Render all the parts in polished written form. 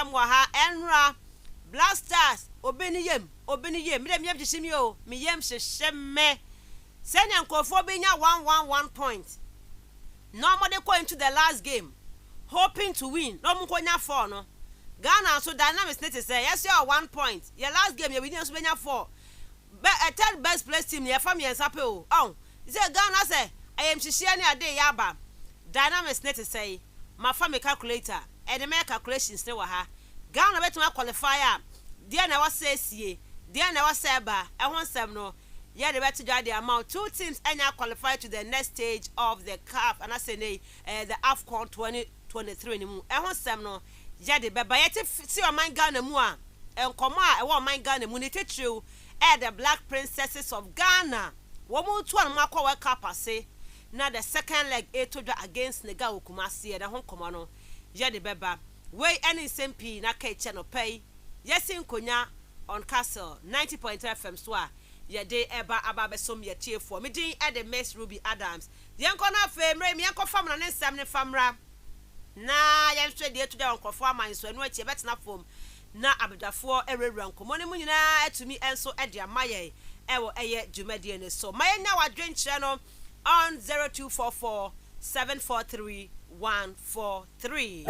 nsem wa ha enra blasters obeni yem me dem yem jishimi o me yem hyehyeme senya nkofo be nya 111 points normally go into the last game hoping to win no mo konya 4 no Ghana so dynamics need to say yes you are 1 point your last game you win so benya 4 a third best place team your family and sape o say Ghana say I am hyehyɛ ne ade yaba dynamics need to say my family calculator and make calculations ne wa ha Ghana betuma qualify dia na was say sie dia na was say ba e ho nsɛm no yeah, the better the amount 2 teams and qualify to the next stage of the CAF and I say the AFCON 2023 anymore. I want some no yeah the beba yet see your mind Ghana mu and come I want mind Ghana mu it true the Black Princesses of Ghana. One more to one mark World Cup say now the second leg against Nega Kumasi and home commando yeah the beba way any SMP na ke channel pay yes in Konya on Kastle 90.3 FM swa ye day eba ababesom ye tiefo me din e the Miss Ruby Adams yen ko na famre me yen ko fam na ne nsam ne famra na yen hwe de to nkofo aman so enu achi betena fom na abedafo ewewura nkomo ne mu nyina atumi enso e de amaye ewo eye dwumade ne so maye nya wadwen kire no on 0244 743 143.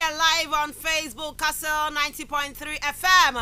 Live on Facebook, Kastle 90.3 FM.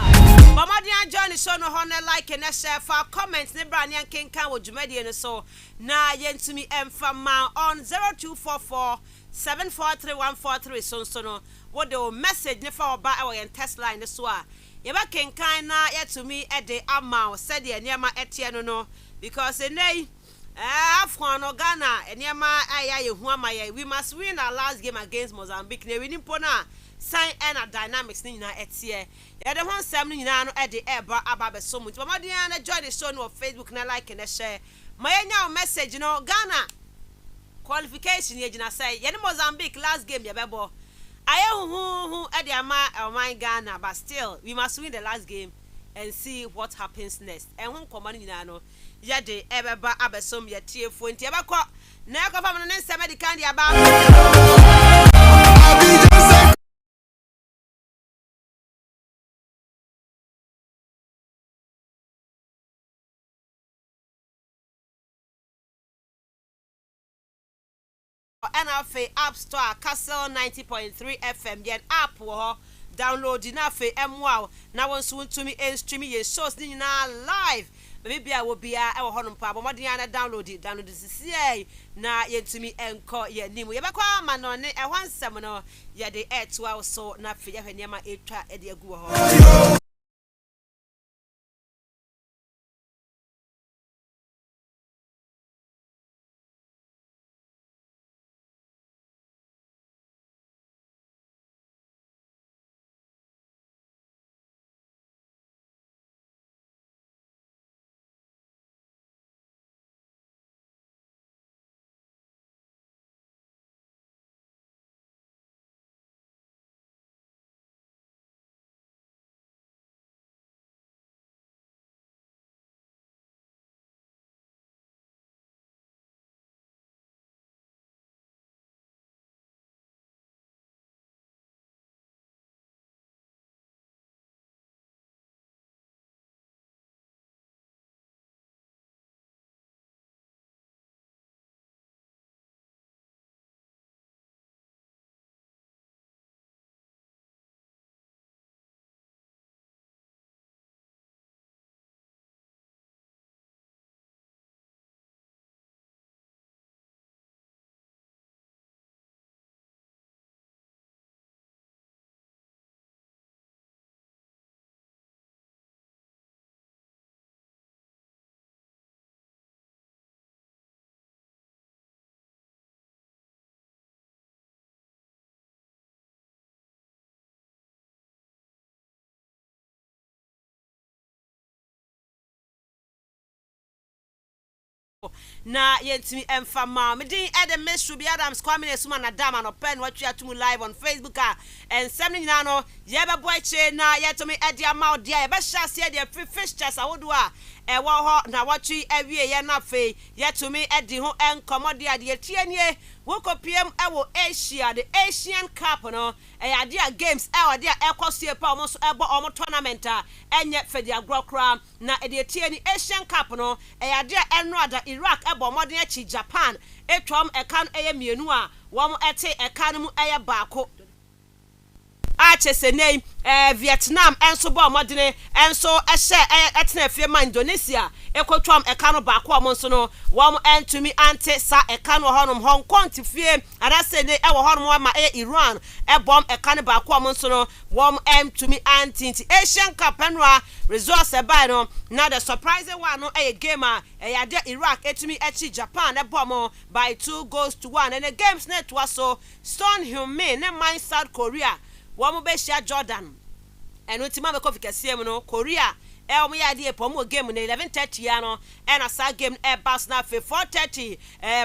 Bamadia join the show no honor like and share for comments. Ne brand yan king can with Jumedi and so na yen to me mfama on 0244 743 143 so no what the message ne for ba our test line this wa. Yeba king kind na yet to me at the amount said the near my etiano no because nay AFCON Ghana enyema aya yehu amaye we must win our last game against Mozambique na winning pona sign and dynamics ni nyina etie ya de ho nsam ni nyina no e de eba ababeso mu nti madia na join the show no Facebook na like na share mayenya message no Ghana qualification ye gina say ye Mozambique last game ye bebo aye hu e de ama my Ghana but still we must win the last game and see what happens next and hu komani nyina no yade ebeba abesom ye tiefo nti ebekọ na ekofa mo ne nsema di kan dia ba NFA App Store Kastle 90.3 FM yen app wo download na fe MWOW na wonso ntumi stream ye shows ni na live baby I will be a honum pa but na download CCA na yentumi enko ye nimu ye bekwa ama no ne ehwansem no ye de air so na fe ye hweniama etwa e de agu ho na yentimi emfama me din Eden Meshu bi Adams Kwame Nesuma na dama no pen watwe atumu live on Facebook and sem nyina no ye bebo eche na yetomi edi ama odi ye be hyase de fixtures awodo a ewo ho na watwe awie ye na fe yetomi edi ho enkomode ade tienie wokopiem ewo Asia the Asian Cup no ade games ewo de ekosie pa omo so ebo omo tournament enye fedi agrokra na ade tieni Asian Cup no ade eno ada Iraq ebo modern echi Japan etwom ekan eye mienu a wom ete ekan mu eye baako Achesenei Vietnam enso bo modern enso ehye etena fie ma Indonesia ekotwom ekano baako omonso no wom entumi ante sa ekano honom Hong Kong tifie arasene ewo honom ma Iran ebom ekano baako omonso no wom entumi anti Asian Cup enwa resource by no now the surprising one no game yade Iraq etumi echi Japan ebom by 2-1 and the games net was so Stone Heung-min ne man South Korea wom be share Jordan and utima be kofi kasiem no Korea omo yade epomo game na 11:30 ya no and asa game bas na fe 4:30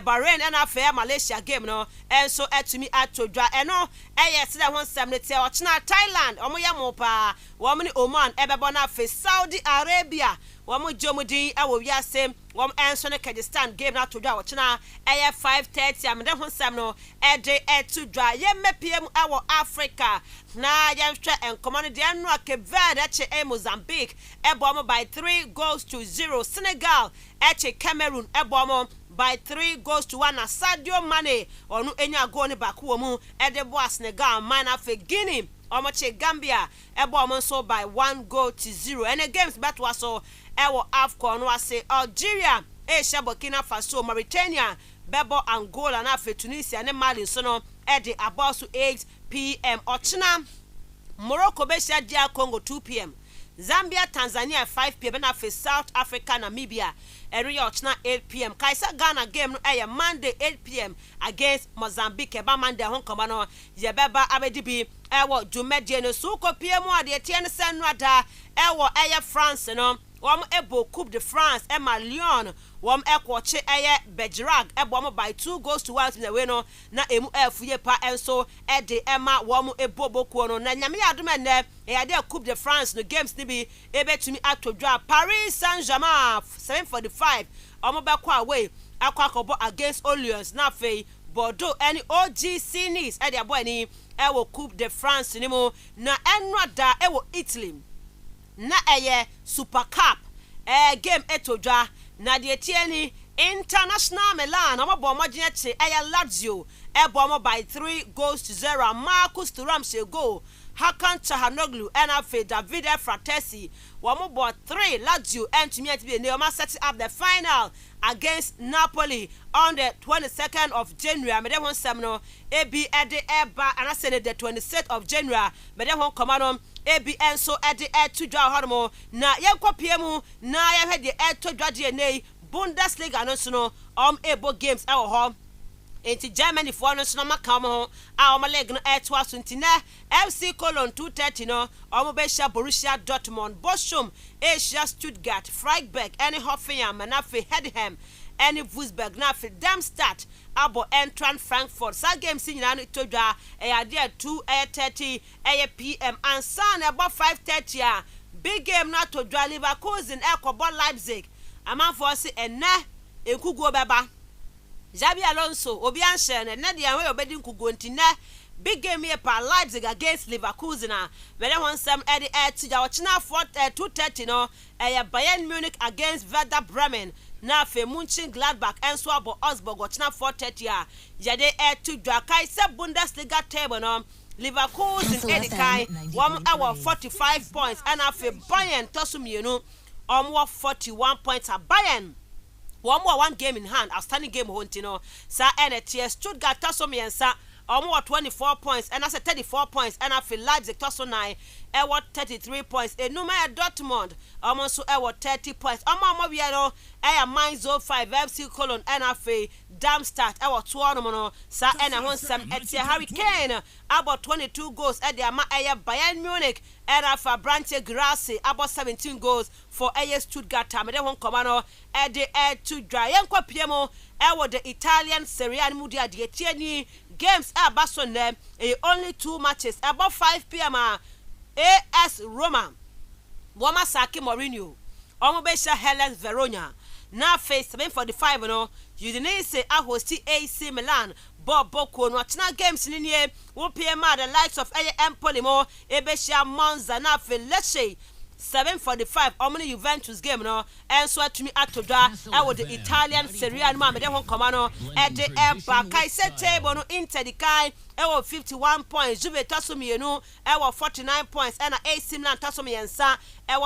Bahrain and afa Malaysia game no and so etumi atodwa eno yes that one 70 ochina Thailand omo ya mo pa wom ni Oman ebebo na fe Saudi Arabia wom jomudin ewo wiase wom enso ne Kyrgyzstan game na todwa ochina 5:30 amede ho sam no ede etodwa ye mepiem ewo Africa na yemhwe enkomane de anu akeved eche Mozambique ebom by 3-0 Senegal eche Cameroon ebom by 3-1 na Sadio Mane onu enya go ne baako mu edebo Senegal man afa Guinea omoche Gambia ebom so by 1-0 and the games bet was so ewo AFCON no ase Algeria Asia Burkina Faso Mauritania bebo Angola na afa Tunisia ne Mali so no ede about 8 p.m. ochina Morocco be shadia Congo 2 p.m. Zambia Tanzania 5 p.m. na afa South Africa Namibia area ochina 8 p.m. Kaisa Ghana game no Monday 8 p.m. against Mozambique eba Monday hon koma no ye beba abedibi ewo Jumedie no suko pm ade tie ne senrada ewo France no wom ebo Coupe de France ma Lyon wom ekwoche Bergerac ebo by 2-1 na we no na emu afuye pa enso ede ema wom ebo bokuo no na nyame adom ene de Coupe de France no games ni bi ebetumi atodwa Paris Saint-Germain 7:45 omo beko away akwakobo against Orleans na fe Bordeaux any OGC Nice ede abo ani ewo Coupe de France ni mo na enwada ewo Italy na Super Cup game etodwa na de tieni International Milan omo magine che Lazio ebo by 3-0 Marcus Thuram go Hakan Çalhanoğlu and afa Davide Fratesi womo bo 3 Lazio entumi atibe ne oma set up the final against Napoli on the 22nd of January me dem won sem no ebi ede eba and I said the 26th of January me dem won command ebi enso ede etudwa hono na yenkopie mu na ye de etudwa de nei Bundesliga no so no ebo games ewo ho enti Germany for no so no maka mo a leg no etwa so ntina FC Cologne 2:30 no be sha Borussia Dortmund Bochum Asia Stuttgart Freiburg any Hoffenheim na fe Heidenheim any Wolfsburg na fe Darmstadt abo Eintracht Frankfurt sa game si nyina no todwa ade 2:30 p.m. and sun about 5:30 big game na todwa Leverkusen ekobo Leipzig amanfo se enne enkuguo beba Xabi Alonso obi anhye ne de anwe obedi nkuguo ntina big game here pa Leipzig against Leverkusen na wele won sam ede tija ochina 2:30 no Bayern Munich against Werder Bremen na fe München Gladbach enso abo Augsburg ochina 4:30 yade tudwa kai se Bundesliga table no Leverkusen edikai won our 45 points and afe Bayern tosumienu 41 points a Bayern one game in hand outstanding game hontino sa NTS Stuttgart tasomiensa omo 24 points and I said 34 points and I feel Leipzig toss 9 ewo 33 points enuma Dortmund omo so ewo 30 points omo we no Mainz 05 FC Cologne and I feel Darmstadt ewo 2 no sa and I want some Hurricane about 22 goals at the Bayern Munich and for Branche Grassi about 17 goals for Stuttgart time they won commando at the to dry yanko piemo the Italian Serie A mudia the tieni games are bason them only 2 matches about 5 p.m. AS Roma Wama Saki Mourinho Omobesha Hellas Verona now face 7:45 no Udinese ahosti AC Milan Bob Boko no china games ni nie wo PM the likes of Empoli mo Ebesha Monza na fe Lecce 7:45 omni Juventus game no enso atumi atodwa with the Italian Serie A ma me de hon koma no e de eba kai set table no Inter the kai 51 points Juve tosomienu 49 points and AC Milan tosomiensa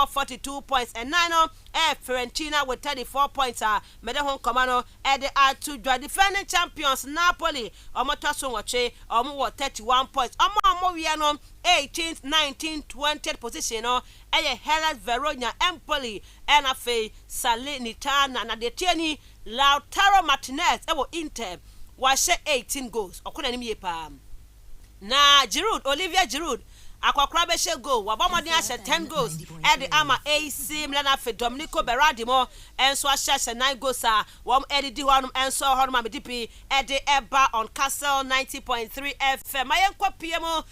42 points and 9 Fiorentina with 34 points me de hon koma no e de atodwa defending champions Napoli omo tosonwoche omo 31 points omo we no 18th 19th 20th position no Hellas Verona Empoli and Salernitana na de tieni Lautaro Martinez Inter was 18 goals okuna ni pa na Giroud Olivier Giroud akwakra be she goal wabamodin ashe 10 goals the ama AC Milan afi Domenico Berardi mo enso ashe 9 goals wom edidi honum enso honum amedipi the eba on Kastle 90.3 FM ayenkwa piemo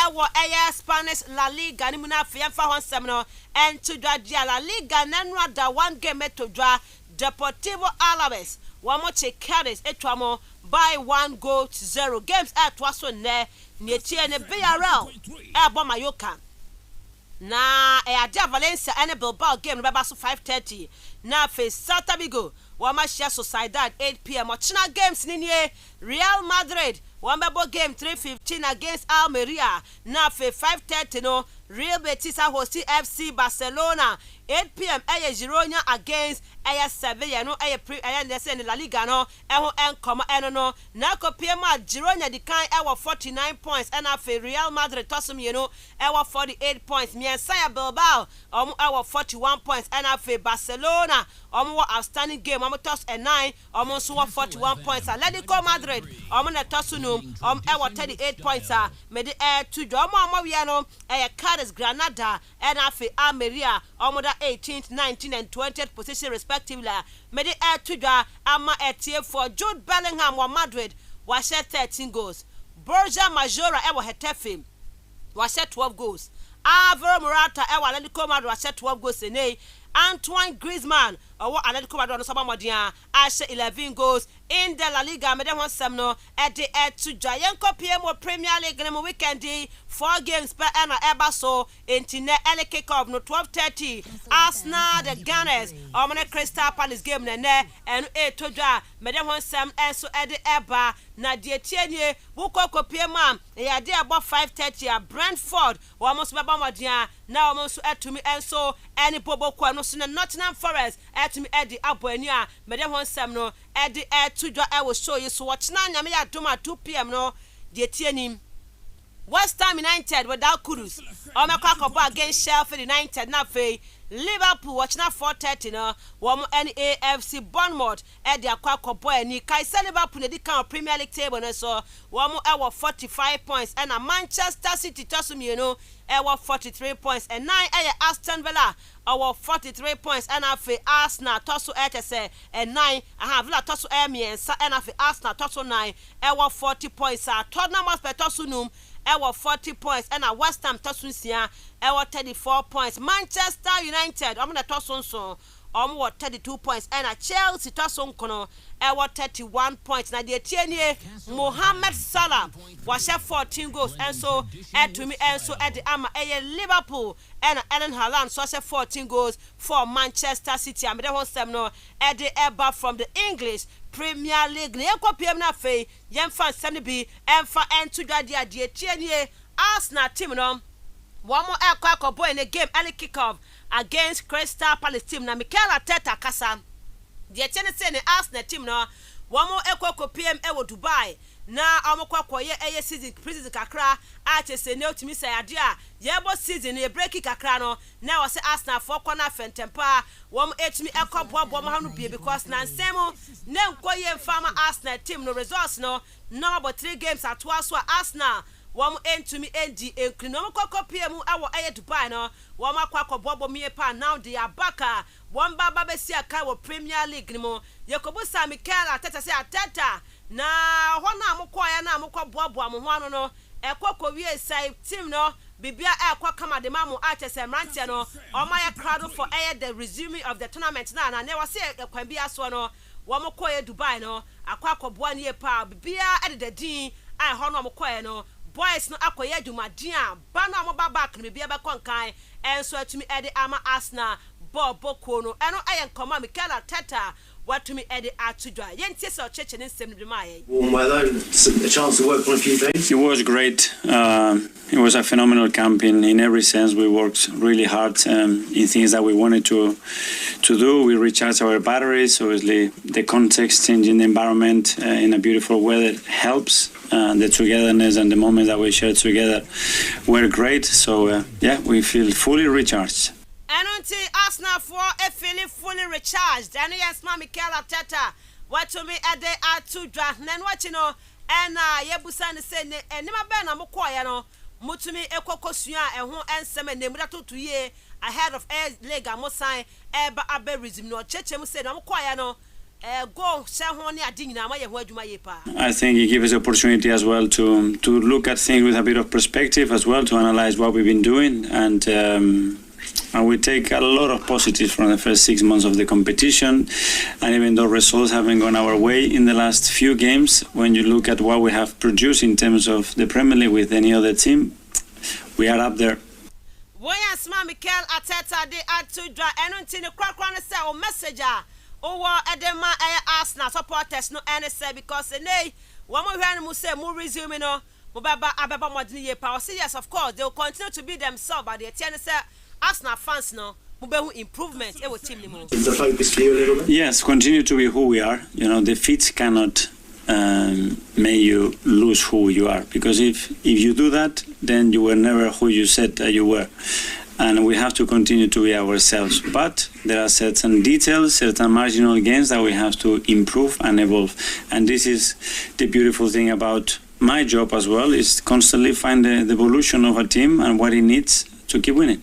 ewo Spanish La Liga ni muna afi emfa honsem no ento dwa La Liga nanwa da 1 game to dwa Deportivo Alaves wamo Checares etwamo by 1-0 games at waso ne netie ne Villarreal ebo Mallorca na Adia Valencia and Bilbao game beba so 5:30 na face Celta Vigo wama share Sociedad 8 p.m. China games ni Real Madrid wambebo game 3:15 against Almeria na fe 5:30 no Real Betis host FC Barcelona 8 p.m. Girona against Sevilla no in La Liga no no na kopema Girona di kan 49 points and afi Real Madrid tosum 48 points Mensah Bilbao 41 points and afi Barcelona outstanding game toss 9 so 41 points Atletico Madrid na tosunum 38 points me de to do we no Cadiz Granada and afi Almeria 18th 19th and 20th position respectively me de to do ama etie for Jude Bellingham wa Madrid was 13 goals Borja Majora Hetafe was 12 goals Alvaro Morata Atletico Madrid was 12 goals Antoine Griezmann Atletico Madrid no saba modia 11 goals in the La Liga me de hon sem no the to Gianco PM Premier League no weekend 4 games per and eba so intine early kick off no 12:30 Arsenal the Gunners omne Crystal Palace game ne and to dwa me de hon sem enso the eba na de tienie wukoko PM ya de about 5:30 Brentford almost baba modia na almost etumi enso any bobo kwa no so Nottingham Forest etumi edi aboani a me de hon sem no the to dwa will show you so watch na nyame ya doma 2 p.m. no de tienim West Ham United without Kudus Omekwa against Sheffield United na fe Liverpool watch na 4:30 no wom NAFC Bournemouth the akwa boy ni kai Liverpool na di kan Premier League table no so wom 45 points and Manchester City tosum 43 points and 9 Aston Villa 43 points and afi Arsenal tosu say and 9 Villa tosu Mensah and afi Arsenal tosu 9 40 points Tottenham Hotspur tosu num 40 points and West Ham tosu sia 34 points Manchester United na tosu so 32 points and Chelsea tosu nkono 31 points na de tienie Mohamed Salah was 14 goals and so to me and so at the ama Liverpool and Erling Haaland so 14 goals for Manchester City and they want some no at the eba from the English Premier League ne yakwa PM na fe yemfa sane bi emfa entu dwade de tienie Arsenal team no one more boy in the game early kick off against Crystal Palace team na Mikel Arteta kasa the Tennessee and Arsenal team no one more PM Dubai na omokwakwoye season preseason kakra a chese ne otumi say ade a yebo season e break kakra no na wo say Arsenal for corner fentempa wom etumi ekobobo mo hanu bie because na nsemo ne nkoye mfama Arsenal team no results no about 3 games at once so Arsenal wom entumi endi enkrino mkoko PM awo Dubai no wom akwakobobo miepa now they are back wom baba besi aka wo Premier League ni mo Yakobusa Mikel Arteta say Arteta na hona amokoya na amokobobo amoho no ekokowie sai team no bibia kama de mamu achese mrantia no omaya crowd for the resuming of the tournament na ne wase ekwan bia so no womokoye Dubai no akwakoboa ne pa bibia the din hono amokoye no boys no akoye adwumaden a ba no amobaba no bibia be konkan enso atumi ama Arsenal boko no eno nkoma Mikel Arteta what to me edit atudwa yentie so cheche ne nsem de maye a chance to work on a few things. It was great. It was a phenomenal camp in every sense. We worked really hard in things that we wanted to do. We recharged our batteries. Obviously, the context, changing the environment in a beautiful weather helps. The togetherness and the moments that we shared together were great. So we feel fully recharged. And until Arsenal for a feeling fully recharged. And yes, Mikel Arteta, what to me at the R2 draft. And what you know, and Yebusan said, and never been a mokoya no, Mutumi Ekokosia, and who and semen, the Murato 2 year ahead of Air Lega Mosai, Eba Aberism, no Chechem said, I'm quiet no. Go I think it gives us opportunity as well to look at things with a bit of perspective as well, to analyze what we've been doing, and we take a lot of positives from the first 6 months of the competition. And even though results haven't gone our way in the last few games, when you look at what we have produced in terms of the Premier League with any other team, we are up there. Mikel Arteta de Atudra and until the crack say or messenger over Edema Arsenal supporters no any say because nay one more say more resume no Mobaba Ababa Modini power. Yes, of course they will continue to be themselves, but they say Arsenal fans no improvement team Is the focus for you a little bit? Yes, continue to be who we are. You know, defeats cannot make you lose who you are, because if you do that, then you were never who you said that you were. And we have to continue to be ourselves. But there are certain details, certain marginal gains that we have to improve and evolve. And this is the beautiful thing about my job as well, is constantly find the evolution of a team and what it needs to keep winning.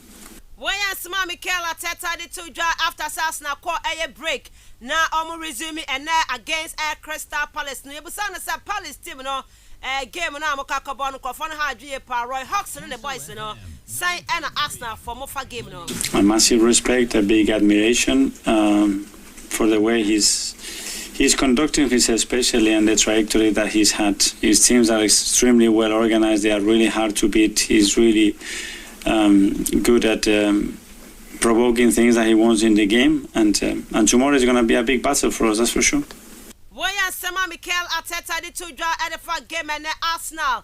Mikel Arteta the 2 draw after Arsenal call a break. Now resume and against Crystal Palace. No Busana sa Palace team no game na Mokakabon Kofon Hadri Roy Hodgson and the boys no sign and Arsenal for more game no. A massive respect, a big admiration for the way he's conducting himself, especially, and the trajectory that he's had. His teams are extremely well organized. They are really hard to beat. He's really good at provoking things that he wants in the game, and tomorrow is going to be a big battle for us, that's for sure. Mikel Arteta the 2 draw at the first game and Arsenal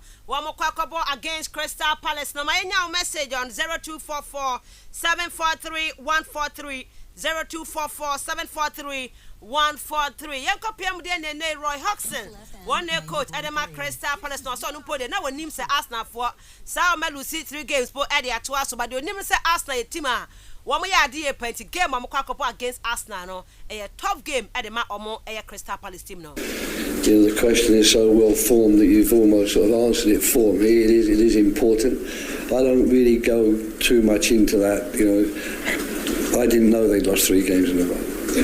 against Crystal Palace. No, my message on 0244 743 143 0244 743 143. Yanko PM de Roy Hodgson. One day coach Edema Crystal Palace no so no put it. Now when him say Arsenal for Sao Melu see 3 games for Eddie at us, but the name say Arsenal team. One more idea plenty game against Arsenal no a tough game at the omo Crystal Palace team no. The question is so well formed that you've almost sort of answered it for me. It is important. I don't really go too much into that. You know, I didn't know they'd lost 3 games in a row. I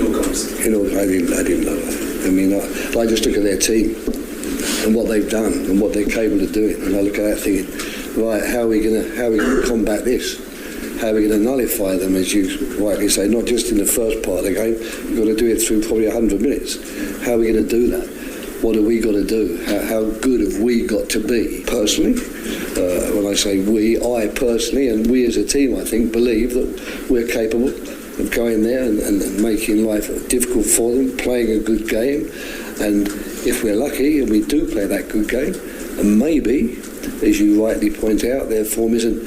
didn't know that. I mean, I just look at their team and what they've done and what they're capable of doing, and I look at that thinking, right, how are we going to combat this? How are we going to nullify them, as you rightly say, not just in the first part of the game, we've got to do it through probably 100 minutes. How are we going to do that? What have we got to do? How good have we got to be? Personally, when I say we, I personally, and we as a team, I think, believe that we're capable of going there and making life difficult for them, playing a good game. And if we're lucky and we do play that good game, and maybe, as you rightly point out, their form isn't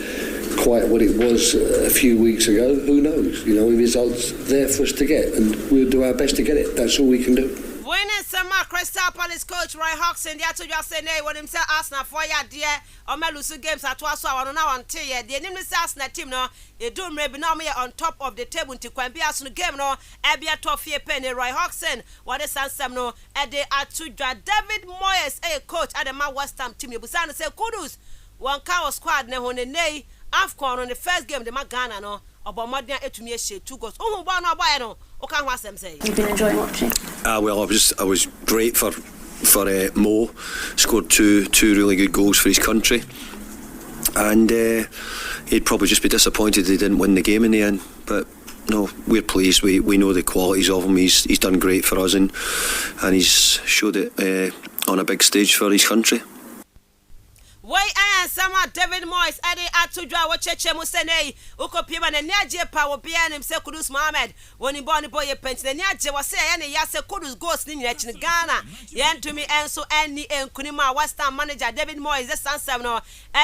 quite what it was a few weeks ago, who knows? You know, results there for us to get, and we'll do our best to get it. That's all we can do. Winning summer Crystal Palace coach Roy Hodgson, the actual just say, when him say Arsenal for ya, dear, or Melusu games at once, so I don't know until ye. The name is Arsenal team, no, you do maybe now me on top of the table to Quambi Arsenal game, no, Abia Toffee Penny, Roy Hodgson, what is Sansam, no, at the Atuja, David Moyes, a coach at the Man West Ham team, you Busan say, Kudus, one cow squad, ne, on the nay, AFCON on the first game, the Magana, no, about Modern Etumie, 2 goals. Oh, one no, buy no. Okay, what's them say? You've been enjoying watching. Well, I was great for Mo. Scored two really good goals for his country, and he'd probably just be disappointed he didn't win the game in the end. But no, we're pleased. We know the qualities of him. He's done great for us, and he's showed it on a big stage for his country. Why I sama David Moyes ade atudwa wo cheche musene ukopima na niaje pa wo bia nim se Kudus Mohammed woni born boy pent na niaje wo se ya ne ya se Kudus goals ni nyina chin Ghana yen to me enso ani enkunima West Ham manager David Moyes the sansam no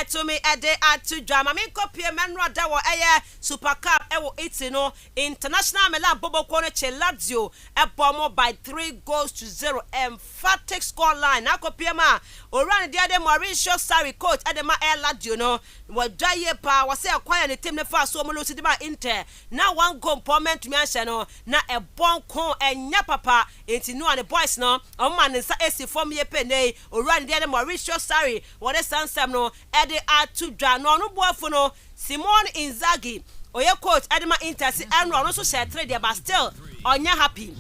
to me ade atudwa ma me kopie menro da wo eye Super Cup e wo 80 no international Milan bobo ko no che Lazio e bomo by 3-0 emphatic score line na kopie ma oran dia de Mauricio Sarri coach Adema Lazio no wa dwaye pa wa se akwaya ne team ne fa so mo lo si ma Inter na one goal empowerment me anhye no na e bon kon enya papa enti no and boys no o man nsa esi form ye penei oran dia de Mauricio Sarri wa de sansam no e de atudwa no no boafo no Simone Inzaghi oye coach Adema Inter si enro no so share trade there but still onya happy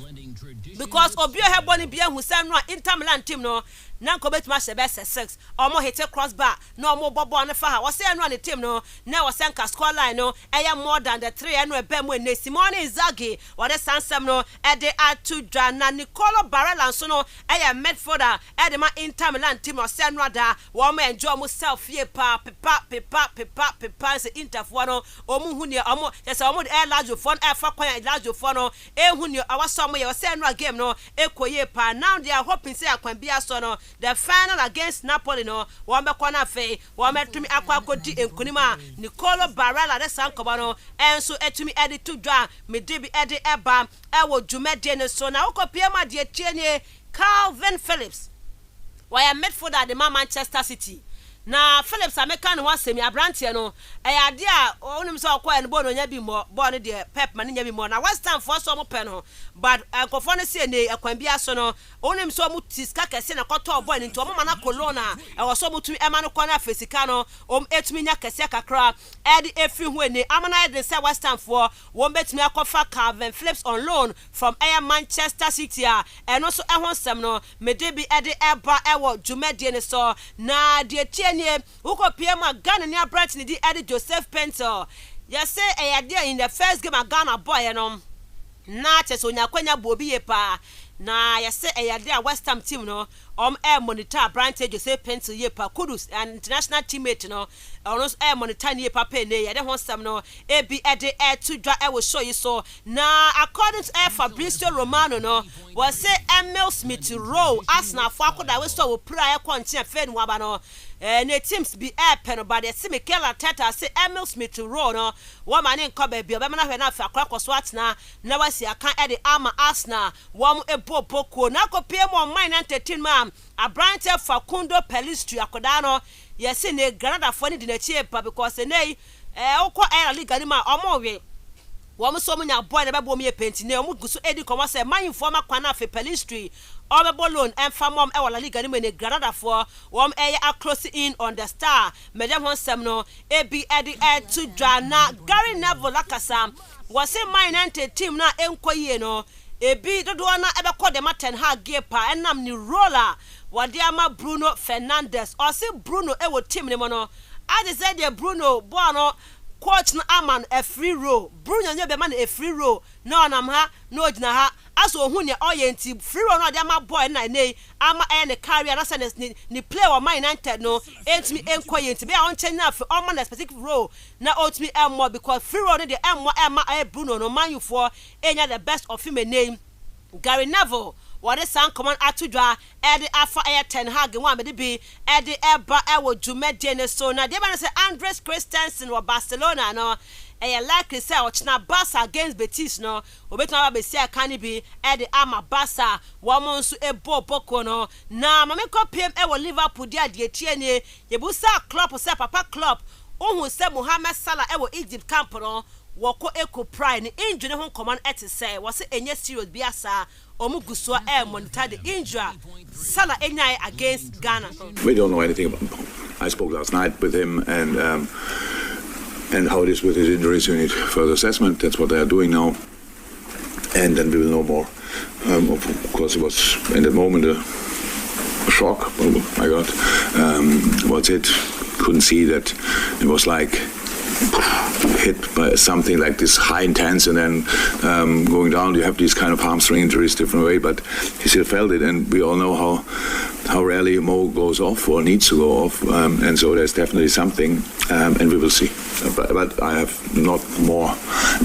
because obio heboni bia hu sam no Inter Milan team no na ko betima se be 6 omo hit crossbar na omo bobo ne fa ha wo se enu an team no na wo se nka score line no eya more than the 3 enu e be mo ne Simone Inzaghi wo de sansam no e de atudwa na Nicolo Barella so no eya midfielder e de ma Inter Milan team no se enu ada wo mo enjoy mo self ye pa pepa se Inter fo no omo hu ne omo ye se omo e Lazio fo e fa kwan Lazio fo no e hu ne awaso mo ye wo se enu game no e koye pa now they are hoping say akwan bia so no the final against Napoli no one be kwana fe one be tumi akwakodi enkunima Nicolo Barella de sankoba no enso etumi edi tudwa me debi edi eba ewo dwumede ne so na ukopie ma de tienie Calvin Phillips why midfielder de Manchester City na Phillips ameka no wasemi abrantie no ade a onim so akwa en bo no nya bi mo bo no de Pep man nya bi mo na West Ham for so mo pe no but ankofo no se ne akwan bi aso no onim so mo tiska kese na koto boy nti omo mana Colonna e wo so mo tumi ema no kwana fesika no etumi nya kese kakra edi efi hu ene amana de se West Ham for won betumi akofa Calvin Phillips on loan from Manchester City and also ehonsem no medebi edi eba ewo dwumade ne so na de nie uko PM Ghana ni branch ni di Eddie Joseph Pentel ya say eyade in the first game Ghana boy no na cheso nya kwanya bobi ye pa na ya say eyade a West Ham team no monitor branch Joseph Pentel ye pa Kudus an international teammate no ono monitor ni ye pa pe ne ya de honsam no ebi ede tudwa e wo show you so na according to Fabrizio Romano no was say Emil Smith Rowe Arsenal for akoda we so wo pra e konche fe nu aba no ne teams be pen but the Mikel Arteta say Emil Smith Rowe no wo man nko ba bi obema na hwe na fa akwakoso atena na wasi aka e de ama Arsenal wo ebobo na kopie mo man 13 man Abrante Facundo Pellistri akoda no yesi ne Granada for ni de na chie pa because nei okọ La Liga ni ma omowe wo so mo nya boy na be bo me penti ne omo guso edi komo say man informa kwana fe Pellistri Obebolon and Famom La Liga ni Granada for wom a close in on the star Madam Honsamno ebi edi to Jana Gary Neville Lakasa was a minor team na enkoye no ebi dodo na ebe call the Ten Hag gepa enam ni roller wadiama Bruno Fernandes or say Bruno ewo team ni mono I said the Bruno bono coach na aman a free row Bruno nyo be man a free row no nam ha no dina ha aso hu ne oyenti free row no de ama boy na nei ama ne carrier na say ni play wa Man United no entimi enkoyenti be a on change na for on specific row na otimi more because free row no de emma Bruno no man you for enya the best of him name Gary Neville what is san command atudwa edi afa Ten Hag one me be edi eba ewo dwumade ne so na de man say Andres Christensen wa Barcelona no likely say ochna Barca against Betis no obetuma be say kan bi e de ama Barca womo nso ebo boko no na mame kopiem e wo Liverpool dia de tie ne yebusa club say papa club ohun say Mohamed Salah e wo Egypt camp no woko eco pride ni injury ho command ete say was enye serious biasa omuguso e monitor the injury Salah enyai against Ghana. We don't know anything about him. I spoke last night with him and how it is with his injuries. We need further assessment. That's what they are doing now, and then we will know more. Of course, it was in that moment a shock. Oh my God, what's it? Couldn't see that it was like hit by something like this high intense and then going down. You have these kind of hamstring injuries different way, but he still felt it, and we all know how rarely Mo goes off or needs to go off, and so there's definitely something, and we will see. But I have not more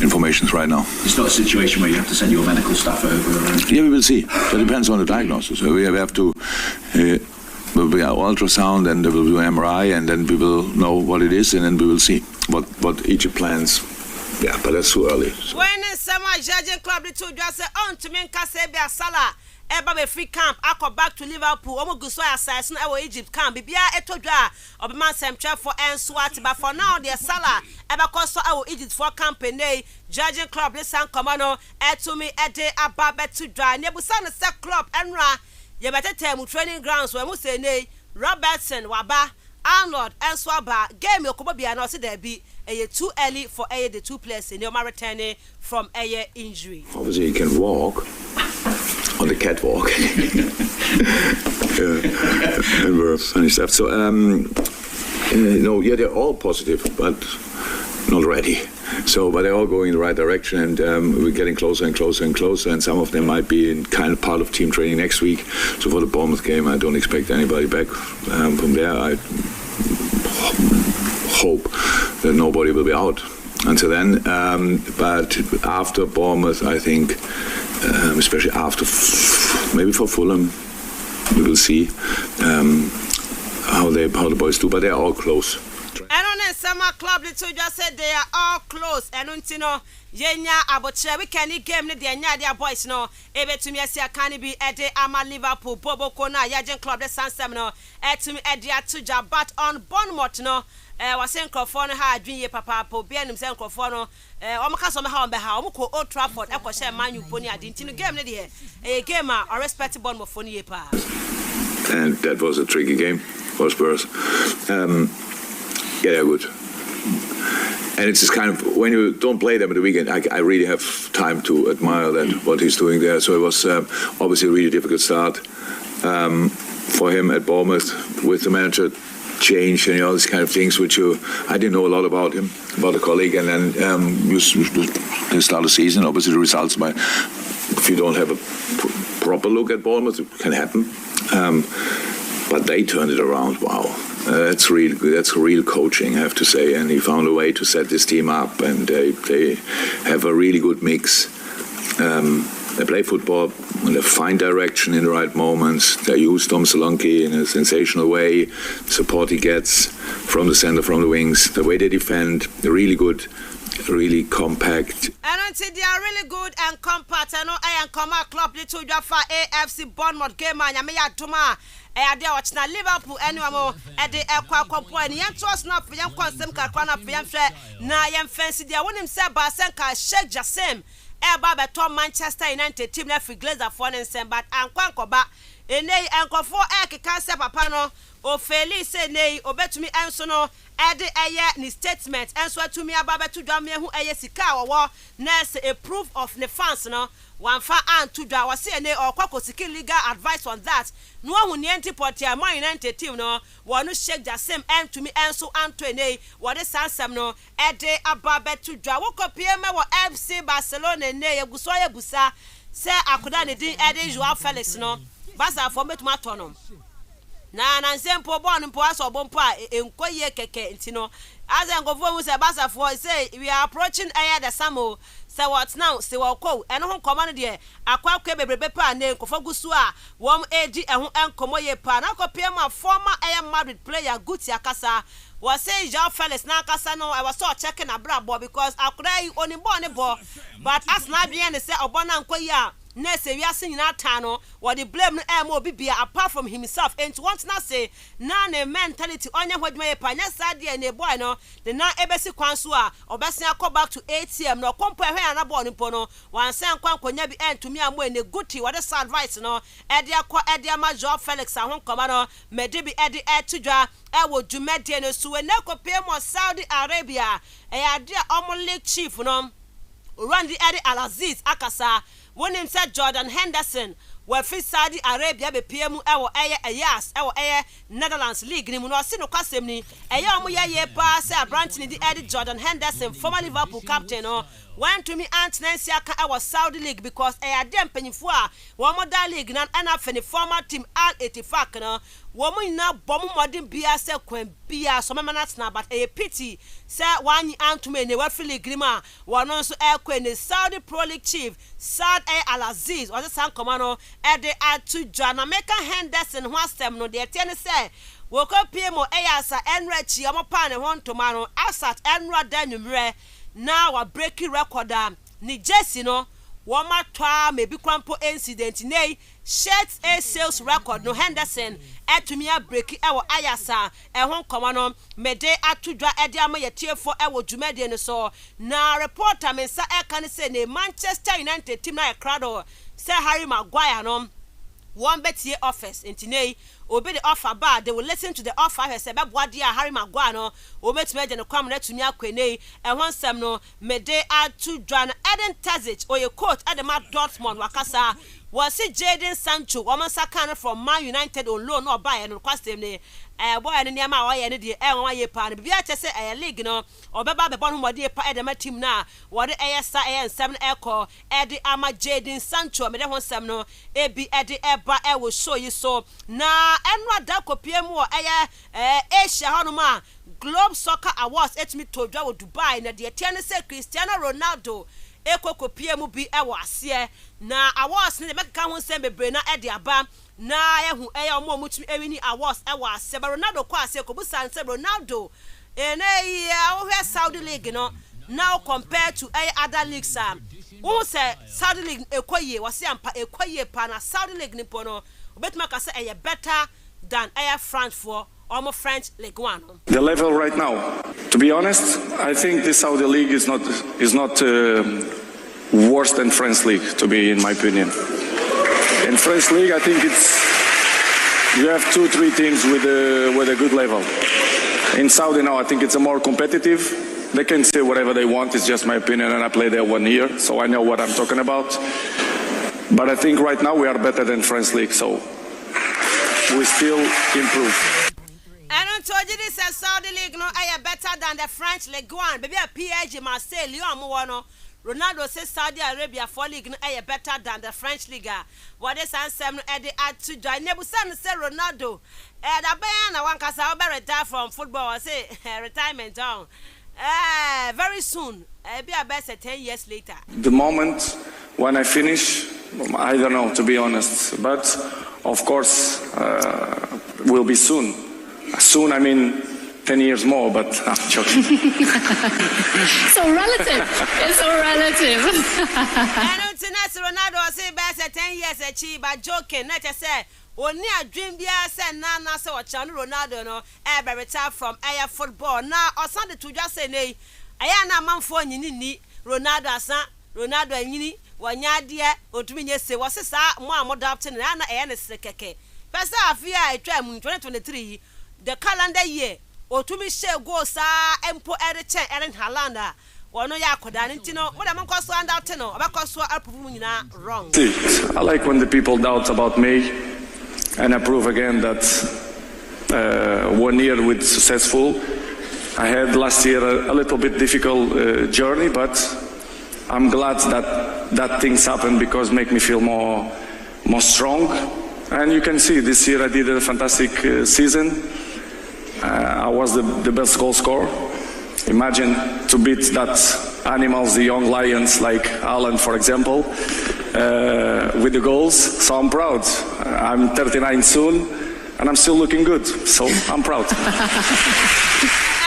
information right now. It's not a situation where you have to send your medical staff over. Yeah, we will see. So it depends on the diagnosis. So we have to. Will be an ultrasound, and there will be an MRI, and then we will know what it is, and then we will see what Egypt plans. Yeah, but that's too early. So. When summer judging club the two just say on to me Kasebe Salah eba be free camp akọ back to Liverpool omo guso asase no e Egypt camp bibia etodwa obema semtwa for enswat but for now the Salah eba koso e Egypt for campaign judging club listen commando etumi ede ababe to dwa nebusa no se club enra ye better mu training grounds where mu say nei Robertson waba Arnold and Swaba game yokobo bia no se there be too early for the two players in your returning from a injury. Obviously, he can walk on the catwalk. And we're funny stuff. So, no, yeah, they're all positive, but not ready. So, but they're all going in the right direction, and we're getting closer and closer and closer. And some of them might be in kind of part of team training next week. So, for the Bournemouth game, I don't expect anybody back from there. I hope that nobody will be out until then. But after Bournemouth, I think, especially after maybe for Fulham, we will see how the boys do. But they're all close. And on a summer club, the two just said they are all close. And untino yenya abotre we can game the their boys no. Ebe to me see can be at the Ama Liverpool Bobo Kona Yajen club the Sansem no. To me at the Atuja but on Bournemouth no. Was saying Crawford ha adwin papa po bia nim say Crawford no omaka so me ha on be ha omko Old Trafford e ko share Man U poni ade ntino game ne de game a respect Bournemouth for nie pa. And that was a tricky game for Spurs. Yeah, they're good. And it's just kind of, when you don't play them at the weekend, I really have time to admire that, what he's doing there. So it was obviously a really difficult start for him at Bournemouth with the manager change and all these kind of things, which I didn't know a lot about him, about a colleague. And then you start the season, obviously the results, if you don't have a proper look at Bournemouth, it can happen. But they turned it around. Wow. That's real good. That's real coaching, I have to say. And he found a way to set this team up, and they have a really good mix. They play football in a fine direction in the right moments. They use Tom Solanke in a sensational way. Support he gets from the center, from the wings. The way they defend, really good, really compact. And until they are really good and compact, I know I am come club little Jaffa AFC Bournemouth game and Yamia Tuma. Ade watch na Liverpool anywamo ade ekwa kompo ani yentos na for yan konsem kakra na for yan hwe na yan fancy dia wonim se ba senka Sheikh Jassim ba beto Manchester United team na free glazer for nsem but ankwa nkoba enei ankofo ekeka se papa no o feli se nei obetumi enso no ade eye ni statement enso atumi aba beto dwam ehu eye sika wo na se a proof of ne fans no one fa and to da was say or seeking legal advice on that. No one who niente portia Man United team no one Sheikh Jassim and to me and so Antoine what is Sansam no ede ababe to da wo kopie me wo FC Barcelona ne yegusoya busa say akoda ne din ede Joao Felix no basa for metuma tono na nsempo bon mpo aso bompo a enkoye keke ntino as engofo mu say basa for say we are approaching the summer. So what now? Say what call? And who command there? Aqua bebrebe pa ne nkofo gusu a wom edi ehun enkomo ye pa na kopie ma former Madrid player Guti Akasa was say Joao Felix na kasa no I was so checking abra boy because I could only born boy but as na be and say obona nkoyi a na se wiase nyina ta no what the blame no mo bibia apart from himself and want na say na na mentality onye hwadwuma ye pa nya sade na boy no the na ebesi kwan so a obesia go back to ATM no kompo ehwe ana boy no po no wan sen kwan konya bi entumi amo ene guti what the advice no ede akọ ede ama Joao Felix ahon koma no mede bi ede etudwa ewo dwumade no so na kopie mo Saudi Arabia e ade omo league chief no Randy Eddie Al-Aziz akasa when him said Jordan Henderson were fit Saudi Arabia be PM ewo Ayas ewo Netherlands League ni mu no se no kwasem ni omo ye pa say branch ni di Eddie Jordan Henderson former Liverpool captain no went to me Antonensi aka ewo Saudi League because dem panyifo a wo modern league na afeni former team Al Ettifaq no wo mu na bom modern bia se kwan bia so mema na tena but pity say one Antome ne wa free league ma wono so ekwa ne Saudi Pro League chief Saad Al-Aziz o se sankoma no ede atu Jamaican Henderson ho asem no de tie ne say wo ko piemo eyasa enrachi omo pa ne ho ntoma no asat enra danumre na wa breaking record ni Jesse no woma twa maybe kwampo incident nei shirt a sales record no Henderson etumia break ewo ayasa ehon koma no mede atudwa ede ama yetiefo ewo dwumade no so na reporter Mensah kan say ne Manchester United team na crowd say Harry Maguire no one betie office intinei obi the offer bar they will listen to the offer he say beboa dia Harry Maguire no obetime je no kwam na tumi akwenei ehon sem no mede atudwa na Eden Terzic oye coach Adema Dortmund wakasa was Jadon Sancho woman sakan from Man United on loan no buy no kwastem ne boy ne niam a oye ne de won ye pa ne bia che say league no obeba be bon mode pa Edema team na wode sa nsem no eko ede ama Jadon Sancho me de ho sem no ebi ede eba wo show yi so na enwa da kopie mu Asia honoma Globe Soccer Awards etimi todwa wo Dubai na de tie ne say Cristiano Ronaldo ekokopie mu bi ewo ase na awards ne meka ho nsem bebre na ede aba na ehu omo mutumi ewini awards ewo ase ba Ronaldo kwa ase ko busan se Ronaldo wo Saudi League no now compared to other leagues who say Saudi League ekoye wase ampa ekoye pa na Saudi League ni po no obetuma ka say better than France for almost French League 1. The level right now, to be honest, I think the Saudi League is not worse than French League, to be in my opinion. In French League, I think you have 2-3 teams with a good level. In Saudi now, I think it's a more competitive. They can say whatever they want. It's just my opinion, and I played there 1 year, so I know what I'm talking about. But I think right now we are better than French League, so we still improve. I don't told you this Saudi League no better than the French League 1. Baby a PSG Marseille Lyon mo Ronaldo says Saudi Arabia for league no better than the French League. What is answer no add to join Nebusan say Ronaldo da ben na wan kasa obe retire from football or say retirement down. Very soon. Be about 10 years later. The moment when I finish, I don't know, to be honest, but of course will be soon. Soon, I mean 10 years more, but I'm joking. So relative. It's so relative. I don't know, Ronaldo say best 10 years achieve, but joking. Let us say, only a dream bia say na so Cristiano Ronaldo no ever retire from air football. Now, or something to just say nay. I am a man for ni Ronaldo asan Ronaldo anyini wanya de otumi nye se wo sesa mo amodapt na na e na sekeke. Pesa afia etwa mu 2023 the calendar year otumi share go sa empo ereche Erling Haaland wono ya akoda ntino mo da man kwaso andoubt no obakwaso approve nyina wrong. I like when the people doubt about me and I prove again that 1 year with successful. I had last year a little bit difficult journey, but I'm glad that things happen because make me feel more strong. And you can see this year I did a fantastic season. I was the best goal scorer. Imagine to beat that animals, the young lions like Haaland, for example, with the goals. So I'm proud. I'm 39 soon. and I'm still looking good. So I'm proud.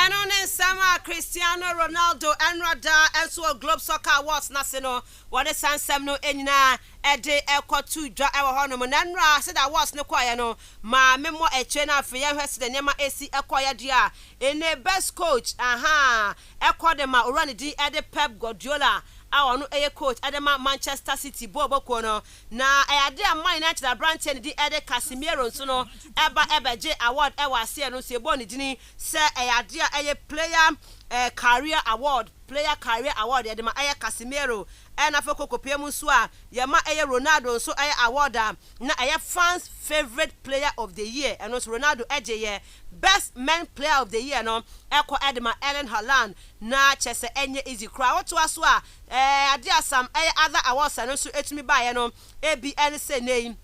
And on in summer, Cristiano Ronaldo and Rada also Globe Soccer Awards National. What is Sansam no enina ede ekwa tu dwa ewo hono mo nanra said awards no kwaya no ma memo eche na afi ya hwese de nema esi ekwaya dia ene best coach ekwa de ma orani di ede Pep Guardiola awo no eye coach adema Manchester City bobo ko no na ayade a Man United branch ni di ede Casemiro nso no ebeje award ewa ase no se bo ni dini se ayade a eye player career award yadema eye Casemiro and afoko kopia mu so a yema eye Ronaldo so eye award na eye fans favorite player of the year and also Ronaldo eje ye best men player of the year no ekwa edema Erling Haaland na chese enye easy cry what to aso a ade asam eye other awards no so etumi ba ye no ABN say name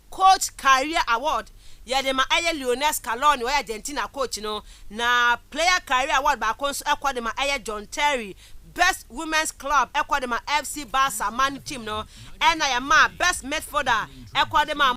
coach career award yadema eye Lionel Scaloni we Argentina coach no na player career award ba konso ekwa dema eye John Terry best women's club ekwadema FC Barca man team no and I am best midfielder ekwadema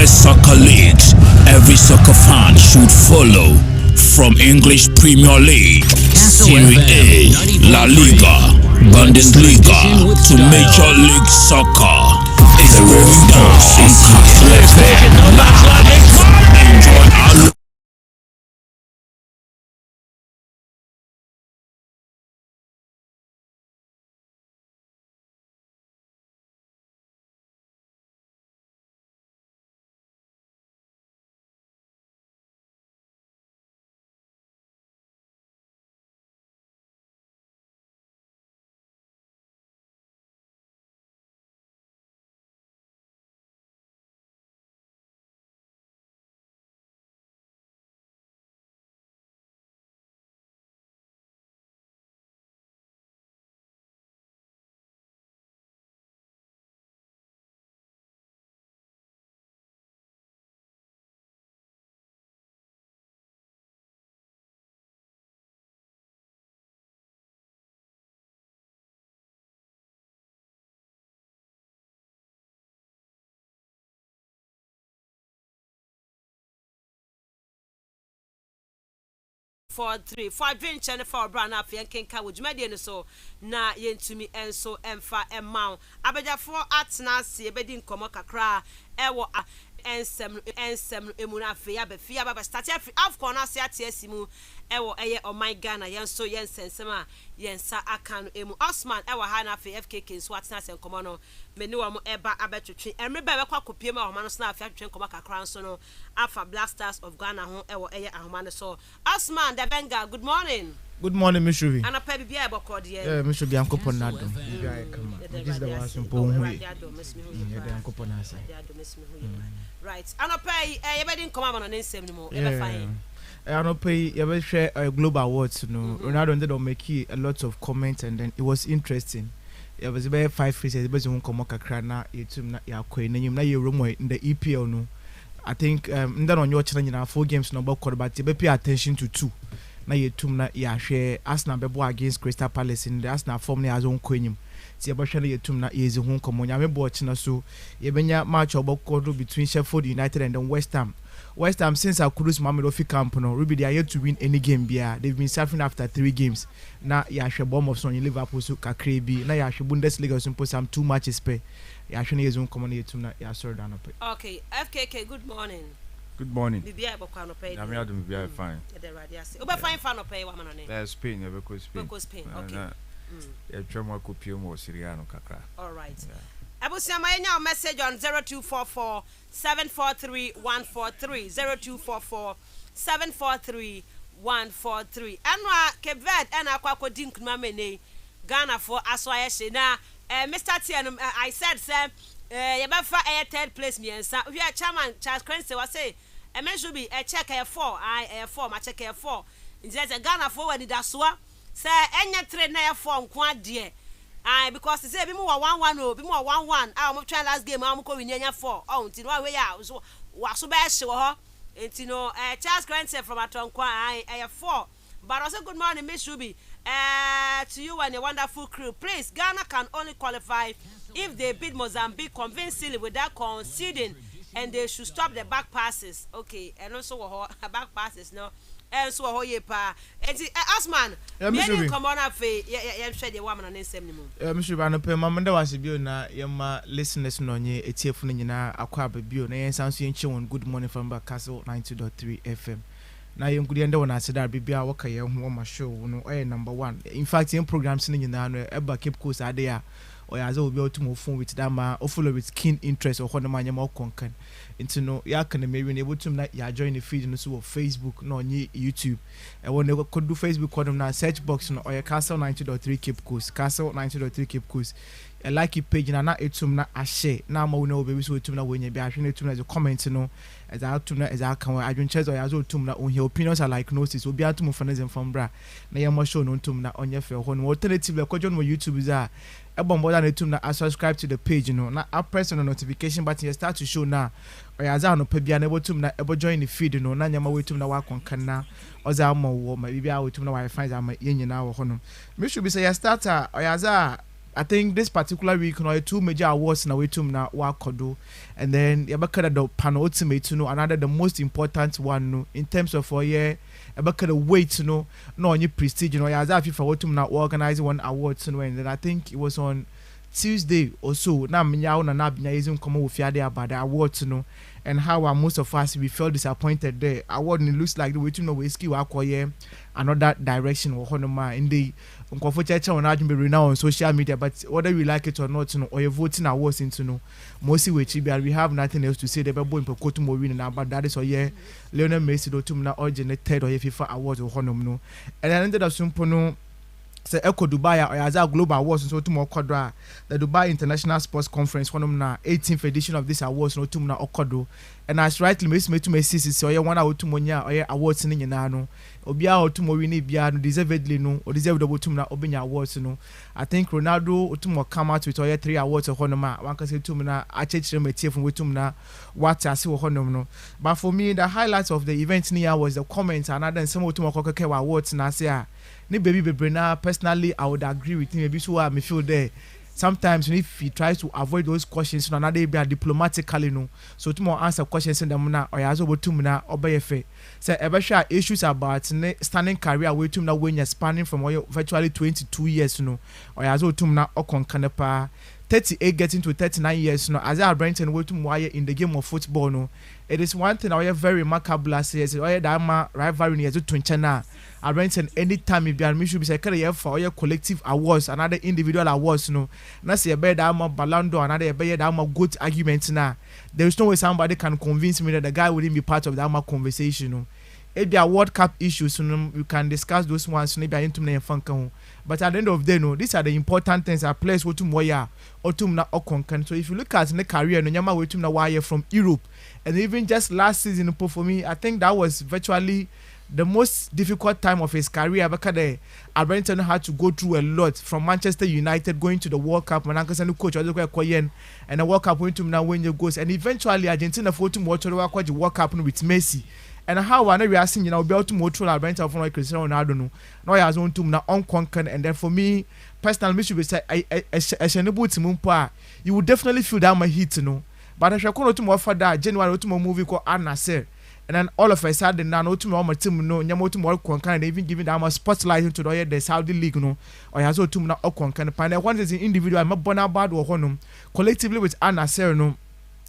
soccer leagues every soccer fan should follow, from English Premier League, Serie A, La Liga, Bundesliga to Major League Soccer. It's going down on Kastle FM. Enjoy our 143 for drink channel for brand up yen kenka wo dwumade no so na yentumi enso emfa emma abeja for atna se ebedi nkomo kakra ewo ensem emu na fe ya be fia ba start afcon na se atiasimu ewo eye oman Ghana yenso yensensem a yensa akan emu Osman ewo ha na fe FKK so atna se nkomo no meni wo mo eba abetwetwe emre ba be kwa kopie ma homa no so na afia twetwe nkomo kakra so no afa Blasters of Ghana ho ewo eye ahoma no so Osman the Benga, good morning. Good morning, Miss Ruby. And a baby be able to call the yeah, Miss Ruby, I'm coping that. This is the one simple. Right. And a pay a wedding come on an same anymore. I don't pay. You ever share a global awards? You know, Ronaldo did make a lot of comments, and then it was interesting. It was about 5 pieces. But you come krana, you too, you are queen, and you know your room in the EPL. No, I think that on your channel, you know, 4 games no about but you pay attention to 2. Na yetum na ya share Arsenal bebo against Crystal Palace in the Arsenal form na azon kwenyim ti yebahwe na yetum na yezi hu nkomo nyame bo chi na so yebenya match obokoro between Sheffield United and then West Ham since Akudus Mamelofi camp no Ruby they are yet to win any game bia. They've been suffering after 3 games na ya hwe bomb of son in Liverpool so kakra bi na ya hwe Bundesliga so put some 2 matches pe ya hwe na yezi nkomo na yetum na ya sorry down pe. Okay, FKK, good morning. Good morning. Bibia bokwa no pay. I'm here to be fine. The radiasi. Oba fine fan no pay wa manone. Spain, you because Spain. Because Spain. Okay. Yeah, try more copy more Syriano kakra. All right. Abusiama enya message on 0244 743 143 0244 743 143. Anwa Keved and akwako dinkuma mene Ghana for aswaye she na Mr. Tian I said sir Yabafa a 3rd place miensa. We are chairman Charles Crense was say a man should be a check a 4 I 4 my check a 4 in just a Ghana for when it does so say any trade na 4 quad dear I because say be more 1-1 be more 1-1 I'm trying last game I'm going near 4 oh till why we are so was so bad show it you know Charles Crense from Atonkwa I 4 but also good morning Miss Ruby to you and your wonderful crew. Please, Ghana can only qualify if they beat Mozambique convincingly without conceding, and they should stop the back passes. Okay, and also back passes no. And so pa. Asman, me come on up yeah share the woman on nsem ni mu. Mr. Banope mamanda wase bio na yema listeners no nye etiefu nyina akwa bio na yen sanso yen chewon good morning from Kastle 90.3 FM. Na yengudi ende wona aseda bibia waka ye ho ma show no number 1. In fact in programs ni nyina no eba Cape Coast ade ya oyaza obi otumo phone with that ma o follow with keen interest or hono manya ma konkan into no ya kan me we able to na ya join the feed no so Facebook no on YouTube e won could do Facebook kodum na search box no or Kastle 90.3 Cape Coast Kastle 90.3 Cape Coast a like page na etum na a share na ma we no be so etum na we nya be ahwe etum na the comment no as I to na as I can adwenches or yazo etum na on your opinions are like gnosis obi atum fanism from bra na ya mo show no etum na onye fe ho no alternative le kojo no YouTube is a more than etum na subscribe to the page you know na press on the notification button you start to show now or yaza no pe bia na etum na ebo join the feed you know na nyama we etum na wa konkan na oza mo wo ma bibia we etum na wi-fi za ma yenyina wo ho no me should be say ya starter or yaza I think this particular week, you know, 2 major awards na wetum na wakodo, and then yabaka the penultimate, you know, another the most important one, no, in terms of yabaka the weight, you know, no any prestige, you know, yaza FIFA wetum na organize one awards, you know, and then I think it was on Tuesday or so. Na minya na binya izum komo ufiade about the awards, you know, and how most of us we felt disappointed there. Award it looks like the wetum no whiskey wakoye another direction or honoma in the unconfortunately on admin now on social media, but whether we like it or not, you know, or you're voting awards into no mostly we have nothing else to say. The Bible in Pocotum winning about that is or Lionel Messi do tumna originated or FIFA awards or honum no, and I ended up sumpono. Se Eko Dubai or Yaza Global Awards so tumo Kodra the Dubai International Sports Conference one na 18th edition of this awards no tumna Okodo and as rightly me to me sis so ye one awutumo nya or awards ni nyina no obia otumo wini bia no deservedly no or deserved otumna obenya awards no I think Ronaldo otumo come out with or 3 awards of honoma one can say tumna achechire metie from wetumna what ase wo honom no but for me the highlights of the event near was the comments and then some otumo kokeke awards na say ni baby bebre na personally I would agree with him maybe so I me feel there sometimes if he tries to avoid those questions no na dey be diplomatically no so to more answer questions in them na oyazo botum na obeyefe say ebe sha issues about standing career we tum na when you're spanning from virtually 22 years no oyazo tum na okonkanepa 38 getting to 39 years no as Brenton we tum why in the game of football no it is one thing I very remarkable as yes that ma rivalry near to Twinchana Brenton anytime if you should be say carry for your collective awards another individual awards no na say be that ma balando another be that ma good argument na there is no way somebody can convince me that the guy wouldn't be part of that ma conversation no if there are World Cup issues no you can discuss those ones maybe into na fanka but at the end of the day no these are the important things that players wo tum wire or tum na okonkan so if you look at the career no nyama we tum na wire from Europe and even just last season for me I think that was virtually the most difficult time of his career because Brenton had to go through a lot from Manchester United going to the World Cup when Uncle coach and the World Cup went to now when you goes and eventually Argentina for to watch the World Cup with Messi and how I know we are seeing be able to motor Brenton from Cristiano Ronaldo no he has own to now unconquered and then for me personally should be say you would definitely feel that my hit but I shall call to more for that January to movie called Al-Nassr. And then all of a sudden now to my team no nyamoto more konkan even giving them a spotlight to the Saudi league no or has to na konkan pan one is individual I'm bona bad or honum collectively with Al-Nassr no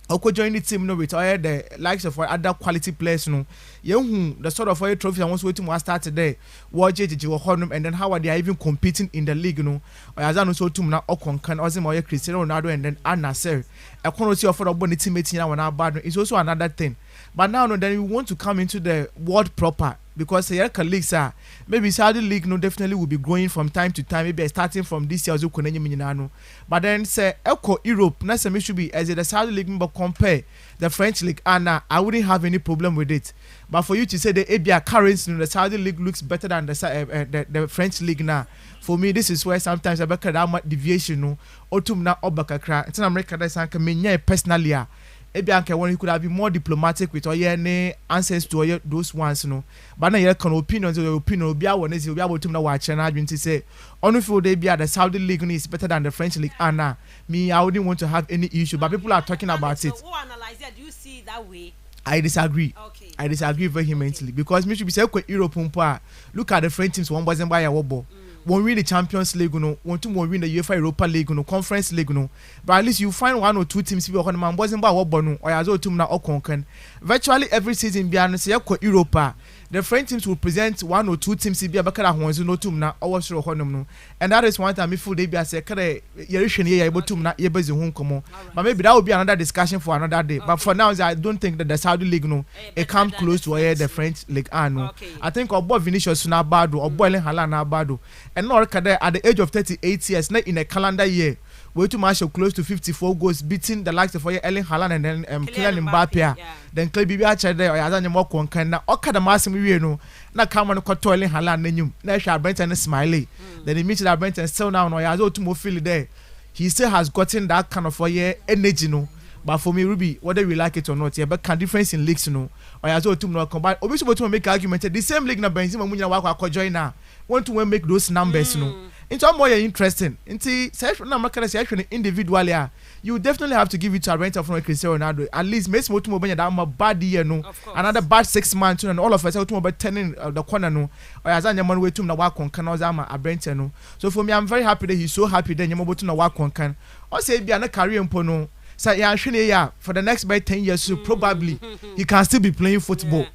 Oko join the team no with all the likes of other quality players no the sort of trophy I want to wait start today watch it honum and then how are they even competing in the league no or has also to na konkan or Cristiano Ronaldo and then Al-Nassr a quality of football teammate now when bad is also another thing. But now, no, then we want to come into the world proper because the colleagues are maybe Saudi League no definitely will be growing from time to time, maybe starting from this year. But then say Echo Europe, na say should be as the Saudi League but compare the French League, and I wouldn't have any problem with it. But for you to say the ABA currency, the Saudi League looks better than the French League now. For me, this is where sometimes I back that deviation no, otum na obakakra. It's an American that say me personally. When he could have been more diplomatic with any answers to those ones, no. But now you can opinions or opinion will be able to watch and argument to say, only for the Saudi League is better than the French League. And me, I wouldn't want to have any issue, but people are talking about it. Who analyze it? Do you see it that way? I disagree. Okay. I disagree vehemently because me should be saying Europe. Look at the French teams. One wasn't by a wobble. Won't win the Champions League, no. Want to win the UEFA Europa League, no. Conference League, no. But at least you find one or two teams who are man wasn't by what bono or as to na okonkan. Virtually every season, beyond say Europa, the French teams will present one or two teams to be a bakara ones no tum na or so honum no. And that is one time if they be a second year able to na yebezi home come. But maybe that will be another discussion for another day. But for now, I don't think that the Saudi League no it come close to where the French League are no. I think about Vinicius na bado or Boiling Haaland na bado. And not at the age of 38 years, not in a calendar year, way to match close to 54 goals, beating the likes of Erling Haaland and then Kylian Mbappe. Then Clay Bibiacha there, or Yazan Moko can now okay the mass no, not come on to Erling Haaland and you, Nasha Brenton and Smiley. Then he meets that Brenton still now, or Yazo to move there. He still has gotten that kind of energy, no. But for me, Ruby, whether we like it or not, yeah, but can difference in leagues, no, or as well to no combine. Obviously, to make argument, the same league na Benzema Munya Waka join now. Want to make those numbers, no. Into more interesting. Into session na makara session individually, you definitely have to give it to a renter from Cristiano Ronaldo. At least make more to move that bad year, no. Another bad 6 months, and all of us out to about turning the corner, no. Or as I'm way to na work on Canozama a Brent, no. So for me, I'm very happy that he's so happy that you're able to na work on can. Or say be a career pono. So yeah, for the next 10 years, so probably he can still be playing football.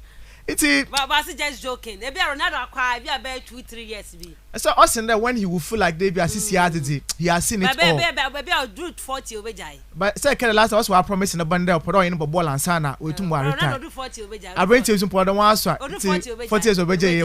It's but just joking. Maybe Ronaldo acquire be about 2-3 years be. So us in there when he will feel like they be he has seen it all. Maybe I'll do 40 over jai. But second last was what I promised in the band put on ball and sana we to more Ronaldo do 40 over jai. I bring to some for the one so 40 years over jai.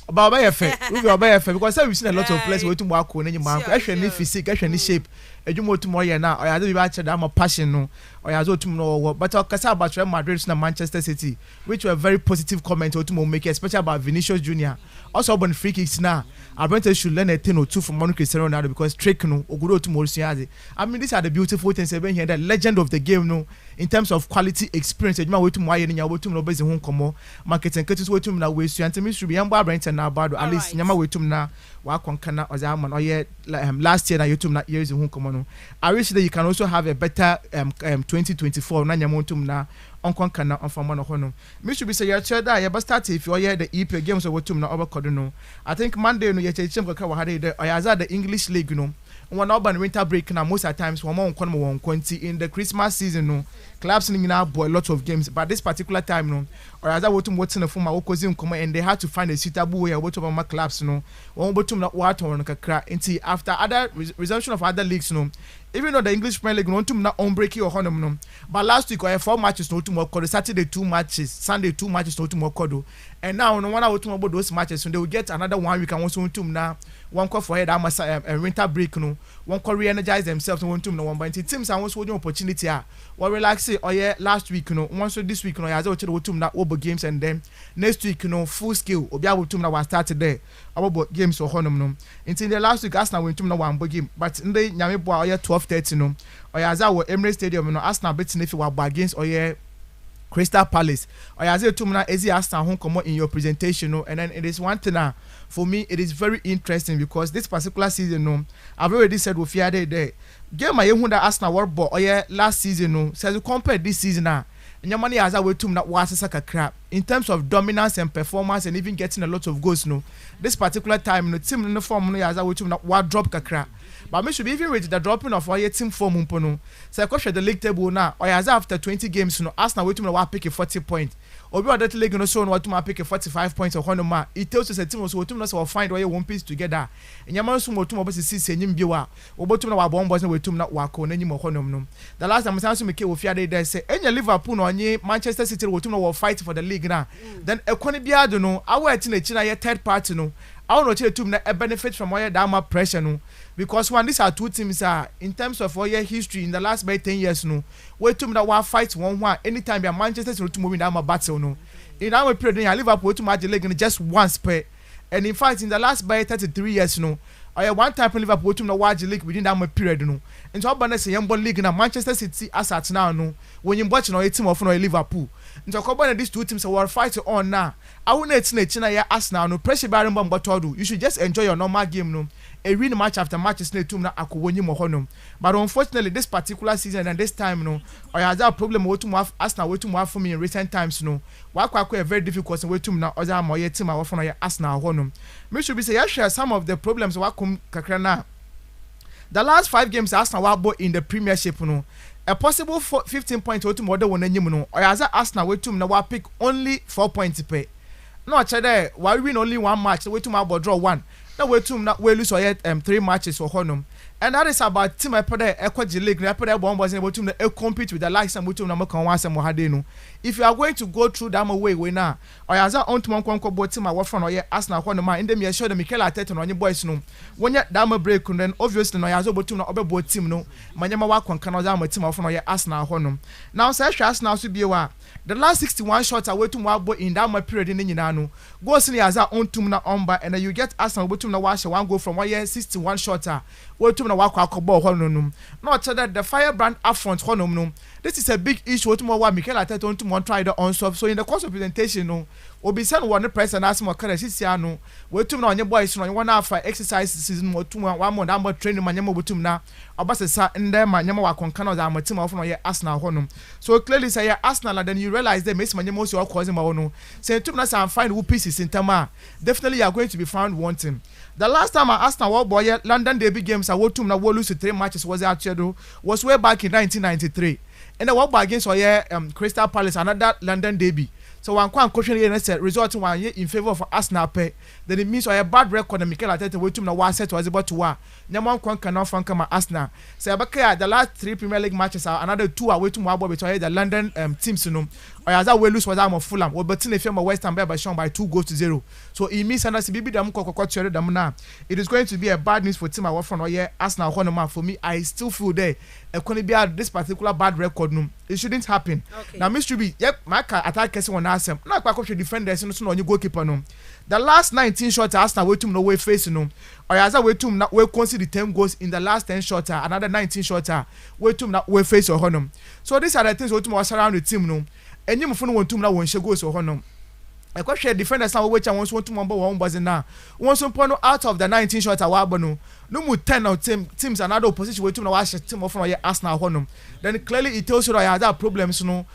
About by a fair, we will by a fair because we've seen a lot of players waiting to work on any man. Actually, physique, actually shape. edwuma otum oyɛ na oyaze bi ba che da passion no oyaze otum no but okasa about Real Madrid and Manchester City, which were very positive comments otum make, especially about Vinicius Junior. Also about free kicks now. I want to should learn a thing or two from Cristiano Ronaldo because trick no ogudo to Morsiazi. I mean, these are the beautiful things even here, the legend of the game no in terms of quality experience. You might wait to my in your way to no base in home come marketing cuts way to now waste you and to me should be Brent now bad at least Yama way to now work on Kana or Zaman or yet last year na YouTube na years in home come. I wish that you can also have a better 2024 na nyamontum na onkon kana onfamo no hono me should be say ya cheda ya start if you hear the EP games of wotum na obakodo no. I think Monday no ya chechim kakra wa hade the oyaza the English league no one urban winter break na most at times one more one quantity in the Christmas season no clubs ni na boy a lot of games but this particular time no oyaza wotum wotin for ma okozi nkomo and they had to find a suitable way wotum ma clubs no one wotum na wato no kakra until after other resumption of other leagues no. Even though the English Premier League no to na unbreaky or honum no, but last week I had 4 matches no to more Saturday 2 matches, Sunday 2 matches no to more kodo, and now no one out to about those matches, so they will get another 1 week and also to now one call for head a winter break no, one call re-energize themselves and one to no one but teams and once holding opportunity what relax say oh yeah last week no once this week no as I to to na over games and then next week no full scale obi to na was started there about games or honum no until the last week Arsenal went to na one game but in the nyame boy 12:30 no oyaza wo Emirates Stadium no Arsenal betin if you were against oye Crystal Palace oyaza to na ezi Arsenal home come in your presentation no and then it is one thing for me it is very interesting because this particular season no I've already said we fear there game I hear that Arsenal world ball oye last season no says you compare this season Nyamani as a way to na wasasa kakra in terms of dominance and performance and even getting a lot of goals no this particular time no team in the form no as a way to na wa drop kakra but me should be even with the dropping of our team form no so I the league table now or as after 20 games no Arsenal way to na wa pick a 40 point obi other league no so no to ma pick a 45 points or honoma it tells us a team so to na so find where one piece together Nyamani so mo to mo be see enyim biwa obotum na wa bomb boys na we tum na wa ko na enyim honom no the last time Mensah make we fear they say enya Liverpool no Manchester City we tum na will fight for the league now then ekoni biado no awa eti na chi na ye third party no awo no che tum na e benefit from where that pressure no because one these are two teams in terms of your history in the last by 10 years no we tum na wa fight one anytime be Manchester City tum win that battle no in our period in Liverpool tum match the league just once per and in fact in the last by 33 years no one time in Liverpool tum na watch the league within that period no and so ban say yambo league na Manchester City as at now no when you watch no team of no Liverpool and so come these two teams are fighting on now I won't let na ya Arsenal no pressure by remember you should just enjoy your normal game no a win match after matches na team na akowonyi mo honom but unfortunately this particular season and this time no I has a problem with to have Arsenal with to have for me in recent times no wakwa a very difficult way to na other mo team a for na Arsenal honom me should be say share some of the problems wakum kakra na the last 5 games Arsenal were in the Premiership no a possible 15 points to more than one enyim no or as Arsenal we to na wa pick only 4 points per no chede why win only 1 match we to ma draw 1 na we to na we lose or 3 matches for honum and that is about team epede ekwaji league na epede bomb boys na we to na compete with the likes and we to na make kan wan mo hade no if you are going to go through that way we na or as on to monko bo team a we from or Arsenal honum and dem ye show the Mikel Arteta no onye boys no when that break then obviously no ya zo bo team no obebo team no manyama wa konka no za ma team from or Arsenal honum now say Arsenal so be wa the last 61 shots away to Wabo in that period in Ninano. Go see as a on to na umba and then you get Arsenal to na wash one go from 61 shots. Where to na wakwa ball honum. Not that the firebrand up front honum. This is a big issue to more Mikel Arteta on to one try the on so in the course of presentation no obi send one press and ask more kind no we to na onye boys no one after exercise season more to one more number training manyama butum na obasesa ndem manyama wa konka na za team of no Arsenal honum so clearly say Arsenal and then you realize they miss manyama so causing ma no say to na some find who pieces in tema definitely you are going to be found wanting. The last time Arsenal won boy London derby games I wotum na we lose 3 matches was actually was way back in 1993 and the one against Crystal Palace another London derby. So one question here said result one year in favor of Arsenal pay. Then it means a bad record and Mikel Arteta way to na one set was about to war. Nyama one cannot find come Arsenal. So the last 3 Premier League matches are another 2 away to Wabo between the London teams no. Oyaza we lose was am of Fulham. We betin if West Ham by shown by 2-0. So it means and as bibi dem kokokotore dem na. It is going to be a bad news for team I work from Arsenal Honoma. For me, I still feel there. Going be this particular bad record no. It shouldn't happen. Okay. Now Mr. B, my attack person on Arsenal. Na kwa defenders no on your goalkeeper no. The last 19 shots Arsenal we tum no way face no. Oyaza we tum na we concede 10 goals in the last 10 shots. Another 19 shots we tum na we face or honum. So these are the things we tum was around the team no. And you mufunu want tum na won goals or honum. I question defenders now which I want to number one was now. Once upon out of the 19 shots no mu 10 of teams another opposition we tum na wash team of Arsenal honum. Then clearly it tells you that there are problems no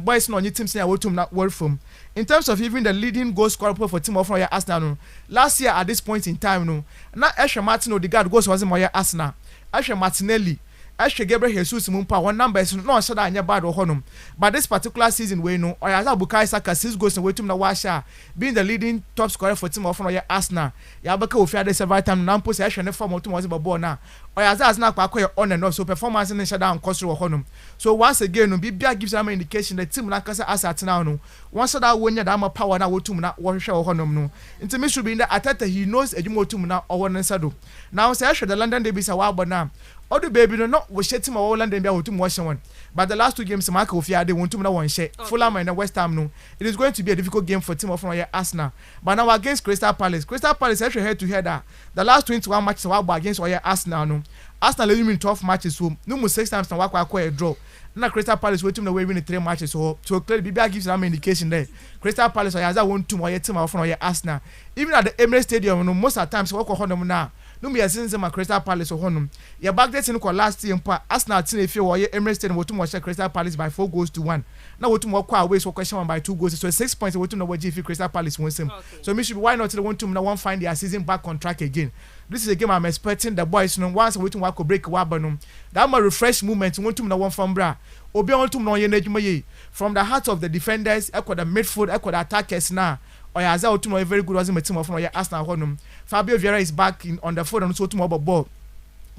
boys no new teams we tum na work from. In terms of even the leading goal scorer for team of Arsenal no. Last year at this point in time no. Na Eshe Martin Odegaard goals was in Arsenal. Eshe Martinelli Eshe Gabriel Jesus mumpa one number is no so that bad or honum. But this particular season we know Oyaza Bukayo Saka 6 goals and waitum na washa being the leading top scorer for team of Arsenal. Yabaka ofia the several time nampo say Eshe ne form otum was ball na. Oyaza has not quite on and off so performance in shut down cost or honum. So once again no bibia gives some indication the team na kasa asat now no. Once that when you dama power na wotum na washa or honum no. Into me should be in the Ateta he knows edumotum na or one sado. Now say Eshe the London Derby sa wa na. All the baby no not we share team of Holland and be able to watch one. But the last two games Marco Ofia they want to know one share. Fulham and West Ham no. It is going to be a difficult game for team of Arsenal. But now against Crystal Palace. Crystal Palace actually head to head that the last 21 matches were against Arsenal no. Arsenal eliminated 12 matches so no 6 times na wakwa a draw. Na Crystal Palace waiting the way winning 3 matches so clearly BBA gives some indication there. Crystal Palace or want to more team of Arsenal. Even at the Emirates Stadium no most of the times walk on now. No me asinze ma Crystal Palace honum. Ya back there tin last year mpa Arsenal tin efe wo Emirates Stadium wotum wo Crystal Palace by 4-1. Na wotum wo kwa away so question by 2 goals. So 6 points wotum no wo GF Crystal Palace won sim. So me should be why not the one to na one find their season back on track again. This is a game I'm expecting the boys no once wotum wa ko break wa banum. That ma refresh movement wotum na one from bra. Obi wotum no ye na adwuma ye. From the heart of the defenders, echo the midfield, echo the attackers now. Oyaza otum very good was in the team of Arsenal honum. Fabio Vieira is back on the field and so tomorrow ball.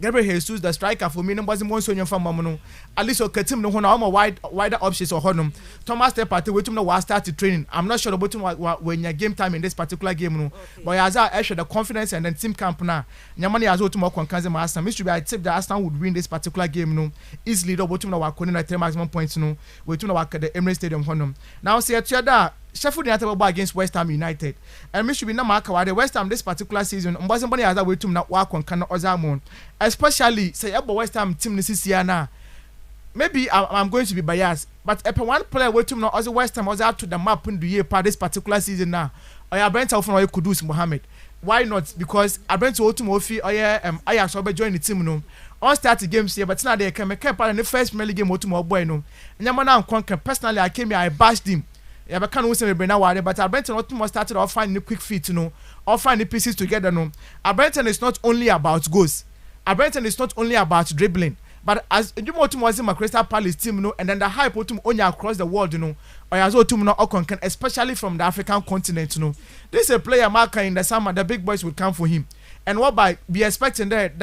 Gabriel Jesus the striker for me was more so from Mamono. At least Ketim no wider options or honum. Thomas Partey wetum no was started training. I'm not sure about when your game time in this particular game no. But Oyaza actually the confidence and then team camp na. Nyamani azo to more conkanze Arsenal. Mr. I tip that Arsenal would win this particular game no. Easily the wetum no wa koni na 3 maximum points no. Wetum no wa the Emirates Stadium honum. Now see at Sheffield United will against West Ham United. And me should be na marka the West Ham this particular season. Mbazambani aza wetum na wa konkana ozamon. Especially say about West Ham team this year na. Maybe I'm going to be biased, but if one player wetum na also West Ham was out to the map in the year part this particular season now. Oya Brent from Kudus Mohammed. Why not? Because I Brent wetum ofi oya Ajax obe join the team no. On start the games here, but now they can make part in the first Premier League game wetum boy no. Nyamana am konka personally I came here I bashed him. Yeah, but can't say me now but Abenton not more started off finding the quick feet, you know, or find the pieces together, no. Abenton is not only about goals. Abenton is not only about dribbling, but as you more was in my Crystal Palace team, you know, and then the hype only across the world, you know, or as well to especially from the African continent, you know. This is a player marker in the summer, the big boys would come for him. And what by be expecting that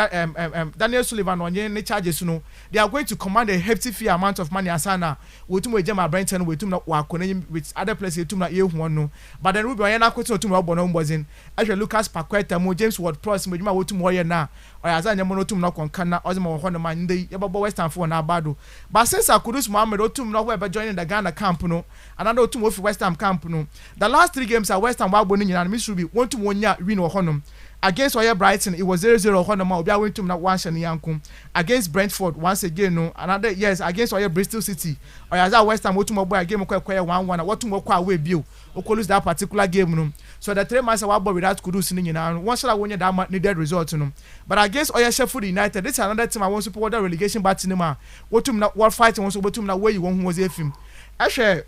Daniel Sullivan on any charges, you know, they are going to command a hefty fee amount of money asana with Jema Brenton with with other places to not you one. But then we be an acquaintance to Robon was in actually Lucas Paqueta, James Ward Press, with my to warrior now, or as I am to knock on Kana, Osmo Honda, the Yababa Western for Nabado. But since I could do Mohammed Otum no by joining the Ghana camp, no, and I know to move West Ham camp, no. The last 3 games are West Ham Waboni and Miss Ruby 1-1 win or Honum. Against Oya Brighton, it was 0-0 Honoma. We are going to na one Yankum. Against Brentford, once again, no. Another yes, against Oya Bristol City. Oya West Ham, what to boy game of 1-1. What to more away bill. We lose that particular game, no. So the 3 months our boy without could do singing now. Once I win that needed result, no. But against Oya Sheffield United, this is another team I want to support the relegation battle. What to not what fighting wants to na where you want who was if him. Actually,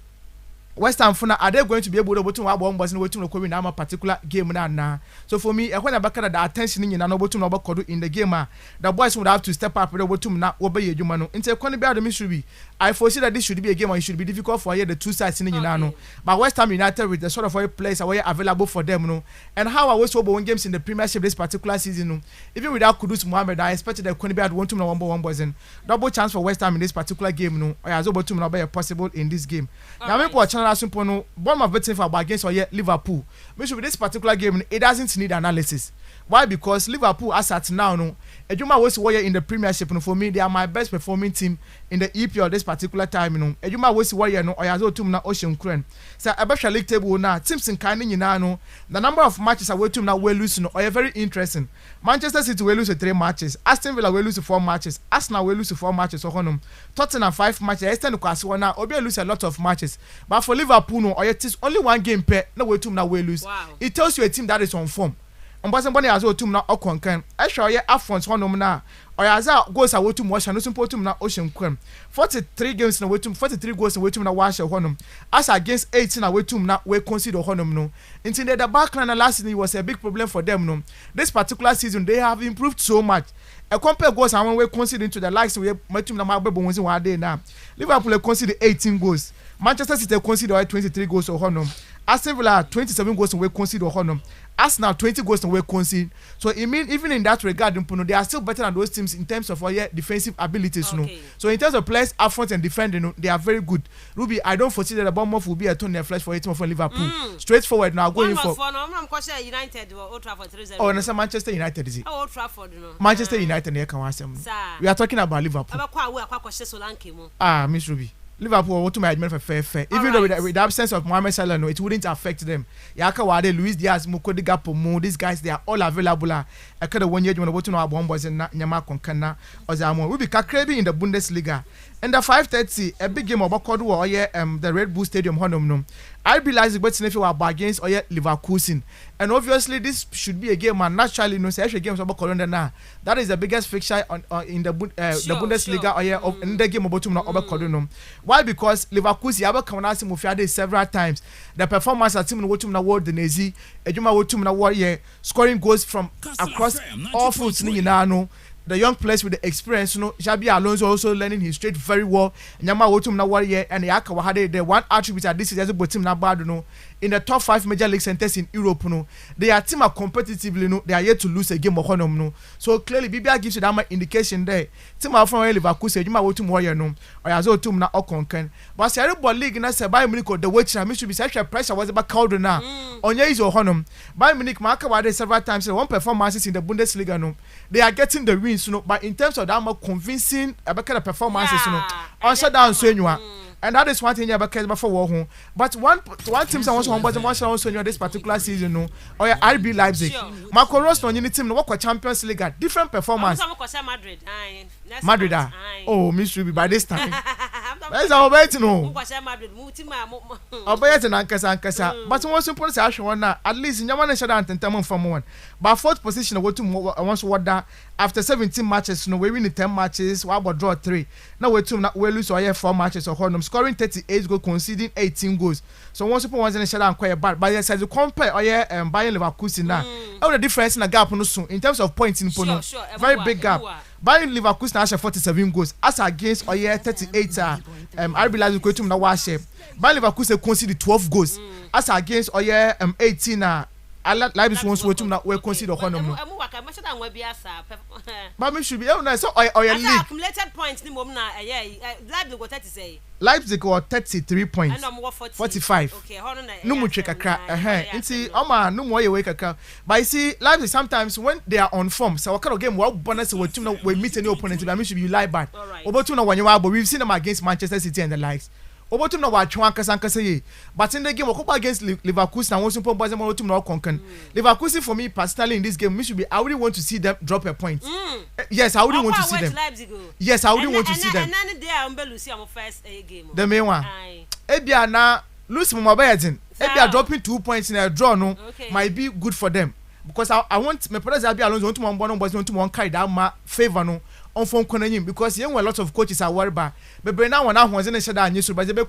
West Ham funa are they going to be able to bottom one boys no wetin no na particular game na. So for me when I back at the attention in na bottom no kodo in the game the boys would have to step up the bottom na obey adwuma no. Inte kwani be the should be I foresee that this should be a game or it should be difficult for the two sides in no. But West Ham United with the sort of players are available for them no. And how I was won games in the Premiership this particular season no. Even without Kudus Mohamed I expected that kwani be at one boys in double chance for West Ham in this particular game no. Or as bottom no be possible in this game. Now me for channel simple no one of betting for against or Liverpool. Me should be this particular game it doesn't need analysis. Why? Because Liverpool as at now no Ejuma was warrior in the Premiership no for me they are my best performing team in the EPL this particular time no Ejuma was warrior no oyazo tum na Ocean Crane so Abesha league table na teams in kind nyina no the number of matches away tum na we lose no very interesting. Manchester City will lose 3 matches, Aston Villa will lose 4 matches, Arsenal will lose 4 matches so honum Tottenham 5 matches, Aston Villa na obi lose a lot of matches but for Liverpool no it is only 1 game per no we tum na we lose. It tells you a team that is on form. Mbasemboni azo tum na okonkan ehwe oye afront honom na oyaza goals a wotum washa no simple tum na Ocean Crane 43 games na wotum 43 goals na wotum na washa honom as against 18 na wotum na we consider honom no until the backline last season was a big problem for them no. This particular season they have improved so much. A compare goals and when we consider into the likes we metum na mabebo wonzi one day now. Liverpool consider 18 goals. Manchester City consider 23 goals or honum. Aston Villa 27 goals and we consider honum. Arsenal 20 goals and we concede. So it means even in that regard, they are still better than those teams in terms of defensive abilities. No? So in terms of players up front and defending, they are very good. Ruby, I don't foresee that the Bournemouth will be a turn their flesh for 18 for Liverpool. Straightforward now going for. United or Old Trafford 3-0. Oh, and Manchester United is it? Oh, Old Trafford, no. Manchester United, we are talking about Liverpool. Miss Ruby. Liverpool want to my admit for fair. Even though with the absence of Mohamed Salah, no, it wouldn't affect them. Yaka Wade, Luis Diaz, Mukodi Gapo, Mo, these guys they are all available. I could have 1 year when I want to know about boys in Nyama Konkana or Zamo. We'll be Kakrebi in the Bundesliga. And the 5:30, a big game of Bokodu or the Red Bull Stadium Honum no. I realize the best if you are against or Leverkusen. And obviously this should be a game and naturally no say games about Colombia now. That is the biggest fixture in the Bundesliga or in the game about over Colombia. Why? Because Leverkusen have come out Mufiade several times. The performance at team Wotum na world the Nazi, Ejuma Wotum na war scoring goals from across all foods no. The young players with the experience, Xabi Alonso also learning his trade very well. Nyama Wotum na warrior and the Akawahade, the one attribute that this is as a team na bad in the top 5 major league centers in Europe they are team are competitively they are yet to lose a game of honor so clearly BBR gives you that much indication there. Team are from Leverkusen, Nyama Wotum warrior no or as team na Okonken. But Cerebral League na say Bayern Munich the which I should be such a pressure was about Caldona on your is or honor. Bayern Munich Makawade several times one performances in the Bundesliga no they are getting the wins but in terms of that more convincing about kind of performances on shut down so and that is one thing about case before war but one team that wants also this particular season or RB Leipzig Marco Rose on team no work Champions League different performance Madrid oh mystery by this time that's our bet no obey ankasa but one simple say one at least nyama shut down tentam from one but fourth position go to once water after 17 matches we win 10 matches we about draw 3 now we lose or 4 matches or scoring 38 goals conceding 18 goals so one super ones in shut down quite bad but yes as you compare Bayern Leverkusen now how the difference in a gap no soon in terms of points in very big gap. Bayern Leverkusen has 47 goals as against 38 RB Leipzig go to na wash Bayern Leverkusen conceded 12 goals as against 18 Leipzig wants to na we consider honor but me should be so league accumulated points ni mom na Leipzig got 30 say Leipzig got 33 points 45 okay hono na no mu kakra nti oma no mo ye kakra but you see Leipzig sometimes when they are on form so what kind of game we bonus we team na we meet any opponent but me should be lie bad obotu na wanyewa but we've seen them against Manchester City and the likes obotum na watchwa nkasa ye but in the game we against Leverkusen and one simple boys them obotum na konkan Leverkusen for me personally in this game me should be I wouldn't want to see them drop a point yes I wouldn't want to see them yes I wouldn't want to see them and they are Lucy am first game the main one ebia na lose mo bayedin ebia dropping 2 points in a draw no might be good for them because I want me president Xabi Alonso want to one boys want to one carry that favor no on phone kono because you a lot of coaches are worried about but now when I was in a shadow and you but they be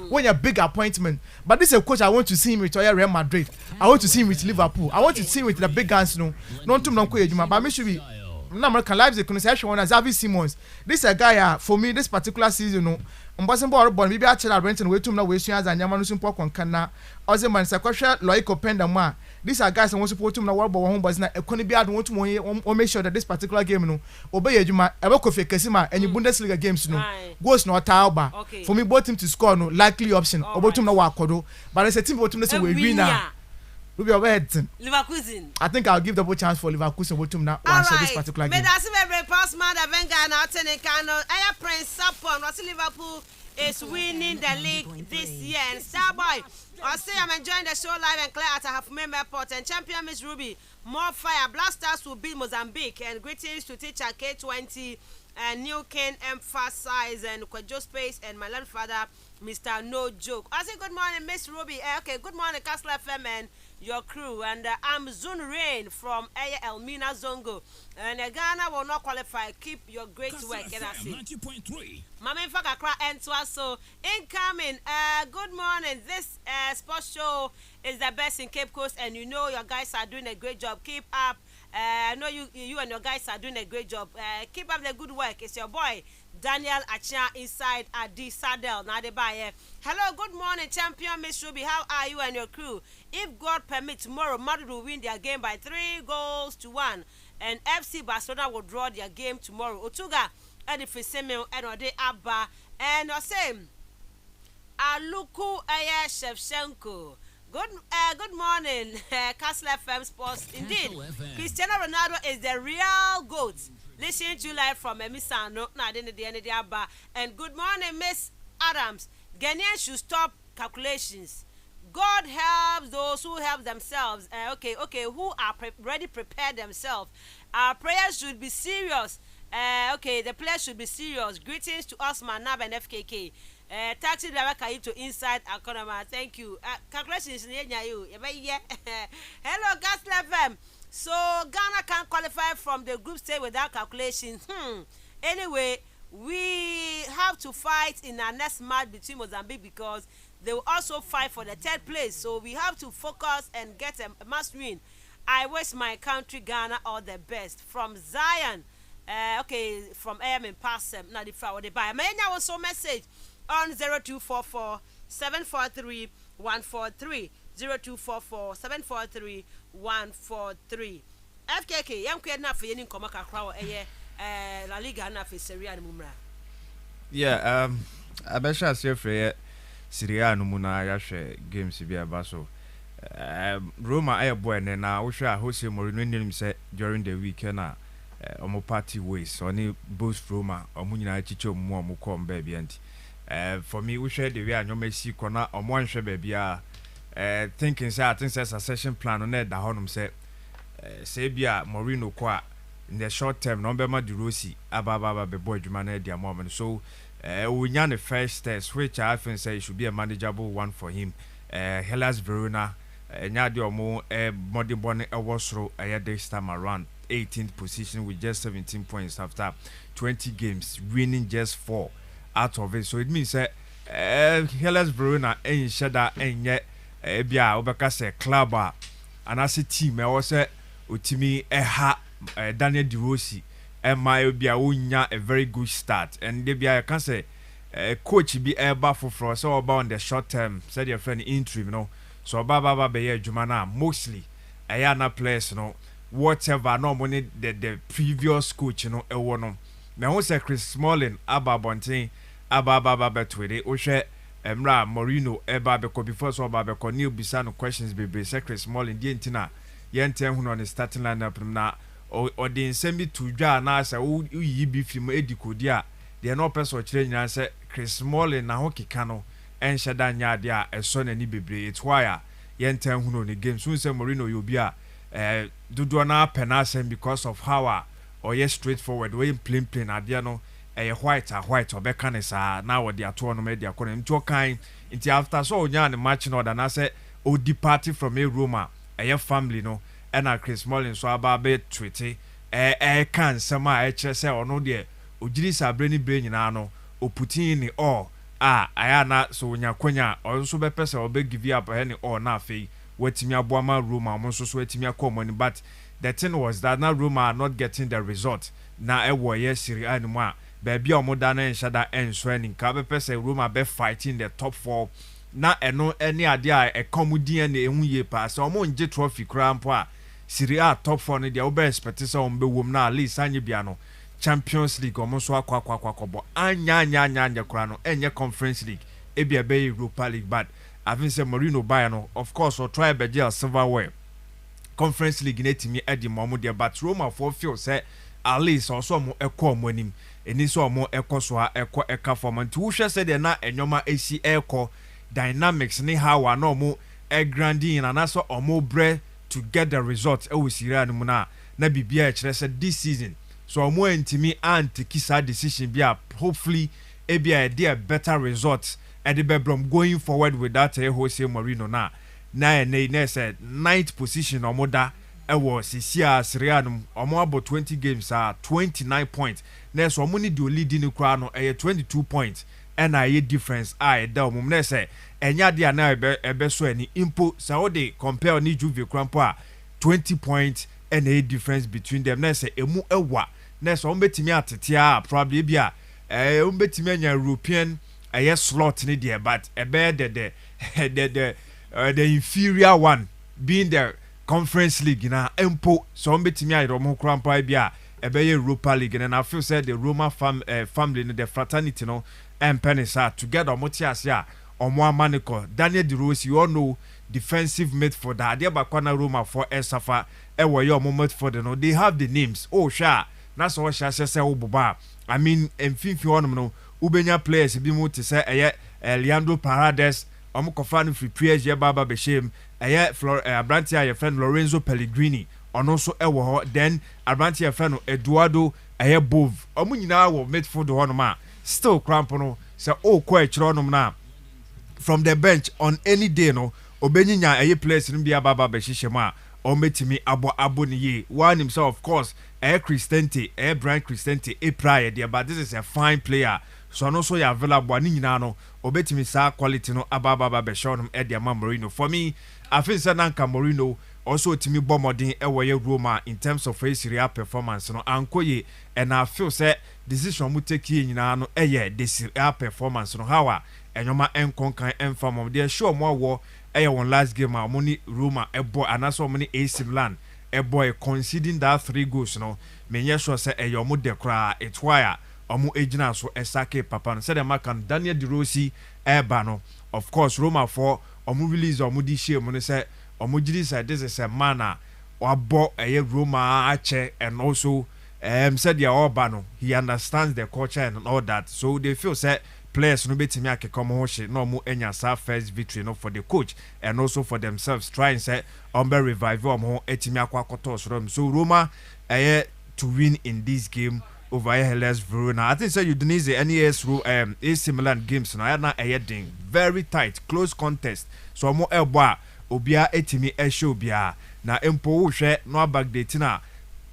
when a big appointment but this is a coach I want to see him retire Real Madrid. I want to see him with Liverpool. I want to see him with the big guns not to know but me should be American lives the conversation on Xavi Simons. This a guy for me this particular season Mbosen ball born maybe actually renting way to na we suans and yamanu simple konkana ozeman sakwasha loiko penda ma these are guys who want to put to na world ball home but na ekoni bi ado want to make sure that this particular game no obey adwuma ebe kofi kesima any Bundesliga games no goals no tauba for me both team to score no likely option obotum na wakodo but as a team botum na say we winner Ruby Leverkusen. I think I'll give double chance for Leverkusen botum na one share this particular game. Me da se be pass man da venga na Tenikano Aya Prince Sapon was Liverpool is winning the league this year and Starboy I say I'm enjoying the show live and clear at Half Member Airport and champion Miss Ruby more fire Blasters will beat Mozambique and greetings to teacher K20 and New King emphasize and Kwajo Space and my little father Mr. No Joke. I say good morning Miss Ruby. Okay, good morning Kastle FM and your crew and I'm Zun Rain from Elmina Zongo and Ghana will not qualify. Keep your great work and I see 90.3 Mama Fakakra and so incoming good morning this sports show is the best in Cape Coast and you know your guys are doing a great job. Keep up. I know you and your guys are doing a great job. Keep up the good work. It's your boy Daniel Achia inside Adi Sadel. Hello, good morning, champion Miss Ruby. How are you and your crew? If God permits, tomorrow Madrid will win their game by 3-1, and FC Barcelona will draw their game tomorrow. Otuga, Edifiseme, and Ode Abba, and the same. Aluku Aya Shevchenko. Good morning, Kastle FM Sports. Indeed, Cristiano Ronaldo is the real GOAT. Listening to you live from Mensah, and good morning, Miss Adams. Ghanaians should stop calculations. God helps those who help themselves. Who are ready prepared themselves. Our prayers should be serious. The players should be serious. Greetings to Osman Nab and FKK. Taxi driver Kaito inside Akonama. Thank you. Calculations you. Hello, Kastle FM. So Ghana can't qualify from the group stage without calculations. Anyway, we have to fight in our next match between Mozambique because they will also fight for the third place. So we have to focus and get a must win. I wish my country Ghana all the best. From Zion, from AM in Passem. Now the flower they buy. May I also message on 0244 743 143 0244 743 143. FKK yam kwe na fe yin koma kakra wo La Liga na fe Serie A mu mra. Yeah, abesha sefre Serie A no mu na ya hwe games bi aba so. Roma boy na wo hwe a Jose Mourinho nim say during the weekend na omo party ways oni both Roma omo nyina chicho mu omo kom ba bia nti. For me, we share the way I normally see corner or one share baby. Thinking say I think there's a session plan on that honum say Sabia Morino qua in the short term number ma di Rossi ababa be boy jumane dia moment. So we yan the first test which I think say should be a manageable one for him. Hellas Verona nya di omo modern born Ewosro this time around 18th position with just 17 points after 20 games, winning just 4 out of it. So it means Hellas Verona ain't shada ain't yet bia obeka say club and as a team was utimi Daniel De Rossi my bia unya a very good start and they bia can say coach be eba for so about on the short term said your friend interim so baba be jumana mostly na players whatever no money the previous coach no now who say Chris Smalling ababontin ababa betwede o hwe Emra Morino eba beko before so beko new bisano questions be say Chris Smalling die ntina yenten hu no ne starting lineup na o de nsemi to dwa na asa o yi bi film edikodi a de no person kire nyina say Chris Smalling na ho keka no enhyeda nya de a eso na ni bebre it's why yenten hu no ne game so say Morino yobi a dodo na penasem because of how or yes straightforward way plain ade no white obeka ne sa na wo de ato no media ko nto kan nti after so onya ne match no da na say o depart from a Roma family no and Chris Smalling so aba be tweet kan nsɛm a ɛkyerɛ sɛ ɔno deɛ ogyiri sabre ne bre nyinaa no oputin ne all aya na so onya kwanya ɔno nso bɛpɛ sɛ ɔbɛ give up ne all na afei watimi aboama Roma mo nso so watimi akɔmɔni but the thing was that na Roma are not getting the result na ɛwɔ yɛ Serie A no mu a baabi a ɔmo da na nhyɛ ɛnso ani nka bɛpɛ sɛ Roma bɛ fighting the top 4 na ɛno ɛne ade a ɛkɔm din na ehu yie paa sɛ ɔmo ngye trophy koraa mpo a Serie A top 4 no deɛ wobɛ expect sɛ ɔmo bɛwom na at least anye bia no Champions League ɔmo nso akɔ anya koraa no ɛnyɛ Conference League ebi ɛbɛyɛ Europa League but I think say Mourinho buy no of course or try bɛgye silverware Conference League na timi ɛdi mo deɛ but Roma for feel say at least also mo ɛkɔ mo anim ɛni so mo ɛkɔ so a ɛkɔ ɛka form nti wo hwɛ sɛ deɛ na ɛnyɔma esi ɛkɔ dynamics ne how a na mo grandin and also omo bre to get the result ɛwɔ Serie A no mu na bibia ɛkyerɛ sɛ this season so omo ntimi anti-kisa decision bia hopefully ebia a better result at the bedroom going forward with that Jose Mourinho na said 9th position omoda ewo sisia Serie A no omo about 20 games 29 points na so omo ni do lead in kra no 22 points and a difference da omo na say enya dia na ebe so ani impo sa we compare ni Juve krampo a 20 points and a difference between them na say emu ewa na so omo betimi atetea probably bia omo betimi anya European a slot in there, but a bed the inferior one being the Conference League na empo so mbetimi a Romo Krampa bia a be Europa League and I feel said the Roma family the fraternity no and penisa together motiasia or more manico Daniel De Rossi you all know defensive midfielder there bakwana Roma for Esafa ewo your moment for the no they have the names sha na so sha say obuba I mean emfifi onom no ubenya players bi mu te say Leandro Paredes kofa no free PSG baba beshem Abranti a friend Lorenzo Pellegrini ono so ewo ho then Abranti a friend Eduardo Bove nyina wo midfield ho ma still cramp no say kwa echiro no na from the bench on any day no obenyinya players no bia baba beshishem a ometimi abo ni ye one himself of course Cristante Brian Cristante prior there but this is a fine player so no so ya available ani nyina no obetimi sa quality no ababa be show no e de ma Mourinho for me I feel say nanka Mourinho also timi bomodin e wo ye Roma in terms of Serie A performance no ankoye and I feel say decision mu take nyina no e ye the Serie A performance no how a enyoma enkonkan enfam de show mo wo e won last game a mo ni Roma e boy anaso mo ni AC Milan e boy conceding that 3 goals no menye sure say e yo mo de kra it wire omo ejina so esake papa no said the man Daniel De Rossi eba no of course Roma for omo release omo di shame no say omo gidi say this is a man a wabo Roma ache and also said the oba no he understands the culture and all that so they feel say players no betimi akeka mo hye no mo enya sa first victory no for the coach and also for themselves trying say ombe revive omo etimi akwakoto so Roma to win in this game over Hellas Verona. I think say Udinese AC Milan games now na ding very tight close contest so mo ebo obia etimi show bia na empo wo hwe no backdate na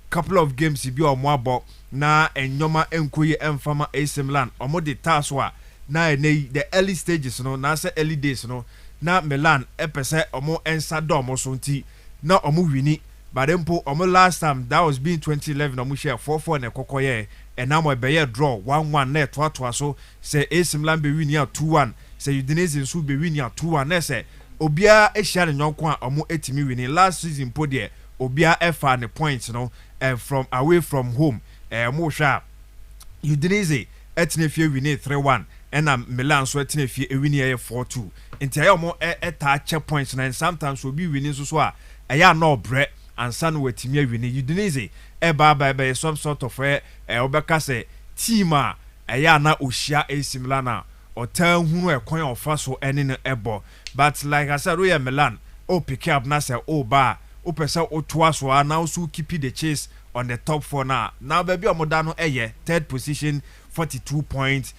couple of games bi omo abo na enyoma enkoye emfama AC Milan omo de taso a na the early stages no na say early days no na Milan epese omo ensa do omo so nti na omo wini but empo omo last time that was being 2011 omo share 4-4 na kokoye and now be draw 1-1 na to so say AC Milan be win 2-1 say Udinese nso be win 2-1 na say obia ehia ne nyonko a omo etimi win last season po de obia efa ne points no from away from home mo hwa Udinese etinefie win 3-1 and Milan so etinefie win 4-2 nti ayo mo eta check points na sometimes obi win so a eya no bre and san wetimi win Udinese ba some sort of obeka say team a eya na ohia AC Milan or tell hunu ekwan ofa so ene no ebo but like I said we Milan pick up na say ba pesa otoa so now so keep the chase on the top 4 now baby omoda no third position 42 points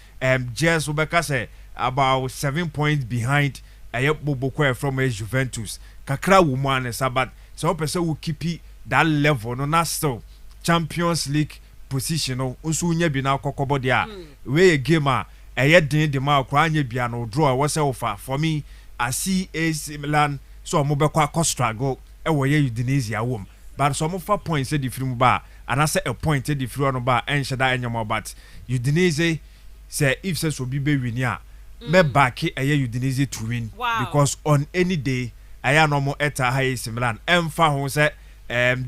just obeka say about 7 points behind Boboko from Juventus kakra woman sabat so pesa will keep that level no na still Champions League position no nso nya bi na akokɔbɔ de a we a game a ɛyɛ den de ma akora anya bia no draw wɔ sɛ wofa for me I see AC Milan so mo bɛkɔ akɔ struggle ɛwɔ yɛ Udinese awom but so mo fa points e di firi mu ba anase a point e di firi no ba ɛnhyɛ da ɛnyɛ but Udinese say if say so bi be win a me back ɛyɛ Udinese to win because on any day ɛyɛ no mo ɛta ha AC Milan ɛmfa ho sɛ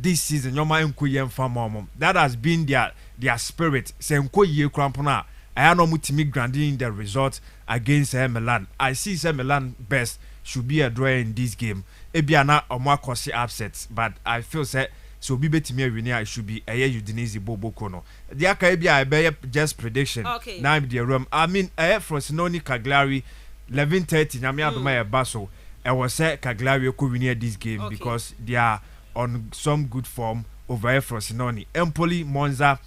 this season nyoma enko ye mfa mom that has been their spirit say enko ye krampo na I no mutimi granding the result against Milan. I see Milan best should be a draw in this game. Ebia na omo akosi upset, but I feel say so be betimi win here should be a Udinese bobo kono. The aka ebia be just prediction. Okay. Now the room. I mean Frosinone Cagliari 11:30 nyame adoma e baso. I was say Cagliari ko win this game because they are on some good form over Frosinone. Empoli Mensah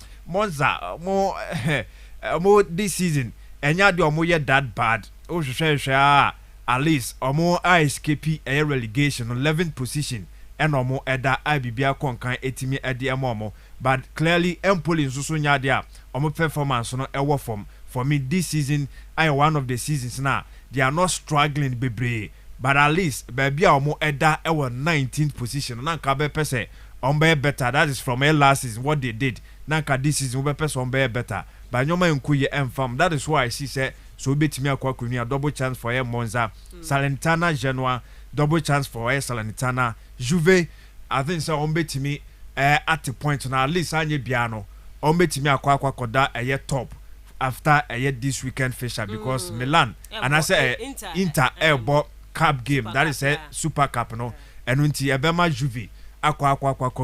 more this season enya de omo ye that bad o hwehwehwe at least omo escape a relegation 11th position and omo eda ibibia konkan etimi ede omo but clearly Empoli nso nya de a omo performance no ewo form for me this season I one of the seasons now they are not struggling bebre but at least baby omo eda ewo 19th position na nka be pese ombe better that is from last season what they did na nka this season we pese ombe better but nyoma enkuye enfam that is why I see say so betimi akwa kunu a double chance for Monza Salernitana Genoa double chance for Salernitana Juve I think so betimi at the point now at least anye bia no betimi akwa koda top after this weekend fixture because Milan and I say Inter airbo cup game that is a super cup no and unti ebema Juve akwa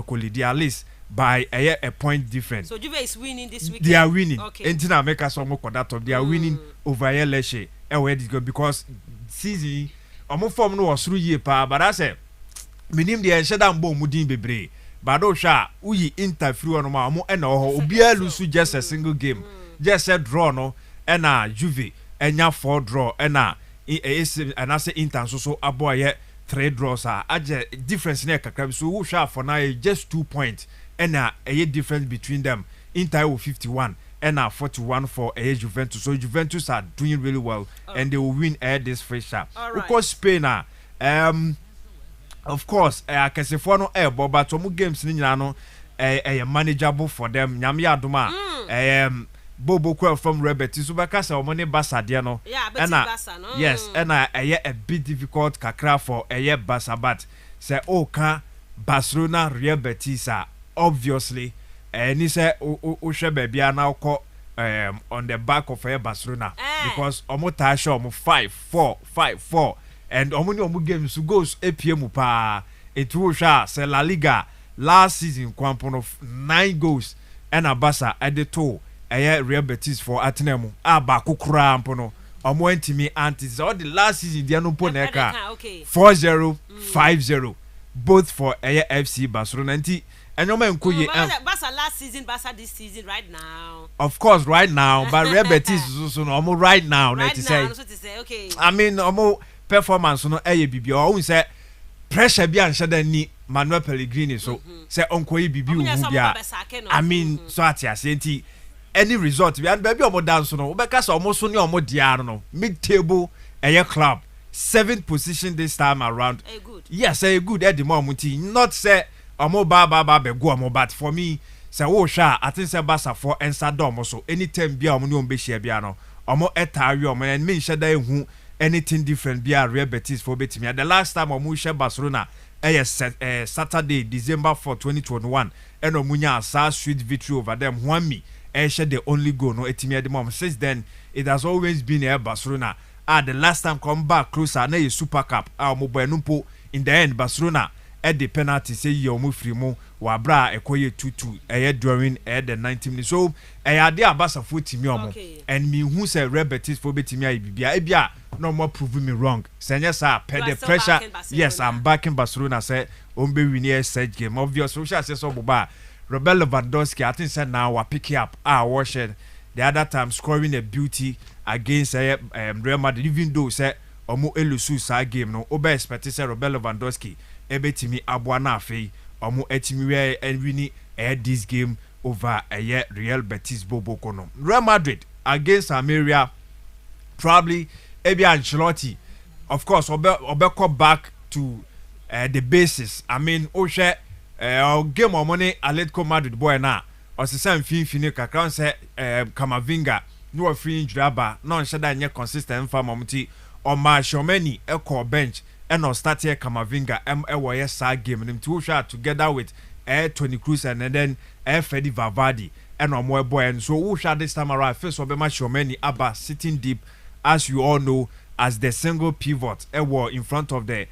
kolidi at least by a point difference. So Juve is winning this weekend. They are winning. Okay. Entina make us almost that top. They are winning over Lecce. And where this go because season almost form no was through year pa. But I say minim the enshada mbo mudin bebre. But do sha uyi interfere on ma mo and obia lose just a single game. Just a draw no and Juve enya 4 draw and I say Inter so aboye 3 draws are difference in kakra so who sha for now just 2 points. And a difference between them. Inter 51 and 41 for Juventus. So Juventus are doing really well and they will win this fixture. Of course, Spain of course I can say for no but some games no manageable for them. Nyame adoma Bobo from Rebeti so because our money Basa no. Yeah, but Basa no. Yes, and a bit difficult kakra for Basa but say ka Barcelona Real Betis obviously and he said Usha baby are now on the back of Barcelona because omota show 5-4 and omu games goes APM pa it Usha say La Liga last season kwampo of 9 goals and a Barca at the toe Real Betis for Atenemu ba kukura ampo no omo ntimi antis all the last season dia no po na ka 4-0 5-0 both for FC Barcelona and no man could Barca last season, Barca this season, right now. Of course, right now, but Real Betis is also almost right now. Right now, so to say, okay. I mean, almost performance no ABB. Always say pressure be and shada ni Manuel Pellegrini. So say Uncle BB. I mean, so at ya say any result. We and baby almost dance no. Because almost only almost diano no mid table club 7th position this time around. Good. Yes, good at the moment. Not say. Omo ba go omo but for me say wo sha I think say Barca for ensa dom so anytime bia omo no be share bia no omo etari omo and me share da hu anything different bia Real Betis for betimi the last time omo share Barcelona Saturday December 4 2021 and omo nya sa sweet victory over them Juanmi share the only goal no etimi the mom since then it has always been Barcelona the last time come back closer na Super Cup omo boy numpo in the end Barcelona at the penalty say you move free mo wabra ekoye 2-2 during the 90 minutes so dey abasa for team omo and me who say Real Betis for betimi bia no more proving me wrong say yes sir per the pressure yes I'm backing Barcelona say ombe win such game obvious so say so boba Robert Lewandowski I think say now we pick up watch the other time scoring a beauty against Real Madrid even though say omo elusu sa game no obe expect say Robert Lewandowski ebetimi aboa na afei omo etimi we enwini this game over Real Betis Boboko no. Real Madrid against Almeria, probably Ebi Ancelotti, of course, Obeko back to the basis. I mean, Oshe game of money Atletico Madrid boy na or the same fini kakran say Kamavinga no free injury no shada nye consistent for momenti or ma Shomeni eko bench and no start here Kamavinga ewo sa game nim two shot together with Tony Cruz and then Freddy Valverde and no more boy and so who shot this time around first Obema Shomeni Abba sitting deep as you all know as the single pivot in front of the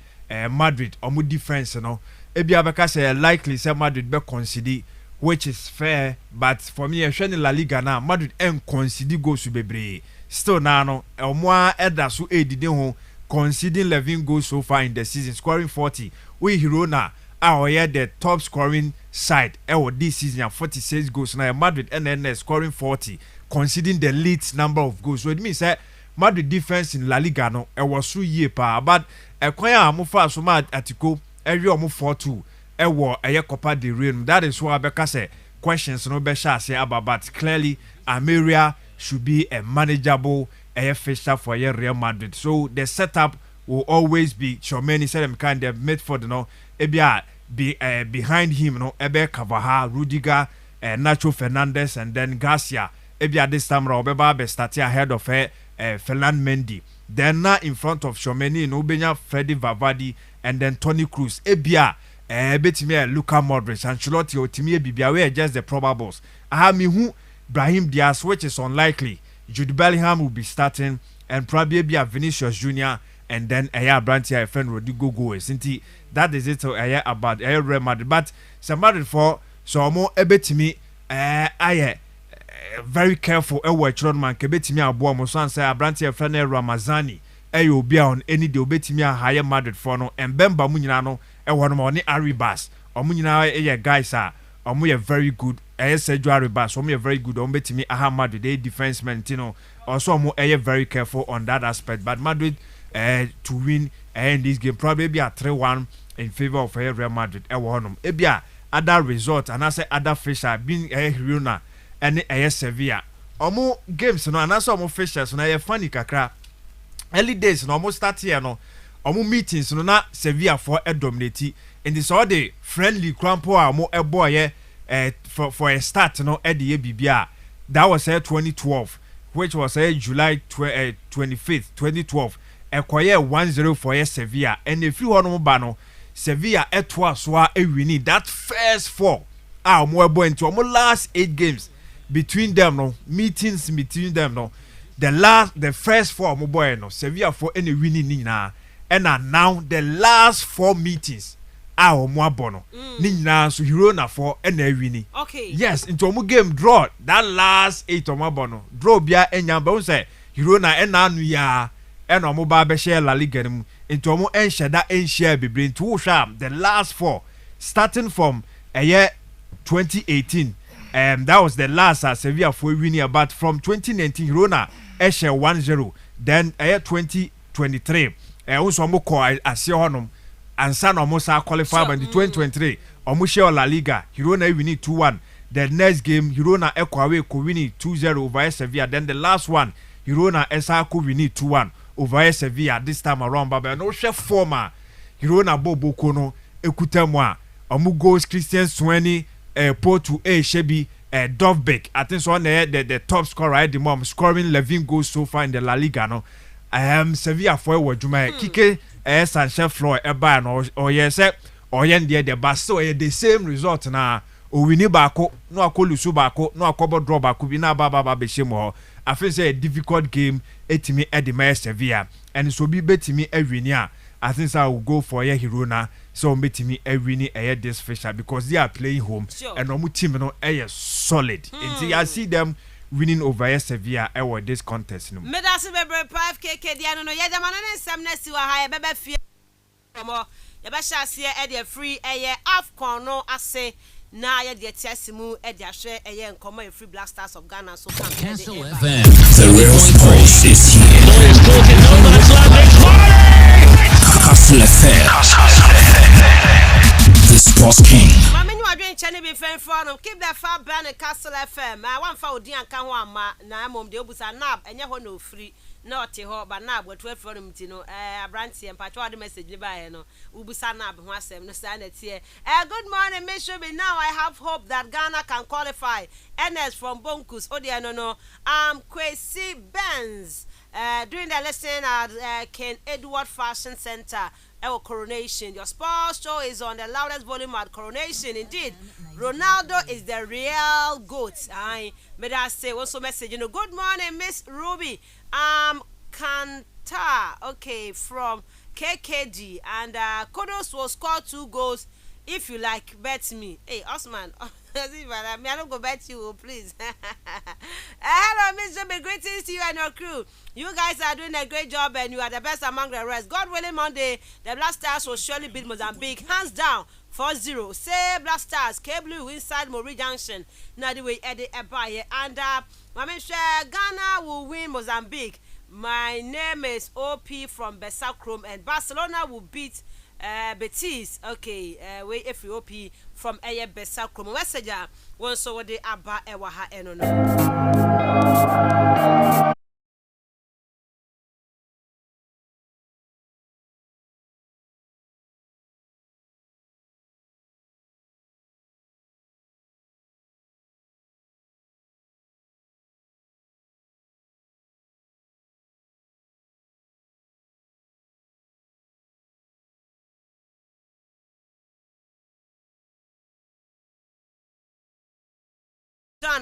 Madrid omu defense you know ebi abeka say likely say Madrid be concede which is fair but for me in La Liga now Madrid concede goals to bebre still now no omo eda so edide ho conceding 11 goals so far in the season scoring 40 we Girona are the top scoring side this season 46 goals now Madrid and scoring 40 conceding the least number of goals so it means that Madrid defense in La Liga no was through year pa but kwanya amufa so ma atiko ewe omo 4-2 Copa del Rey that is why Abeka say questions no be sha say about but clearly Almeria should be a manageable fixture for Real Madrid so the setup will always be Tchouaméni said them kind of midfield no ebia behind him no ebe Carvajal Rudiger Nacho Fernandez and then Garcia ebia this time round be starting ahead of Ferland Mendy then now in front of Tchouaméni no benya Freddy Valverde and then Tony Cruz ebia betimi Luka Modric Ancelotti otimi bibia we just the probables mi hu Brahim Diaz which is unlikely Jude Bellingham will be starting and probably be a Vinicius Junior and then Brantia friend Rodrigo Goes inti that is it about Real Madrid but some Madrid for so more ebetimi very careful chron man kebetimi abo mo so say Brantia friend Ramazani obi on any day obetimi higher Madrid for no and Bemba mu nyina no no ni Arribas omu nyina guys omu very good Sergio Arribas omu very good betimi Madrid the defenseman tino also omu very careful on that aspect but Madrid to win in this game probably be a 3-1 in favor of Real Madrid ebia other result and I say other fixture being Girona and Sevilla omu games no and also omu fixtures no funny kakra early days no almost start here no omu meetings no na Sevilla for dominate in this all the friendly crampo omu boy for a start no the bibia that was 2012 which was July 25th 2012 ekoye 1-0 for Sevilla and if you want ba no Sevilla etwa winning that first four omu boy into omu last 8 games between them no meetings between them no the first four omu boy no Sevilla for any winning ni na and now the last 4 meetings omu abono ni na so Girona for any winning okay yes into omu game draw that last 8 omu abono draw bia enyamba won say Girona anu ya and omu ba be share La Liga mu into omu share bebre into sham the last 4 starting from 2018 that was the last Sevilla for winning but from 2019 Girona share 1-0 then 2023 also omu ko ase honum ansa na omu sa qualify by 2023 omu share La Liga Girona winning 2-1 the next game Girona away ko winning 2-0 over Sevilla then the last one Girona esa ko winning 2-1 over Sevilla this time around but no share former Girona Boboko no ekutemu a omu goals Christian Sweni Porto Shebi Dovbek I think so the top scorer at the moment scoring 11 goals so far in the La Liga no Sevilla for Wajuma Kike Sanchez floor eba no or yes or yen the but so the same result na o wini bako no akolusu bako no akobo draw bako bi na baba be shemo I feel say a difficult game etimi edima Sevilla and so be betimi awini a I think I will go for Girona so betimi awini this fixture because they are playing home and omu team no solid and I see them winning over Sevilla this contest no me da se bebre 5kk dia no ye demana ne nsam na si wa ha ye bebe fie mo ye be sha se e free AFCON no ase na ye de tiasimu e de ahwe nkomo e free Black Stars of Ghana so Kastle FM the real sports is here Kastle FM the sports king chani be fan for keep that far ban Kastle FM. I want for Odi and Kanwa ma na mom de obusa nab enye ho no free na ote ho ba nab what 12 for them no abranti and patwa the message li ba no ubusa nab ho asem no say na tie. Good morning Miss Shobi. Now I have hope that Ghana can qualify. NS from Bonkus Odi no Kwesi Benz doing the lesson at Ken Edward Fashion Center. Our Coronation. Your sports show is on the loudest volume at Coronation. Indeed, Ronaldo is the real goat. I may I say also message. Good morning, Miss Ruby. Kanta. Okay, from KKD and Kodos will score 2 goals. If you like, bet me. Hey, Osman. I don't go bet you, please. Hello, Miss Joby. Greetings to you and your crew. You guys are doing a great job and you are the best among the rest. God willing, Monday, the Black Stars will surely beat Mozambique. Hands down, 4-0. Say Black Stars, K-Blue inside Mori Junction. Now the way Eddie Ebaye. And Ghana will win Mozambique. My name is OP from Besakrom and Barcelona will beat Betis. Okay, we FOP from Eye Besakrom. Message one so what they aba ewaha enono.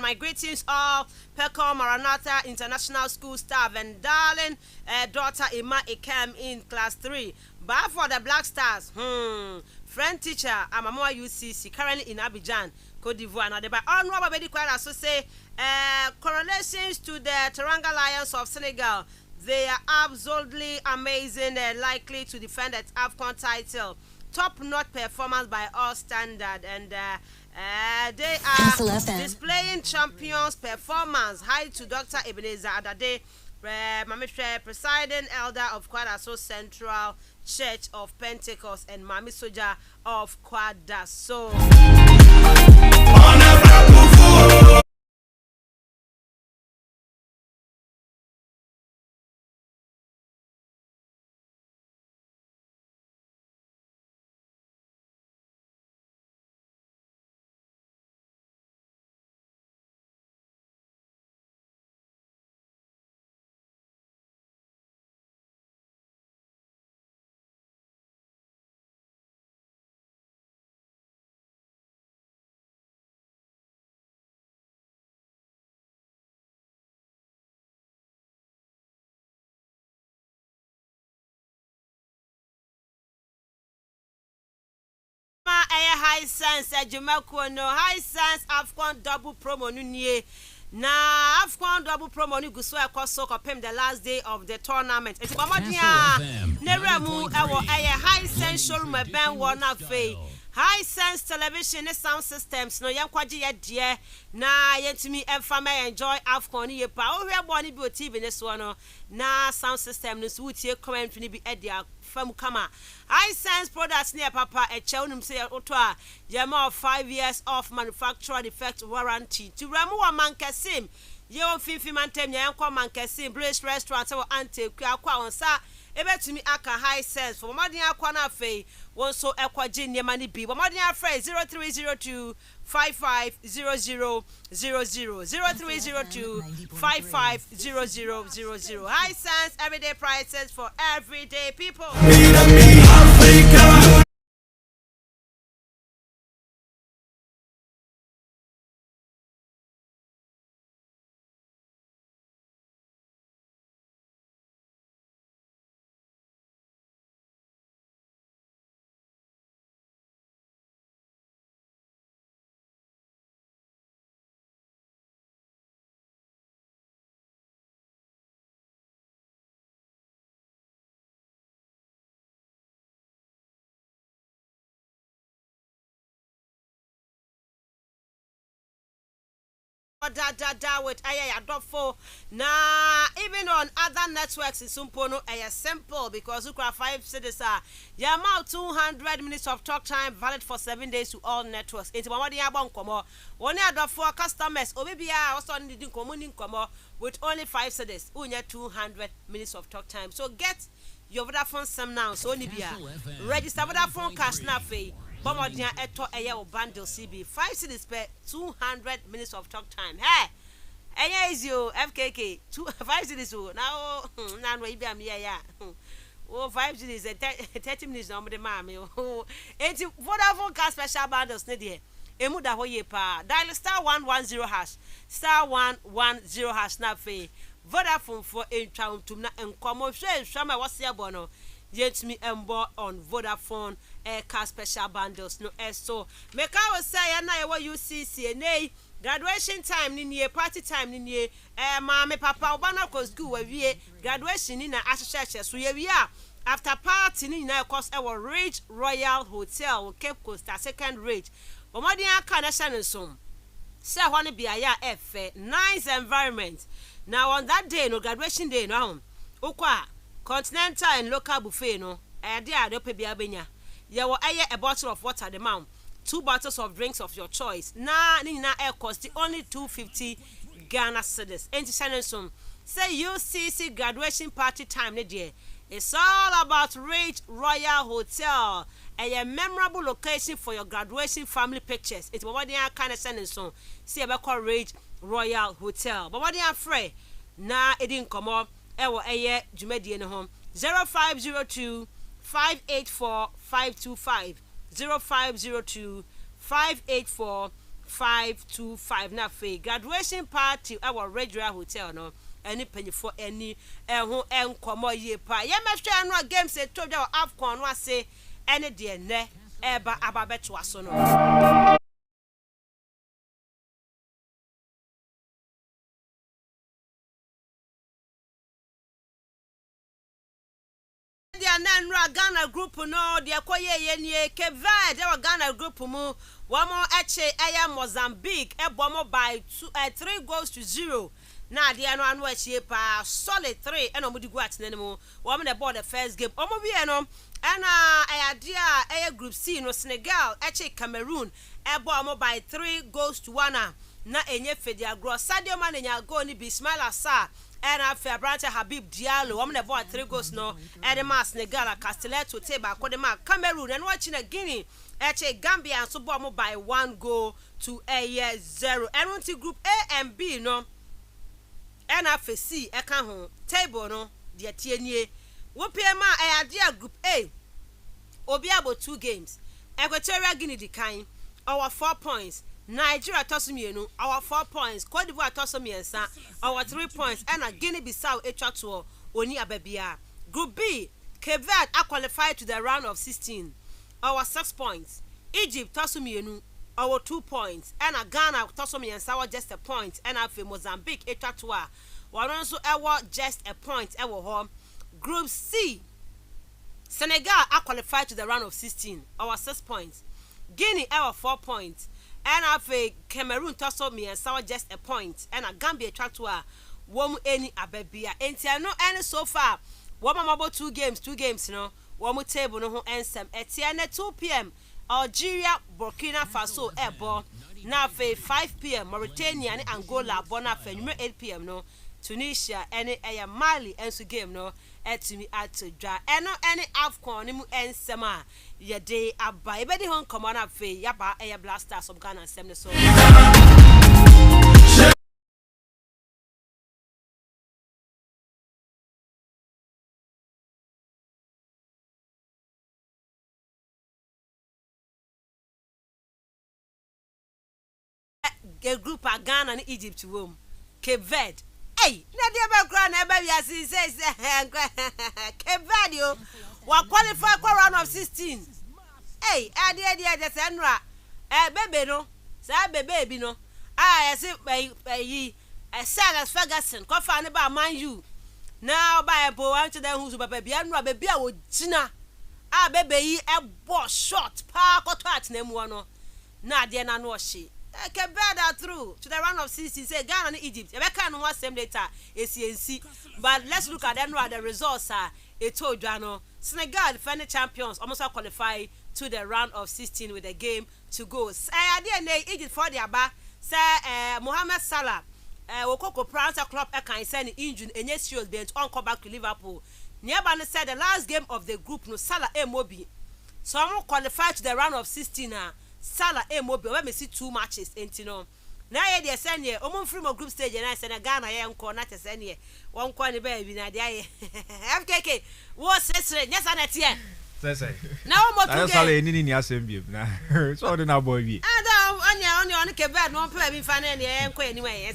My greetings all Pecom Maranatha International School staff and darling daughter Emma Ekem in class 3. But for the Black Stars, friend teacher Amamoa UCC currently in Abidjan, Cote d'Ivoire. Now, the honorable Bedi Kwara so say correlations to the Teranga Lions of Senegal. They are absolutely amazing and likely to defend the AFCON title. Top-notch performance by all standard and they are displaying champions performance. Hi to Dr. Ebenezer Adade, Mami presiding elder of Kwadaso Central Church of Pentecost and Mami Soja of Kwadaso. High sense Jumako no high sense AFCON double promo nunie na AFCON double promo ni guso ekoso kopem the last day of the tournament eti bamodia neremu ewo high sense showroom ben won afi high sense television and sound systems no yankwaje ye de na yentimi emfa enjoy AFCON ye pa o hwe boni bi o TV ne so no na sound system no so wutie comment ni bi e dia fam kama high sense products near papa e chewnum say oto a yema of 5 years off manufacturer defect warranty to remu wa mankesim ye on finfi mantem yankwa mankesim Blaze restaurant so ante kwa on sa ebetumi aka high sense for modern akwa na afei won so ekwaje niema ni bi modern afei 0302 550000 0302 550000 high sense everyday prices for everyday people. da with Adofo. Now, even on other networks in Sumpono, simple because you can 5 cities are. Yamau 200 minutes of talk time valid for 7 days to all networks. Into Mamadi Abon Komo. One Adofo customers, Obibia also needing communing Komo with only 5 cities. Unya 200 minutes of talk time. So get your Vodafone SIM now. So Nibia. Register Vodafone cash now fee. Bomodia eto eya bundle CB 5 cities per 200 minutes of talk time. Hey, eya is you FKK 5 cities now. Now we be am ya. Oh 5 cities 30 minutes no the mama. Enti Vodafone cash special bundles ne de. Emu da hoye pa. Dial star 110 hash. Star 110 hash na fe. Vodafone for entwa untum na enkomo hwe ma wose abono. Yet me embo on Vodafone car special bundles no so make I was say na you UCC nay graduation time ni party time ni mama papa obana ko school we graduation ni na ahyehyehye so ye after party ni na course e Rage Royal Hotel Cape Coast second rate omodi aka na hye so say ho ne bia ya nice environment. Now on that day no graduation day no okwa continental and local buffet no there do pe bia benya ye wo a bottle of water the mount 2 bottles of drinks of your choice na ni na air cost only 250 Ghana cedis enti sanensom say UCC graduation party time ne there it's all about Rage Royal Hotel a memorable location for your graduation family pictures it's what they are kind of sanensom see about Rage Royal Hotel but what they are free na it didn't come up ewo eye dwumadie ne ho 0502 584 525 0502 584 525 na fe graduation party ewo Regular Hotel no any penny for any ho enkomo ye pa ye mehwe no games e to da afcon no ase ene de ne eba ababeto aso no Nanra Ghana group no de akoye ye nie Cape Verde Ghana group mu womo eche eya Mozambique ebomo by 3 goals to 0 na de no anu eche pa solid 3 eno mudi gu atene mu womo na board the first game omo bi no na eya group C no Senegal eche Cameroon ebomo by 3 goals to 1 na enye fedi agro Sadio Mane nya go ni Bismail Assar and after branch Habib Diallo woman the 3 goals no and the Senegal Kastle 90.3 ba ko the Cameroon and watching a Guinea eche Gambia and so bomb by 1 goal to 0 and on to group A and B no and after C e kan ho table no de tienie wo pema e group A obi about 2 games Equatorial Guinea di kan our 4 points Nigeria tosumienu our 4 points Cote d'Ivoire tosumiensa our 3 points and a Guinea-Bissau etwa oni ababia group B Cape Verde are qualified to the round of 16 our 6 points Egypt tosumienu our 2 points and a Ghana tosumiensa our just a point and a Mozambique etwa one also our just a point our home group C Senegal are qualified to the round of 16 our 6 points Guinea our 4 points and after Cameroon tosso me and saw just a point and a Gambia track to a wom any ababia enti no any so far wom about 2 games no wom table no ho ensem etiane 2 p.m. Algeria Burkina Faso ebo na fe 5 p.m. Mauritania and Angola bona fe 8 p.m. no Tunisia any Mali enso game no etimi atodwa eno any afcon ni mu ensema ye dey aba e be di hon come on afa yaba blasters of Ghana sem so a group of Ghana and Egypt room Cape Verde hey na dia be kra na be wiase say Cape Verde o wa qualify for round of 16 hey dia just enra bebe no say bebe bi no say yi Sagas Ferguson ko fa ne ba Man U now by bo wan to dem who baba bia no bebe a wo gina bebe yi bo shot pa ko to atena mu no na dia na no hye Kebeda through to the round of 16. Say Ghana and Egypt. Ebeka no one same later ACNC. But let's look at them now. The results are a told Jano. Senegal defending champions almost qualify to the round of 16 with a game to go. Egypt for the Aba. Say Mohamed Salah. Wokoko Prancer Club can send injury and yes, she was bent on come back to Liverpool. Nearby said the last game of the group no Salah Mobi. So I'm qualify to the round of 16 now. Salah Mobi. Let me see 2 matches into no. Now they send ye from a group stage and I said Ghana not to send ye 1 corner baby na dia FKK what says yes and at ye say now more to say ni asem na so the na boy bi on Quebec no play me fan anyway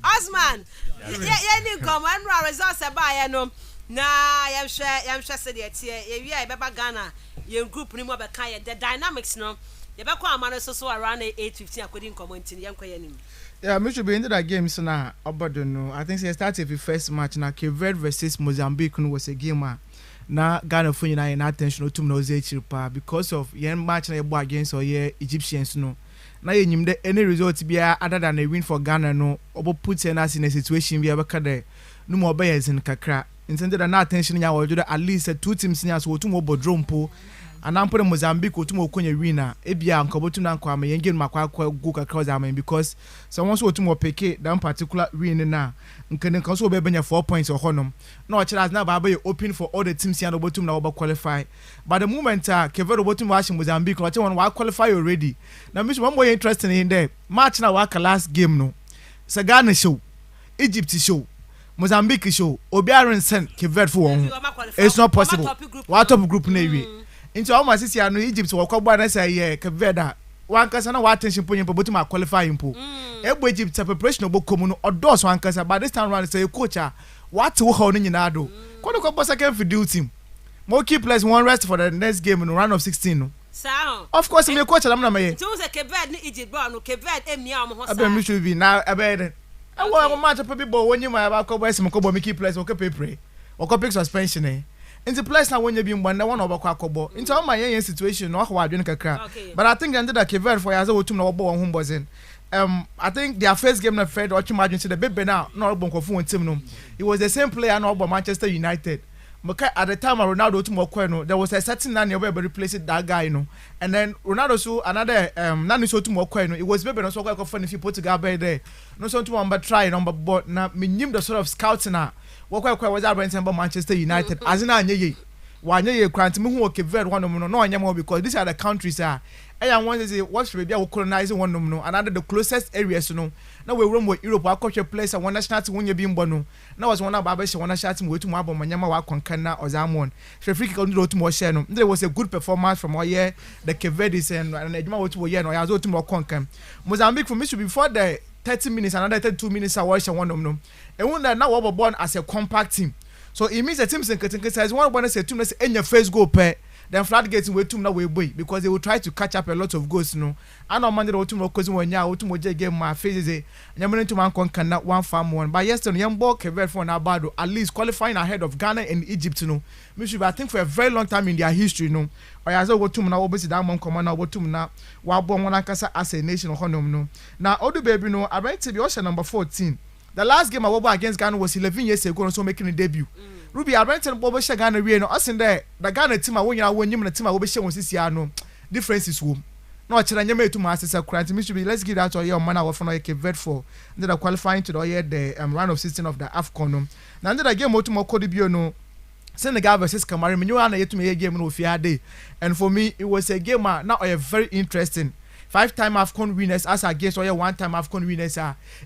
Osman yeah ni come and results buy no na yam share said it here we are Ghana your group ni mo be kan the dynamics no you be kwa amano so around 8:15 according comment ni yanko yanim. Yeah, me should be into that game so now obodo no. I think say started the first match na Cape Verde versus Mozambique no was a game na Ghana for na attention to no zechiripa because of yen match na ebo against or Egyptians no. Na yenyim de any result bia other than a win for Ghana no obo put us in a situation where beka de no more bears in kakra. Intended na attention nya wodo at least 2 teams nya so to mo bodrom po. Anampore Mozambique otumo okonye winner ebia nkobotu na nkwa me yengenu makwa go kakra zaman because someone so otumo peke that particular win na nkene kan so obebenya 4 points ohonom na ochira na ba be open for all the teams here obotum na oba qualify but the moment Kevin obotum wa Mozambique oche one wa qualify already na me so more interesting in there match na wa last game no se Ghana show Egypt show Mozambique show obiaren send Kevin for one it's not possible what top group na wi into almost this year no Egypt wo kwagba na say Keveda wan kasa na wa attention point botu ma qualify impo ebo Egypt preparation obokomu no odos wan kasa but this time round say coach what wo ho no nyina do kono ko second field team mo keep plus one rest for the next game in round of 16 no of course me coach am na me to say Keved ni Egypt ball no Keved emia am ho sa abem should be now abed I want match pe people when you ma ba ko boy sim ko bo me keep plus o ko pay o ko pick suspension into place na wonye bi mbanda one obakwa akobo into all my yen situation no ahwa adwene kakra but I think under that Kevin for yaza wotum na obo won humbozin I think their first game na Fred or imagine to the baby now no obo nkofu won team no it was the same player no obo Manchester United because at the time Ronaldo to mokwe no there was a certain man you be replace that guy no and then Ronaldo so another nani so to mokwe no it was baby no so go for if you put together there no so to number try number but na minim the sort of scouting na wakwa was about Manchester United as in anye wanye grant me hu Kevin one no no anya mo because these are the countries and one say what should be colonizing one no another the closest areas no now we room with Europe akọhwe place and one national team wonye bi mbo no na was one about one national team we to mo abom nyama wa konkan or zamon free kick on do to mo share no there was a good performance from oye the Kevin and ejuma we to ye no ya zo to mo konkan Mozambique for me should be before the 30 minutes another 32 minutes I watch one no and when now we were born as a compact team so it means the teams in Katinka says one want to say team in your first goal pair then floodgates we team na we boy because they will try to catch up a lot of goals no and on Monday team cause when ya team game my phases nyamene to man can not one farm one but yesterday young boy Kevin for na bado at least qualifying ahead of Ghana and Egypt no me should I think for a very long time in their history no or as go team na obesi that man come na go team na wa bon one ankasa as a nation honom no now odu baby no I went to be ocean number 14. The last game I was against Ghana was 11 years ago, so making a debut. Ruby, I went to Bobo Ghana, no, us in there. The Ghana team, I won you the team, I will be showing this year. No differences. No, I made to masters a crime. Let's give that to your man. I was from a vet for that are qualifying to the round of 16 of the AFCON. Now, that I game more to more Codibio, no. Senegal versus Cameroon, you are yet to make a game no fair day. And for me, it was a game now a very interesting. 5-time AFCON winners as against or 1-time AFCON winners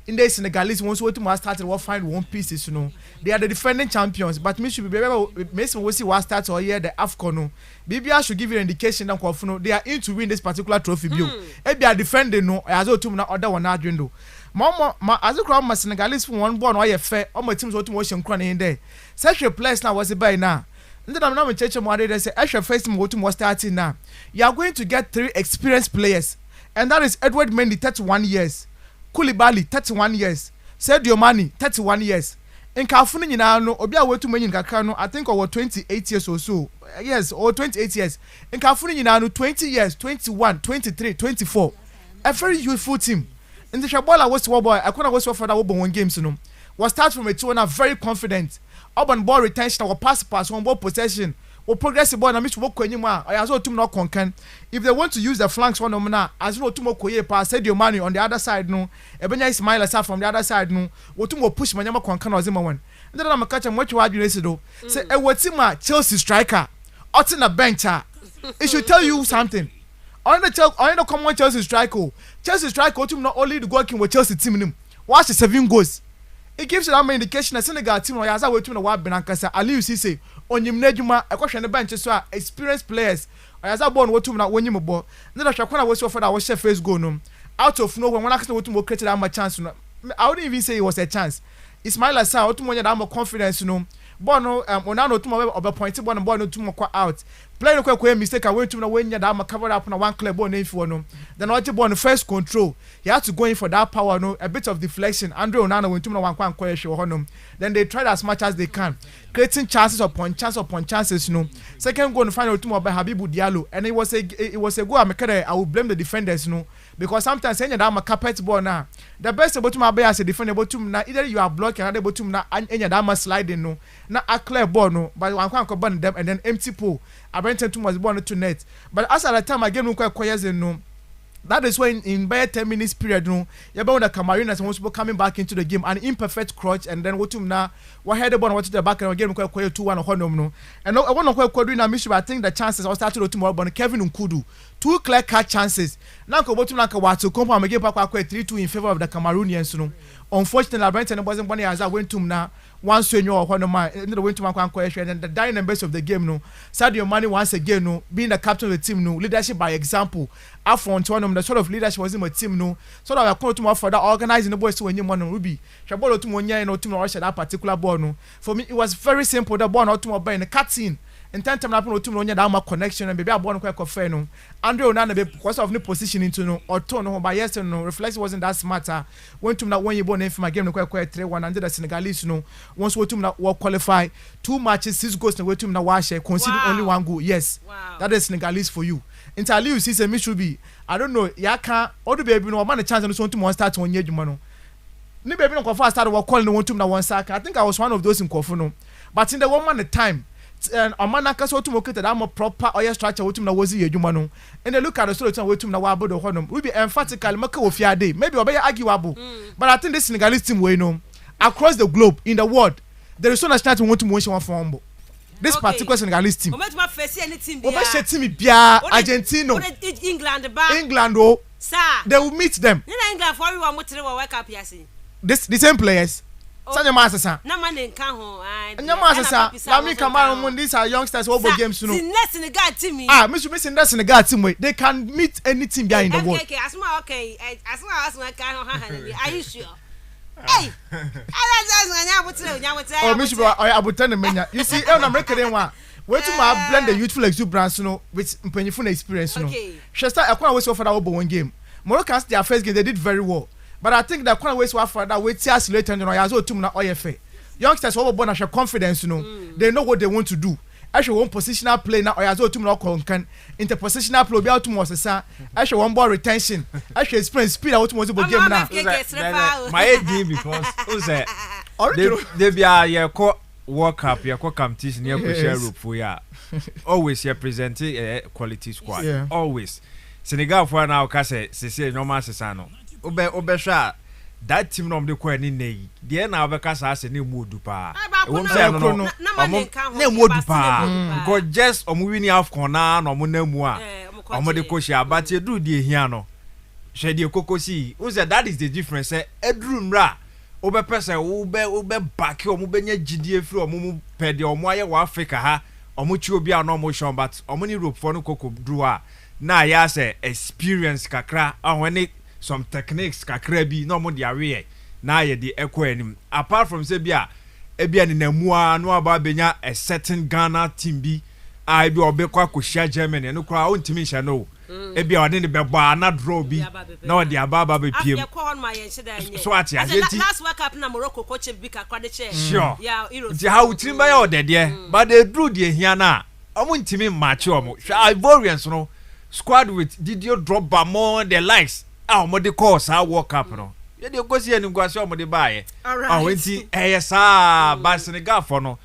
in the Senegalese once we to start will find one pieces you know they are the defending champions but me should be we see what starts or the AFCON no BBI should give you an indication that no they are in to win this particular trophy bill if they are defending no as o team na other one adwendo ma as a crowd Senegalese one born or fair all my teams to motion crown in there such a place now was by now. Then I'm not church more they say extra first team to starting now you are going to get 3 experienced players. And that is Edward Mendy, 31 years. Koulibaly, 31 years. Sadio Mane, 31 years. In Kafuni, you know, Obia way to many in Kakano, I think over 28 years or so. Yes, or 28 years. In Kafuni, you know, 20 years, 21, 23, 24. a very youthful team. In the Shabola was boy, I couldn't was for that one games, you know. Was start from a 2 very confident. Urban ball retention or pass one ball possession. Or progressive ball and miss work when you are. I also two not concan. If they want to use the flanks one nomina, as no two more koye pass, said your money on the other side, no. Ebenya Ismail aside from the other side, no. Or two more push Manyama concan or Zima one. And then I'm a catch and what you are doing, though. Say, what's Chelsea striker, out in a bench. It should tell you something. On the common Chelsea striker, team not only the working with Chelsea team, watch the 7 goals. It gives you that indication that Senegal team or Yaza way to the Wab Benankasa, Ali Cisse, on Yim Nejuma, a question the bench so experienced players. Yaza born what to not when you more. Then I shall was for that was first go no. Out of nowhere, when I can to create that much chance. I wouldn't even say it was a chance. Ismail Assar, automotive that more confidence, you know. Bono, Onano to more of a point, Bono to more out. Playing a quick mistake, I went to when you're covered up on one club on name for no. Then what you born first control. You had to go in for that power, no, a bit of deflection. Andrew Onana went to one question honum. Then they tried as much as they can, creating chances upon chances, no. Second goal, final two more by Habibu Diallo, and it was a goal. I will blame the defenders, no, because sometimes when you're a carpet ball now, the best about my bay as a defender bottom now, either you are blocking another bottom now, and you're dama sliding, no, not a clear ball, no, but one can't combine them and then empty pool. I went to was born to net, but as at the time again, we quite quiet, no. That is when in bare 10 minutes period, no, you're about the Camerooners and people coming back into the game, an imperfect crutch, and then what now, what had about what to the back and again, quite 2-1 on Honor, no, and I want to quite doing a mission. I think the chances I started tomorrow, but Kevin Nkudu, 2 clear cut chances. Now, go to Nakawa to come and again, 3-2 in favor of the Cameroonians, no. Unfortunately, Brenton wasn't one as I went to now. One senior or one of my went to my question and the dying best of the game, no. Sadio Mane once again, no, being the captain of the team, no, leadership by example. After one of the sort of leadership was in my team, no. So that I come to more for that organizing the boys to when you want to Ruby. Shabolo to one year, no, to Russia that particular ball, no. For me, it was very simple. The ball not to my in the cutscene. And 10 times I to know that connection and baby I born quite fair, no. Andrew Onana because of no position into no or tone no by yes no reflex wasn't that smarter. Went to that when you born in for my game no quite 3-1 under the Senegalese no. Once we to that work qualify 2 matches 6 goals no way to that wash conceding only 1 goal. Yes. Wow. That is Senegalese for you. Entirely you see say me should be I don't know ya can all the baby no man a chance no so to one start on year juma no. Ni baby no confirm start work calling no want to that one sack. I think I was one of those in Kofu no. But in the 1 man time and Amanaka so to market that I'm a proper oil structure with him that was here, Jumano. And they look at the story to him that Wabo the Honum. We be emphatically make of your day, maybe obey arguable. But I think this Senegalese team way no across the globe in the world, there is so much chance to want to motion one form. This particular Senegalese team. England, oh, sir, they will meet them. England for everyone what to work up here. The same players. Sanya Masa. Na man nka ho. Anya Masa. Na me Cameroon when these are youngsters over games no. Senegal team. Senegal team way. They can meet any team there in the world. Okay, asma can ho. Are you sure? Hey. Oh, Miss Abutana Menya. You see, El America then one. Where to my blend the youthful exuberance no with painful experience no. Shasta Akwa was offered over one game. Moroccans their first game they did very well. But I think that kind of ways were for that wait years later and I also to na OFA. Youngsters who born have confidence, you know. They know what they want to do. Actually one positional play now or also to na can interpositional play be out to Mosesa. Actually one ball retention. Actually experience speed out to Mosesa game now. My idea because who's that? They be a World Cup, your competition, your share group for ya. Always you present a quality squad. Yeah. Always. Senegal for now say normal sesano. Obesha that team no de ko ani nei de na obeka sa ase ne modu pa e won say no na modu pa because just win AFCON na no mo na mu a omo de ko hia but edu de hia no hwe de kokosi who say that is the difference edru mra obepese obe back omo benya gidie firi omo mu pede omo aye wa Africa ha omo chi obi a no mo shon but omo ni Europe for no kokobru a na ya say experience kakra ahwene some techniques kakra bi no mo de awe na ye de ekwanim apart from say bia ebia ni namua no aba benya a certain Ghana team bi a bi obekwa koshia Germany no kra ontimi hye no ebia ode ne beba na draw bi na ode ababa be piem so ati agenti last World Cup na Morocco coach bi kakra de che sure yeah Europe how timba ya ode de but they drew the hia na omo ntimi match omo Ivorians no squad with Didier Drogba more the likes omode course a World Cup no ye de gosi eni gwase omode baaye Alright. wenti sa ba Senegal for no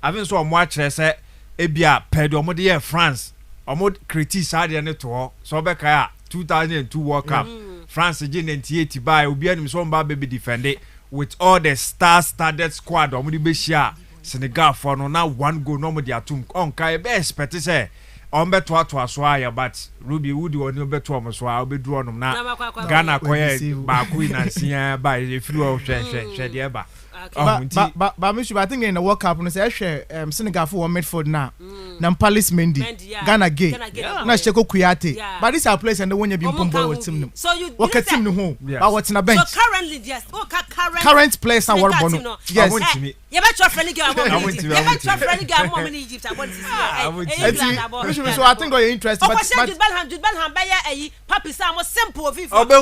avin so omo a kire se ebia pede omode ye France omode critique sa de ne to so be kai 2002 World Cup France je 98 baaye obi anim so mba be defend it with all the star-studded squad omode be share Senegal for no na one goal no omode atum on kai be expect say on beto ato so aya but Ruby Woody oni beto omo so a obedru onom na Ghana koye ba ku inansia ba e firi o hwe de ba but me sure I think in the World Cup no say Senegal for midfield now Nampalys Mendy Ghana gay na Cheko Kouyaté but this are players and the one you be pombo with team so you what team no home but what's in a bench so currently yes current players and what bono yes you bet your friendly girl you bet your friendly girl in Egypt I want to see so I think you're interested but Jude Bellingham be ya papi say am simple of obe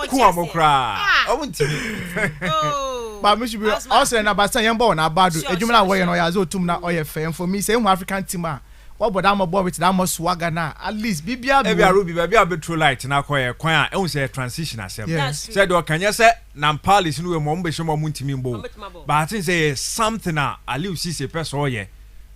ku amokra I want to but me should be also na basa yembo na bado edwuma na wo ye no ya zo tum na oye fair for me say who African team a what boda am boy with that mo swagger na at least bibia be Ruby bibia be true light na koye kwan a ehun say transition asem said o kanya say Nampalys no we mo be shemo mo ntimi mbo but I think say something Aliu Cisse person oye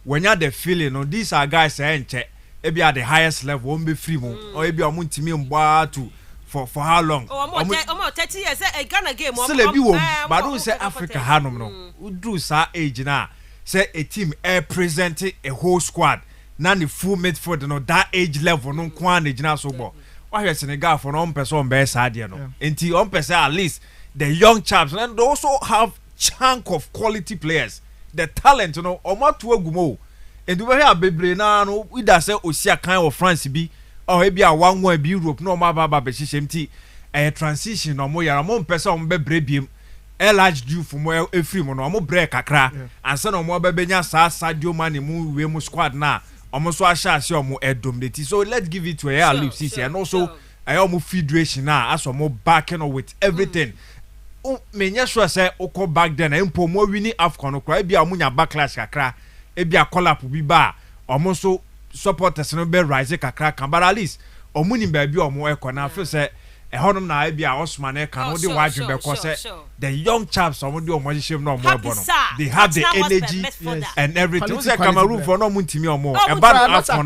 when you the feeling no these are guys say enche ebia the highest level on be free mo or ebia mo ntimi mbo to for how long? Almost 30 years. A Ghana game. Still be one, but don't say Africa Hanum no. We do sa age na. Say a team present a whole squad. None the full midfield no that age level no kwan age na so bo. Why you Senegal for no person be sad no. Until on person at least the young chaps and they also have chunk of quality players. The talent no omo to agumo. And we hear bebre na no we da say Osia kind of France bi. Oh, maybe a one be Europe no ma ba be shishemti a transition no mo yara mo pesa mo be brebiem a large due for mo efri mo no mo break kakra and say no mo be benya Sadio Mane mu we mo squad na omo so asha se omo dominate so let's give it to Aliu Cisse and also omo federation na as omo backing with everything menya sure say oko back then empo mo winning AFCON no kra e bia mo nya backlash kakra e bia collapse bi ba omo so supporters no be rise kakra kan but at least omuni baabi omo ekọ na feel say ehonum na e bia Osman e kan odi waju be ko say the young chaps omo di omo hihim na omo ebo no they have the energy and everything we say Cameroon for no muntimi omo e ba na AFCON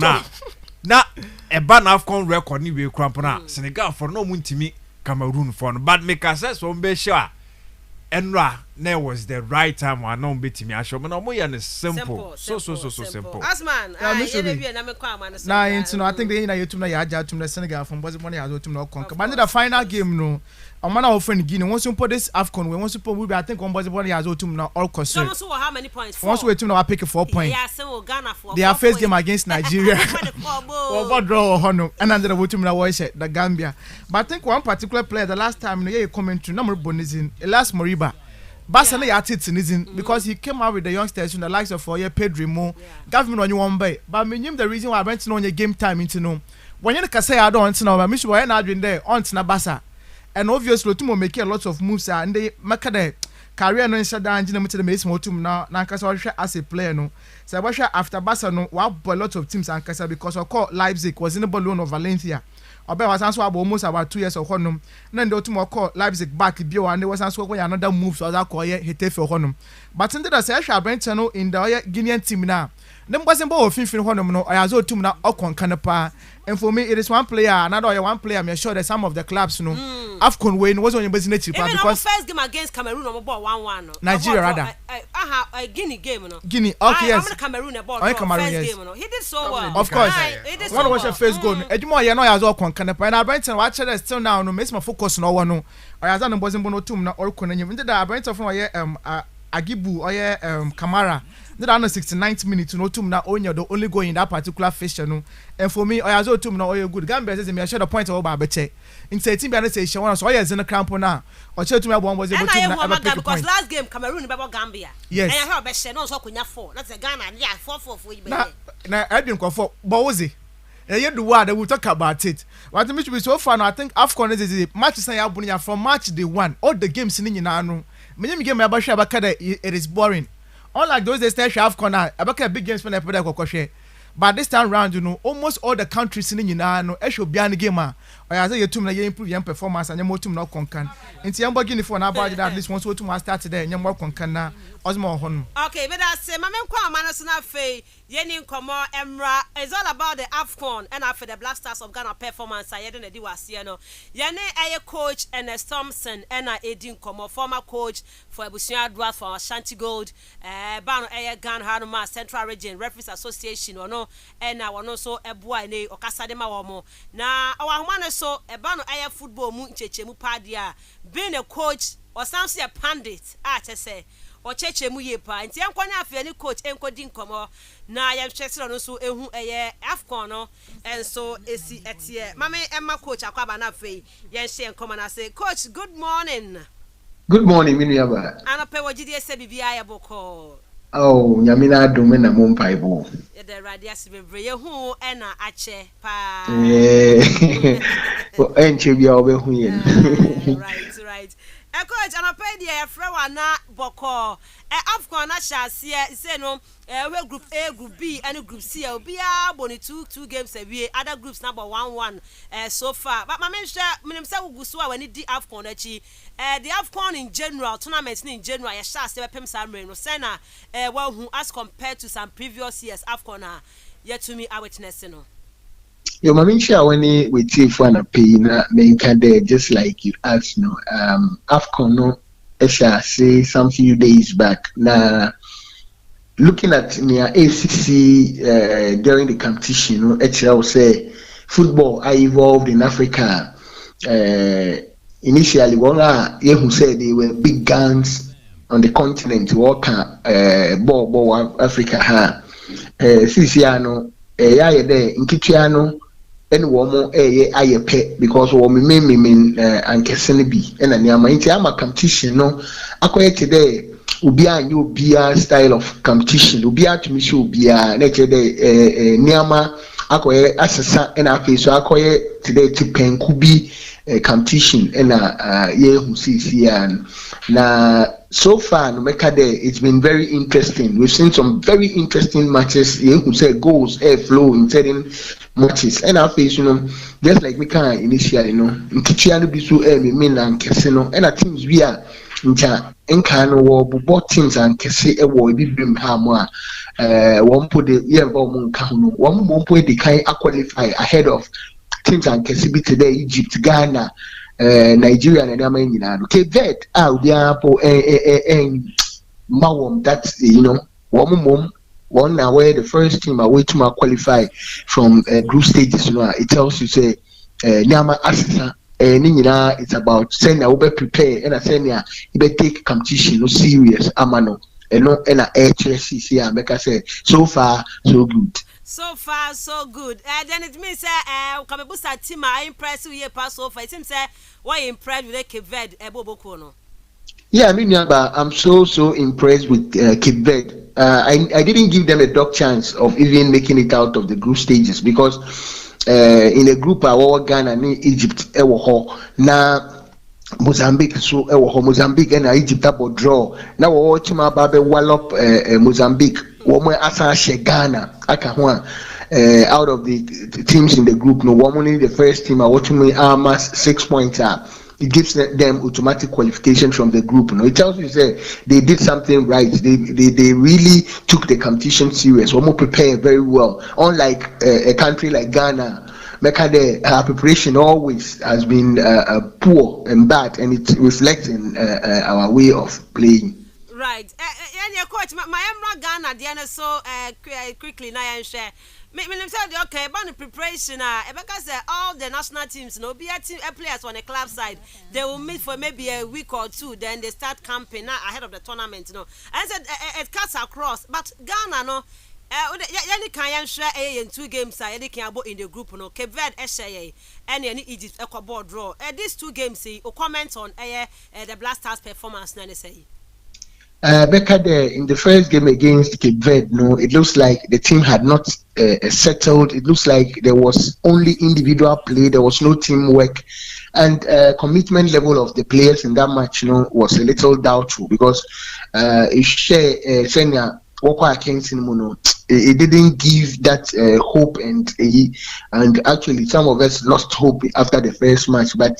na e ba na AFCON record ni we krampo na Senegal for no muntimi Cameroon for no but make us say so be sure Enra there was the right time or no bit me asho no more yan simple so simple Asman na into no I think they na YouTube na ya ja tum na Senegal from boys money azo tum na conquer but the final game no omana offend Guinea once you put this AFCON we once you put we I think on boys money azo tum na all concern so how many points once we tum na pick 4 points yeah so Ghana for their first game against Nigeria or draw hono and under the tum na voice the Gambia but I think one particular player the last time you commentary na mo bonizin Elas Moriba Basa na yati tinizin because he came out with the youngsters in the likes of Pedri Mo government on you one bay but me the reason why I went to know your game time into no when you can say I don't know me sure na adwin there on na Basa and obviously Tumo make a lot of moves and they make the career no inside down na to the base motum na nkasa as a player no so after Basa no wa a lot of teams and nkasa because of course Leipzig was in the balloon of Valencia Obe was also almost about 2 years of honum. Then they to call Leipzig back bio and there was also another move so that call Hetafe honum. But in the Sasha Brentano in the Guinean team now. Them wasn't both fin honum no I also to na Okon Canapa. And for me it is one player, another one player. I'm sure that some of the clubs no AFCON win was on your business because first game against Cameroon on ball 1-1 Nigeria rather. A Guinea game no. Guinea okay yes. I'm Cameroon ball Cameroon first yes. game no. He did so well. Of course. One was your first goal. Edmo ya no ya zo Okon Canapa. And Brentano watch that still now no makes my focus no one no. Or as an boys no tum na Okon and you that Brentano from Agibu or Kamara. The 69th minute no tum na only the only goal in that particular fixture no. And for me I also tum na oyo good. Gambia says me share the point about beche. In say team be say she want so yes in the cramp now. Or tell to me one was able to na because last game Cameroon be Gambia. Yes. And I heard be share no so kunya 4. That's a Ghana yeah 4-4 for you. Na I been for but was it? You do what they will talk about it. What me be so far now I think AFCON is match say ya from match day 1 all the games in na no. Me game about share about it is boring. Unlike those days, AFCON, about big games when I put that. But this time round, you know, almost all the countries in the no, should be on the game. Or I say you team na you improve your performance and you more team na konkan. Nti yamba gini for na about at least once we to start today and more konkan na osmo hon. Okay, but I say mama kwa manasa na fe yeni nkomo emra is all about the AFCON and after the Black Stars of Ghana performance I yede na di wase no. Yene aye coach Ernest Thompson and Edin Nkomo former coach for Ebusia Dwarf for Ashanti Gold bano aye Ghana Hanuma Central Region Referees Association ono and wono so ebua ne okasade ma wo mo. Na awahoma so bano aye football mu nchechemu padia being a coach or something a pandit say or cheche mu ye pa nti enkwanya afia ni coach enkodi nkomo na ya hwese no so ehu AFCON no and so esi etie mama emma coach akwaba na afei yen hye nkomo na say coach good morning. Good morning miniaba ana pe wogidi ese bibia ya boko oh nyamina adome na mompaibo ye the radius bebre ye hu na ache pa enche bia obehu ye right coach ana pay the frewa na boko AFCON na shase say no we group A group B and group C obia boni two games away other groups number 1-1 so far but my menim say ugusu a wani di AFCON achi the AFCON in general tournament in general ya shase we pem samre no say na well who as compared to some previous years AFCON yet to me our witness no. Yo maminsha when we take for na pay na main candidate just like you asked no AFCON no say some few days back na looking at near ACC during the competition no HL say football I evolved in Africa initially one who said they were big guns on the continent walk ball Africa ha Sisiano ya de nkitiano ene wo mo ayepe because wo me ankese bi ena niama nti ama competition no akoye today obi anyo obi style of competition obi atumi shi obi na today niama akoye asesa ena afi so akoye today tipenku bi competition ena ye hu sisi na so far no make there it's been very interesting. We've seen some very interesting matches. You who say goals flow in certain matches and our face just like we can initially nkichiano bisu me na nkese and our teams we are ncha enkano wo bo teams and kese wo bibim ha mo one put the year of nka ho no one mo put the kind qualify ahead of teams and kese bi today Egypt, Ghana, Nigeria and America nyina okay vet out there po mawom that's one now where the first team are way to qualify from group stages it tells you say nyama asisa nyina it's about saying I will be prepare and I say you be take competition no serious amano and HSCC make I say so far so good. So far, so good. Then it means Kamebusa team are impressed with your pass so far. It seems why impressed with the Cape Verde Bobokono. Yeah, I mean, I'm so impressed with Cape Verde. I didn't give them a dog chance of even making it out of the group stages because in a group our Ghana and Egypt now Mozambique so Mozambique and Egypt about draw. Now we're watching about wallop Mozambique. Woman asa Ghana out of the teams in the group no woman the first team are watching me 6 points up. It gives them automatic qualification from the group. It tells you say they did something right. They really took the competition serious. Woman prepare very well. Unlike a country like Ghana, her preparation always has been poor and bad, and it reflects in our way of playing. Right. Yeah, coach, my Emra Ghana, Diana, so quickly now and share. Me say okay, about the preparation, because all the national teams, be a team players on the club side, they will meet for maybe a week or two, then they start camping ahead of the tournament, I said it cuts across, but Ghana, no. Yani can share in 2 games any can about in the group no Cape Verde SHA and any Egypt Ecuador draw. These 2 games or comment on the Black Stars performance na say. Becca, in the first game against Cape Verde, it looks like the team had not settled. It looks like there was only individual play. There was no teamwork, and commitment level of the players in that match, was a little doubtful because Wokwa against him, it didn't give that hope, and actually some of us lost hope after the first match. But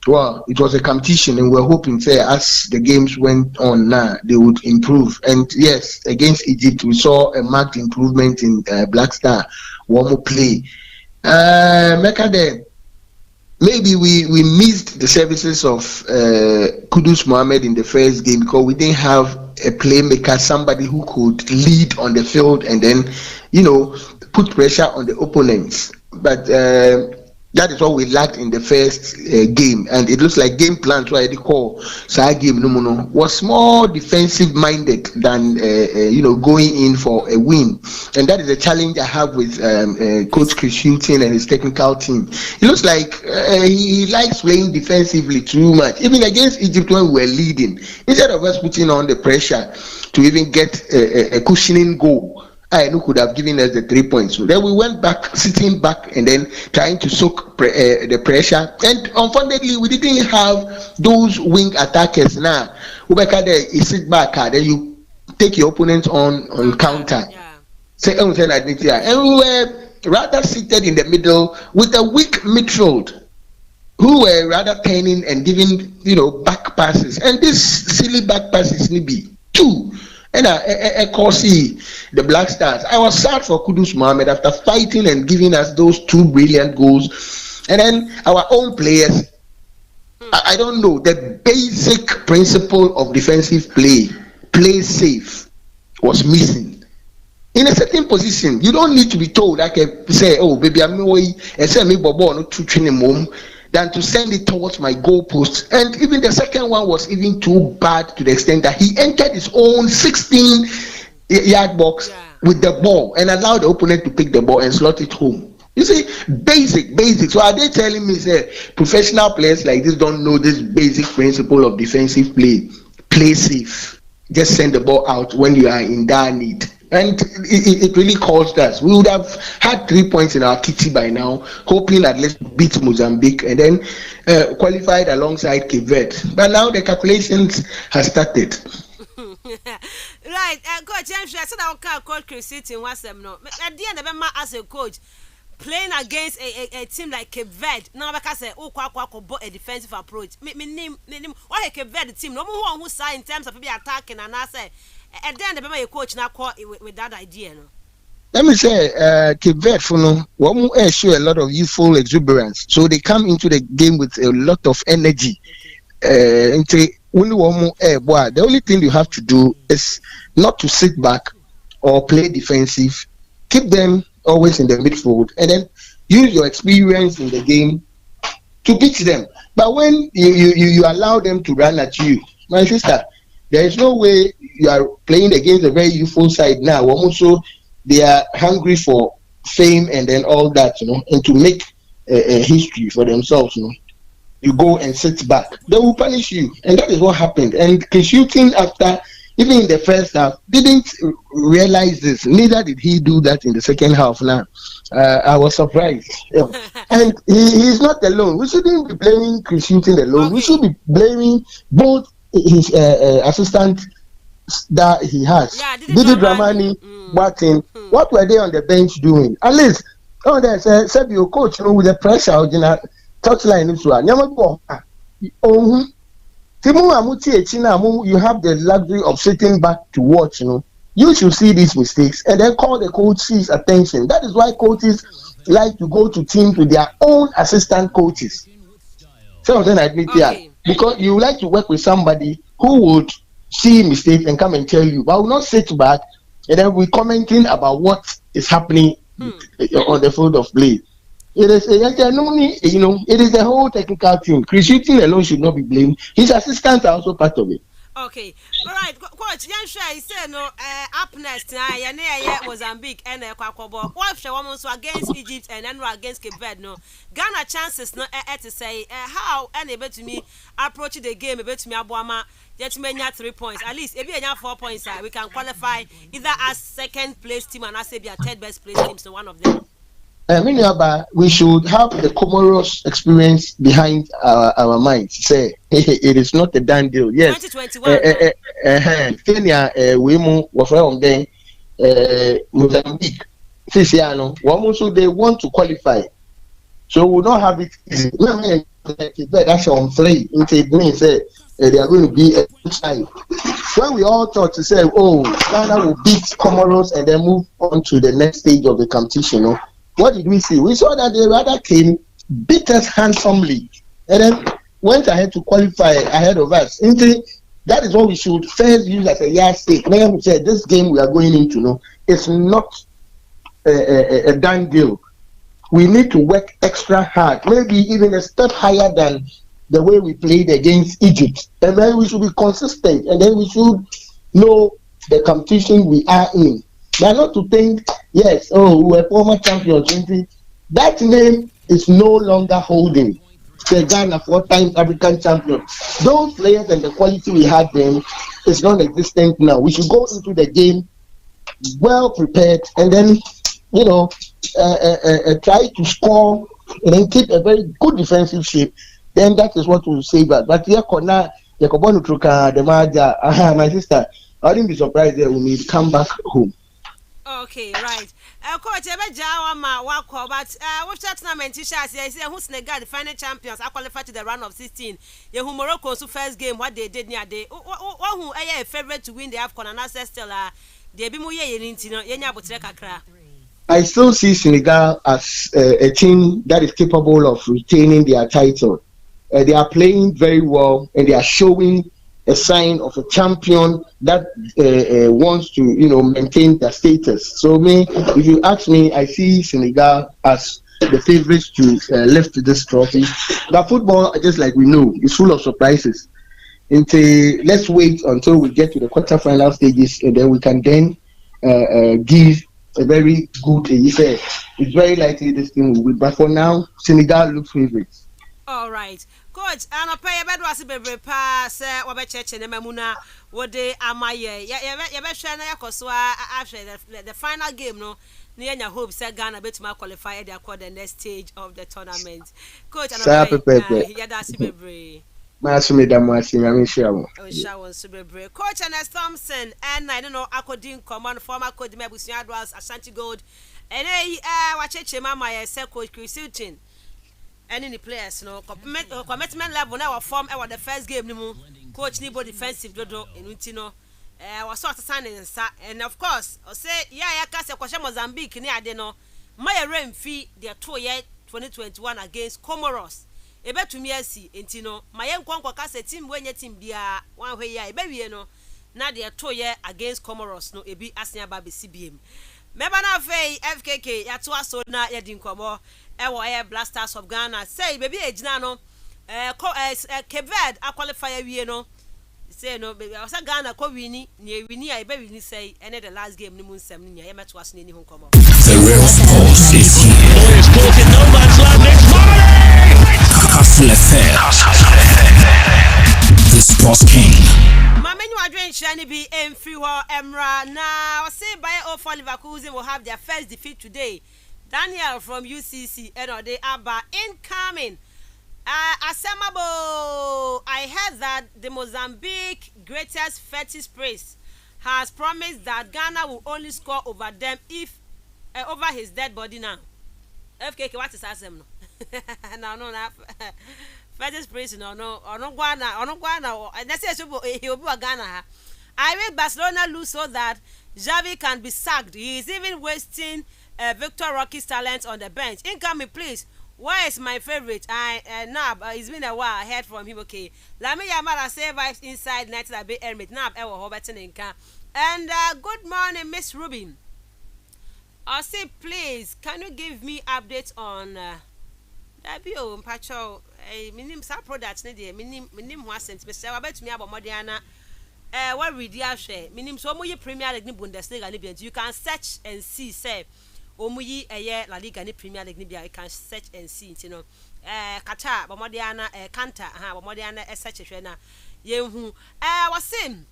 well, it was a competition, and we're hoping, say, as the games went on, now they would improve. And yes, against Egypt, we saw a marked improvement in Black Star. One more play. Maybe we missed the services of Kudus Mohammed in the first game because we didn't have a playmaker, somebody who could lead on the field and then, put pressure on the opponents. But that is what we lacked in the first game, and it looks like game plan to the call game was more defensive minded than going in for a win, and that is a challenge I have with Coach Chris Hutton and his technical team. It looks like he likes playing defensively too much. Even against Egypt when we were leading, instead of us putting on the pressure to even get a cushioning goal, who could have given us the 3 points. So then we went back, sitting back, and then trying to soak the pressure. And unfortunately, we didn't have those wing attackers now. Ubeka there, you sit back, then you take your opponent on counter. Say, and we were rather seated in the middle with a weak midfield, who were rather turning and giving, back passes. And this silly back passes need be two. And the Black Stars. I was sad for Kudus Mohammed after fighting and giving us those two brilliant goals. And then our own players, I don't know, the basic principle of defensive play safe, was missing. In a certain position, you don't need to be told, like say, oh, baby, I'm away, and say me bobo no to training mom, than to send it towards my goalpost. And even the second one was even too bad to the extent that he entered his own 16-yard box with the ball and allowed the opponent to pick the ball and slot it home. You see, basic. So are they telling me, say, professional players like this don't know this basic principle of defensive play? Play safe. Just send the ball out when you are in dire need. And it really caused us. We would have had 3 points in our kitty by now, hoping at least beat Mozambique and then qualified alongside Cape Verde. But now the calculations have started. Right, Coach, I'm sure I said I will call Chris Hutton once them no. At the end of the as a coach, playing against a team like Cape Verde, now because say a defensive approach. Me name what a Cape Verde team. No one who say in terms of maybe attacking, and I say. And then the my coach now call with that idea, no. Let me say, Cape Verde for no, one show a lot of youthful exuberance, so they come into the game with a lot of energy. The only thing you have to do is not to sit back or play defensive. Keep them always in the midfield, and then use your experience in the game to beat them. But when you allow them to run at you, my sister, there is no way you are playing against a very youthful side now. Also, they are hungry for fame and then all that, and to make a history for themselves, You go and sit back. They will punish you. And that is what happened. And shooting after, even in the first half, didn't realize this. Neither did he do that in the second half now. I was surprised. And he's not alone. We shouldn't be blaming Chris Hutton alone. Okay. We should be blaming both his assistant that he has. Didi Dramani, Martin. What were they on the bench doing? At least, said your coach, with the pressure, touchline, you have the luxury of sitting back to watch, You should see these mistakes and then call the coach's attention. That is why coaches like to go to teams with their own assistant coaches. Some of them admit because you like to work with somebody who would see mistakes and come and tell you, but will not sit back and then we're commenting about what is happening on the field of play. It is it is the whole technical team. Chris Hutton alone should not be blamed. His assistants are also part of it. Okay, all right, Coach. I say no. Up next, Mozambique and Kwakobo. What if woman so against Egypt and then against Cape Verde? No, Ghana chances no to say how any bet to me approach the game. Bet to me Abuama. Just many 3 points. At least if you have 4 points, we can qualify either as second place team and as a third best place team. So one of them. We should have the Comoros experience behind our minds. Say it is not a done deal. Yes. 2021. Kenya, we move from there. Mozambique, Siciano, also they want to qualify, so we don't have it easy. That's on 3. It means they are going to be outside. When we all thought to say, oh, Ghana will beat Comoros and then move on to the next stage of the competition, no? What did we see? We saw that they rather came, beat us handsomely, and then went ahead to qualify ahead of us. That is what we should first use as a yardstick. Now we said this game we are going into, no, it's not a done deal. We need to work extra hard, maybe even a step higher than the way we played against Egypt. And then we should be consistent, and then we should know the competition we are in. Now, not to think, yes, oh, we're former champions. That name is no longer holding. The Ghana 4 times African champion. Those players and the quality we had then is non-existent now. We should go into the game well prepared and then, try to score and then keep a very good defensive shape. Then that is what will save us. But my sister, I wouldn't be surprised that we may come back home. Okay, right. Coach, but which tournament you shall say, who's Senegal, the final champions, I qualified to the round of 16. You Morocco's first game, what they did near day. Who a favorite to win the AFCON and access still they be more I still see Senegal as a team that is capable of retaining their title. They are playing very well and they are showing a sign of a champion that wants to, maintain their status. So if you ask me, I see Senegal as the favorites to lift this trophy. But football, just like we know, is full of surprises. Let's wait until we get to the quarterfinal stages, and then we can then give a very good. It's very likely this thing will win. But for now, Senegal looks favorites. All right. Coach, and I pay a bed was a baby pass, or church and Mamuna, what they are my year. After the final game, no, near your hopes, Ghana bet my qualify their the next stage of the tournament. Coach, and I pay, that's baby. Coach and Thompson, and I don't know, Akodin command former coach Mebusian was Ashanti Gold, and watch it, Mamma, coach Chris. Any players no commitment level now form the first game no coach nibo defensive dodo enutino was sort of signing and of course I say yeah kase kwasha Mozambique ni ade no my rain fee their 2021 against Comoros ebetumi asi entino my nkwankwa kase team wenye team bia wan hwe ya ebewie no na their 2 against Comoros no ebi asia ba be CBM meba na fei FKK ya to aso na ya dinkomo Blasters of Ghana say baby ejina no Keved a qualifier wie no say no baby I was Ghana ko wini ne wini a be wini say ene the last game ni mu nsem ni ya meto aso ni ho komo the real force is here. Boy is caught in no man's land. It's money. Kastle FM, the sports king. Menu adwen shani be emfi ho emra na say Bayer 04 Leverkusen will have their first defeat today. Daniel from UCC and they are incoming. Asemabo, I heard that the Mozambique greatest fetish priest has promised that Ghana will only score over them if over his dead body now. FKK, what is Asem no? No, fetish priest no Ghana. That's it. He'll be a Ghana. I read Barcelona lose so that Xavi can be sacked. He is even wasting Victor Rocky's talent on the bench. Incoming, please. Why is my favorite? Nab. It's been a while. I heard from him. Okay. Lami Yamara say vibes inside United Abbey Hermit. Nab. Ewa Hoberton Inka. And good morning, Miss Rubin. I say, please, can you give me updates on Dabio Mpacho? Minim sa products ne de. Minim wasn't. Mr. Robert me about Modiana. What read ya share? Minim so mo ye Premier League ni Bundesliga ni You can search and see. Say. Omuyi La Liga ni Premier League ni bia you can search and see Qatar bomodiana Kanta bomodiana search hwe na yenhu wasim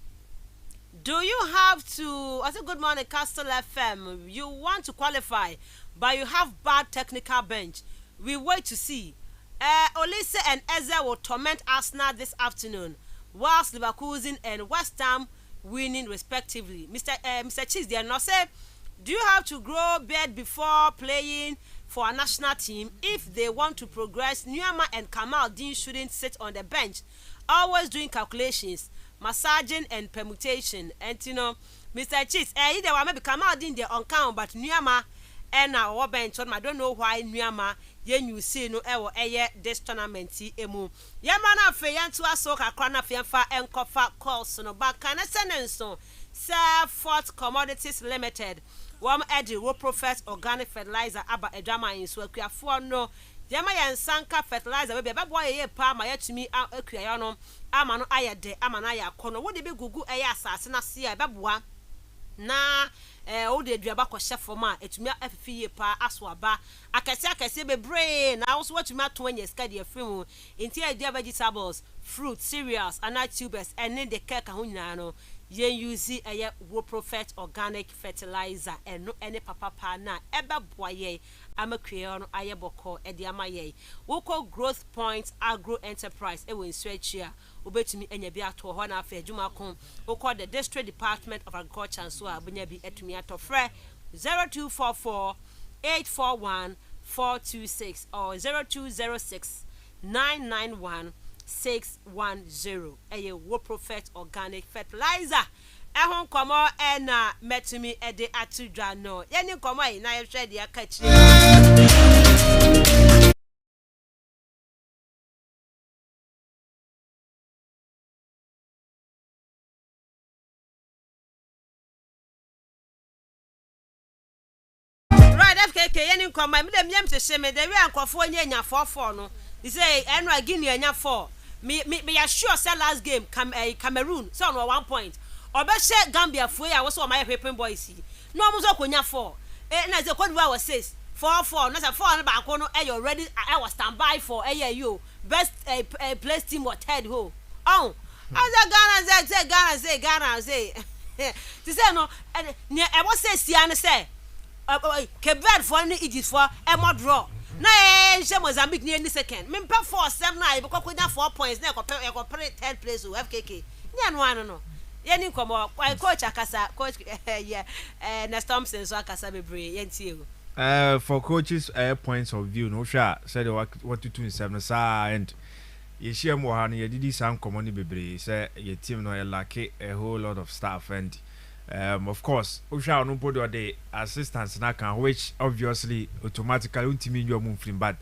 do you have to I say good morning Kastle FM you want to qualify but you have bad technical bench. We wait to see. Olise and Eze will torment Arsenal this afternoon, whilst Leverkusen and West Ham winning respectively. Mr. Cheese, they are not say, do you have to grow beard before playing for a national team? If they want to progress, Nuyama and Kamal Dean shouldn't sit on the bench, always doing calculations, massaging and permutation. And you know, Mr. Cheese, either one maybe Kamal Dean they on count, but Nuyama and our bench on. I don't know why Nuyama you see no this tournament emu. Yamana fe yantu asoka krana fianfa enkofa calls no back kana senenso. Sir Fort Commodities Limited. Wam Eddie Woprofet Organic Fertilizer aba edrama in so akuafo no. Yama yan sanka fertilizer we be boy ye pa ma yatumi akuya no ama no ayede ama na ya kono. Wo de be gugu asase na se beboa na o de duaba ko chef ma etumi afifiye pa aswaba akese bebre na also watumi atwen yeska de afimu inti e vegetables, fruits, cereals, and tubers and the cake ho nyina no yen use wo prophet organic fertilizer and no any papa na ebe boye amakwe no ayeboko e de amaye wo call Growth Point Agro Enterprise e won swachia obetumi enya bi ato ho na afa adwuma kon wo call the District Department of Agriculture and so abanya bi etumi atofre 0244 841 426 or 0206 991 610 eye wo prophet organic fertilizer ehon komo na metumi ede atudwa no yeni komo yi na yehwe de akachi right FKK yeni komo me dem yem se me de we ankofo nya 4-4 no he say enu agini nya 4 me sure say last game Cameroon so no 1 point obehye Gambia fuwe ya wo so my Pepen boys no mo so konya 4 na say Cote d'Ivoire was 6 4-4 no say 4 na ba ko no you ready I was stand by for you best place team or third ho Ghana say to say no e was say sia ne say Quebec for ni Egypt for e mo draw na Mozambique ni any second me pay 4-7 na e because konya 4 points na e go play third place o FKK ni anu anu no ye ni komo coach akasa coach na Thompson so akasa bebre ye ntie o for coaches points of view no sure said what to 27 sir and ye share mo ha no ye didi sam komo ni bebre say your team no lack a whole lot of staff and of course Usha no body the assistants na can which obviously automatically ultimately you move from but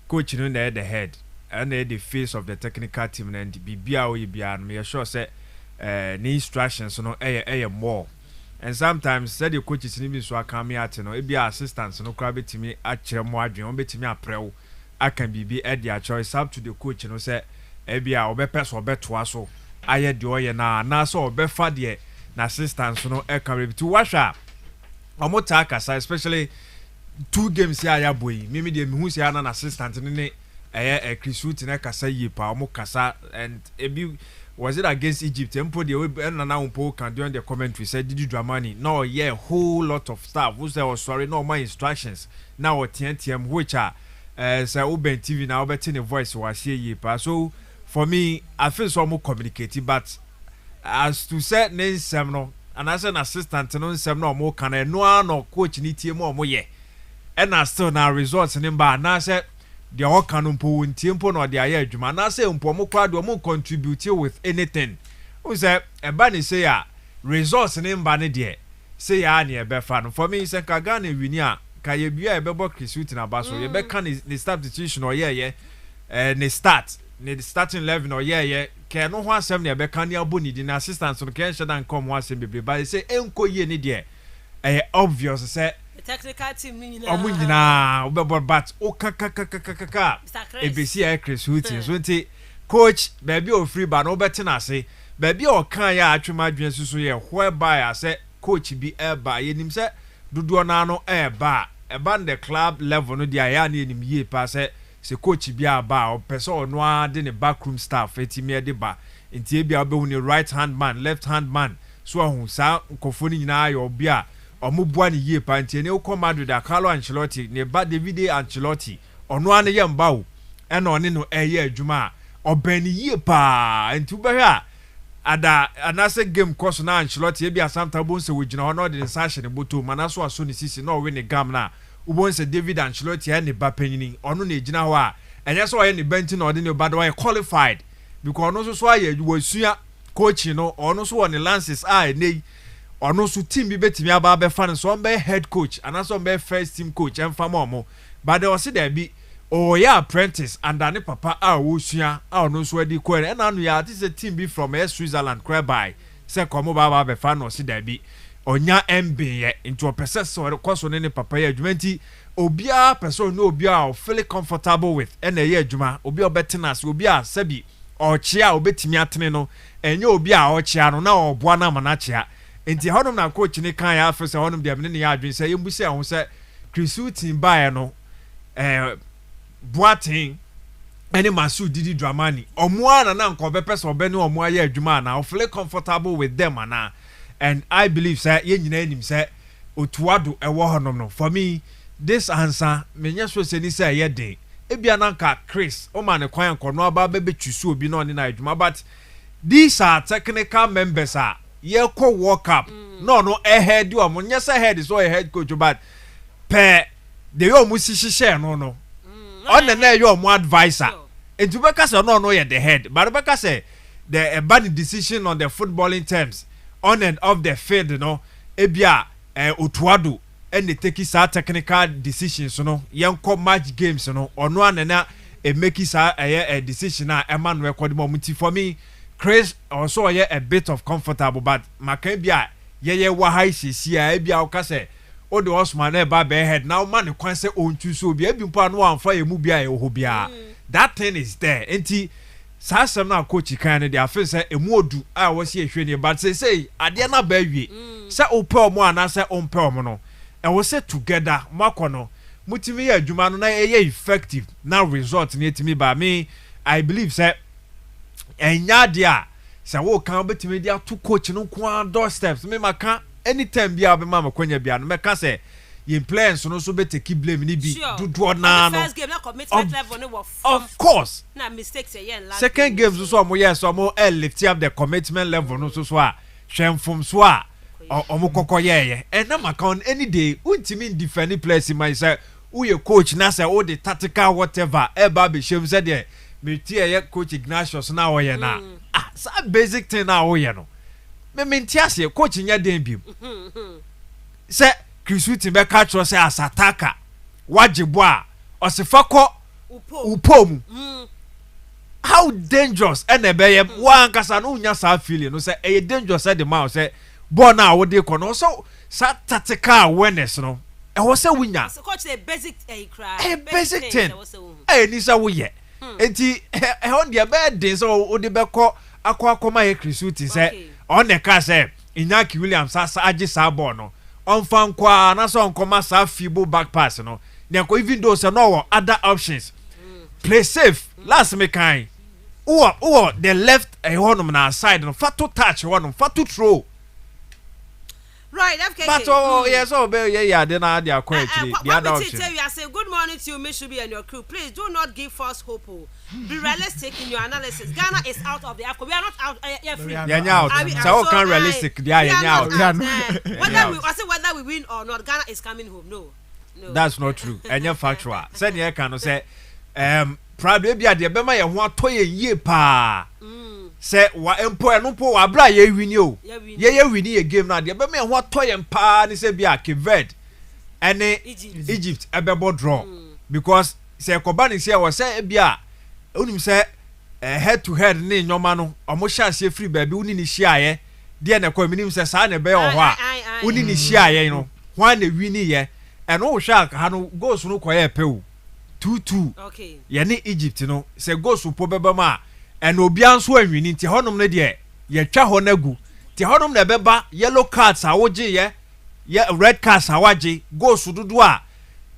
coach no na the head and the face of the technical team and bibia we bia no me sure say the instructions no more and sometimes said the coaches ni bi so aka me at no e bia assistants no kra betimi a kire mo adwen on betimi aprew aka bibi e their choice up to the coach no say e bia obepeso obeto aso aye de oye na so obefa de na assistance no e can be to washa omota kasa especially 2 games here ya boy mimi de me hu sia na assistant ne e Chris na kasa yi pa omokasa and ebi was it against Egypt empo de na umpo can during the commentary said did you Dramani no yeah whole lot of stuff who say was sorry no my instructions now what TNTM which are say Oben TV now betting the voice was here yi pa so for me I feel so more communicative but as to say name sem no and as an assistant no sem no mo kan no coach ni tie mo ye and as still na results ni ba na say the all can mpo ntiempo no de aye adwuma na say mpo mo kwa do mo contribute with anything who say e ba ni say ya results ni mba ne de say ya na e be fa no for me say ka Ghana wini a ka ye bia e be bo Chris na ba so ye be kan ni substitution or ye ni start ni starting 11 or ye ke no ho asem na be kan ya boni di na assistant so ke nsha dan come ho asem bebre ba say enko ye ni de obvious say the technical team ni na omunyina obebo but o kaka ebesi a Chris Hutin so nti coach baby o free ba no beti na say baby o kan ya atwema adwen susu ye whereby I say coach bi eba ye nim say dodo na no eba the club level no dia ya na enim ye pa say se coach bi aba o person no ade ne backroom staff etimi ade ba nti e bia obehu ne right hand man left hand man so ahun sa nkofo ni nyina ayo bia omubua ni yie pa ntie ne ukọ Madrid da Carlo Ancelotti ne ba Davide Ancelotti ono ane ye mba wo ena one no eye adwuma obani yie pa nti ubehwa ada anase game course na Ancelotti e bia samta bon se wogina ho na ode nsa hye ne boto manaso aso ne sisi na owe ne gam na ubon se David Ancelotti ya ne ba panyini ono na ejina ho a enye so oye ne bench na ode ne ba do qualified because ono so aye wasua coach no ono so ne lances nei ono so team bi betimi aba be fan so be head coach anaso be first team coach emfama omo but they was there be ya apprentice and ne papa wosua ono so adi ko e na no ya this a team be from Switzerland by say komo baba be fan no si there be onya MBA into a person so course ne papa ya adwumanti obia person no obia o feel comfortable with na ya adwuma obia obetenas obia sabi ochia obetimi atene no enye obia ochia no na oboa na manachia enti honum na coach ne kan ya afese honum de amene ne ya adwen say yembusi ho say Krisutin bae no Boating any Masu Didi Dramani Omuana na nko bepe so be ne omu aye adwuma na o feel comfortable with them ana and I believe say ye nyina anim say otuado ewo honom no for me this answer menya so se ni say ye den ebia na nka Chris o ma ne kwan nko no aba be twisu obi na oni na adwuma but these are technical members are ye ko World Cup no ahead o mo nya say head so a head coach but pe de yo mu sisi no on na yo mo advisor enti beka say no ye the head but beka say the bad decision on the footballing terms on and off the field no ebia otuado and they take sa technical decisions no yenko match games no ono anana e make sa a decision na e man record moment for me Chris also a bit of comfortable but makan bia ye wa high cc a bia o ka say o de Osman e ba be head now man kwan say on tu so bia bi mpa no amfa ye mu bia e ho bia that thing is there enti sasem na coach kan ne dia fe say emu odu a wo se ehwe ne but say ade na ba wie say ope omo ana say ompe omo no e wo say together makono mutimi ya adwuma no na ye effective na result ne etimi ba me I believe say enya dia say wo kan betimi dia to coach no kwa doorsteps me maka anytime bia be mama kwanya bia no meka say ye players no so be take blame ni bi do na no first game na commitment level no was of course na mistakes ye last second game so mo yes so mo lift up the commitment level no so a hwemfom so a omo kokoye and na maka any day untimi defend players in my say who your coach na say all the tactical whatever eba be shem say there me tie coach Ignatius na wo ye na so basic thing na wo ye no me mentiase coach nya den bim say Krisutin be catch us as attacker wajibo a osifako upom how dangerous and e be ye wan kasa no nya sa feeling no say e dangerous at the mouth say born na wo dey kono so sa tactical awareness no e wo say winya so coach the basic basic thing ni say wo ye enti e on the bed dey so wo dey be ko akoma ye Krisutin say on the car say Iñaki Williams sa agi sa ball no on fan kwa na so nkoma sa fibo back pass no nko even though say no other options play safe last me kind o the left honum na side no fatu touch honum fatu throw right FKK but yes yeah then I dey quite the other option tell you I say good morning to you Mishubi and your crew please do not give false hope be realistic in your analysis Ghana is out of the AFCON we are not out free out so can realistic out whether we win or not Ghana is coming home no that's not true enya factual said you can say probably be dey be ma ye ho atoye yie pa say wa empo eno wa bra ye wini o ye wini ye game na dey be ma ye ho atoye pa ni say bia Keved ene Egypt ebebo draw because say Kobani say was say bia onim say head to head ni nyoma no omo sha se free baby uni ni hia ye dey na kwa minim say sa na be o ho a uni ni hia ye no hwan na wini ye eno wo sha ha no goals no koye pe o 2-2 okay ye ni Egypt no say goals po beba ma and obi anso anwini nti honom ne de ye twa ho nagu ti honom na beba yellow cards awoje ye red cards awaje goals dudu a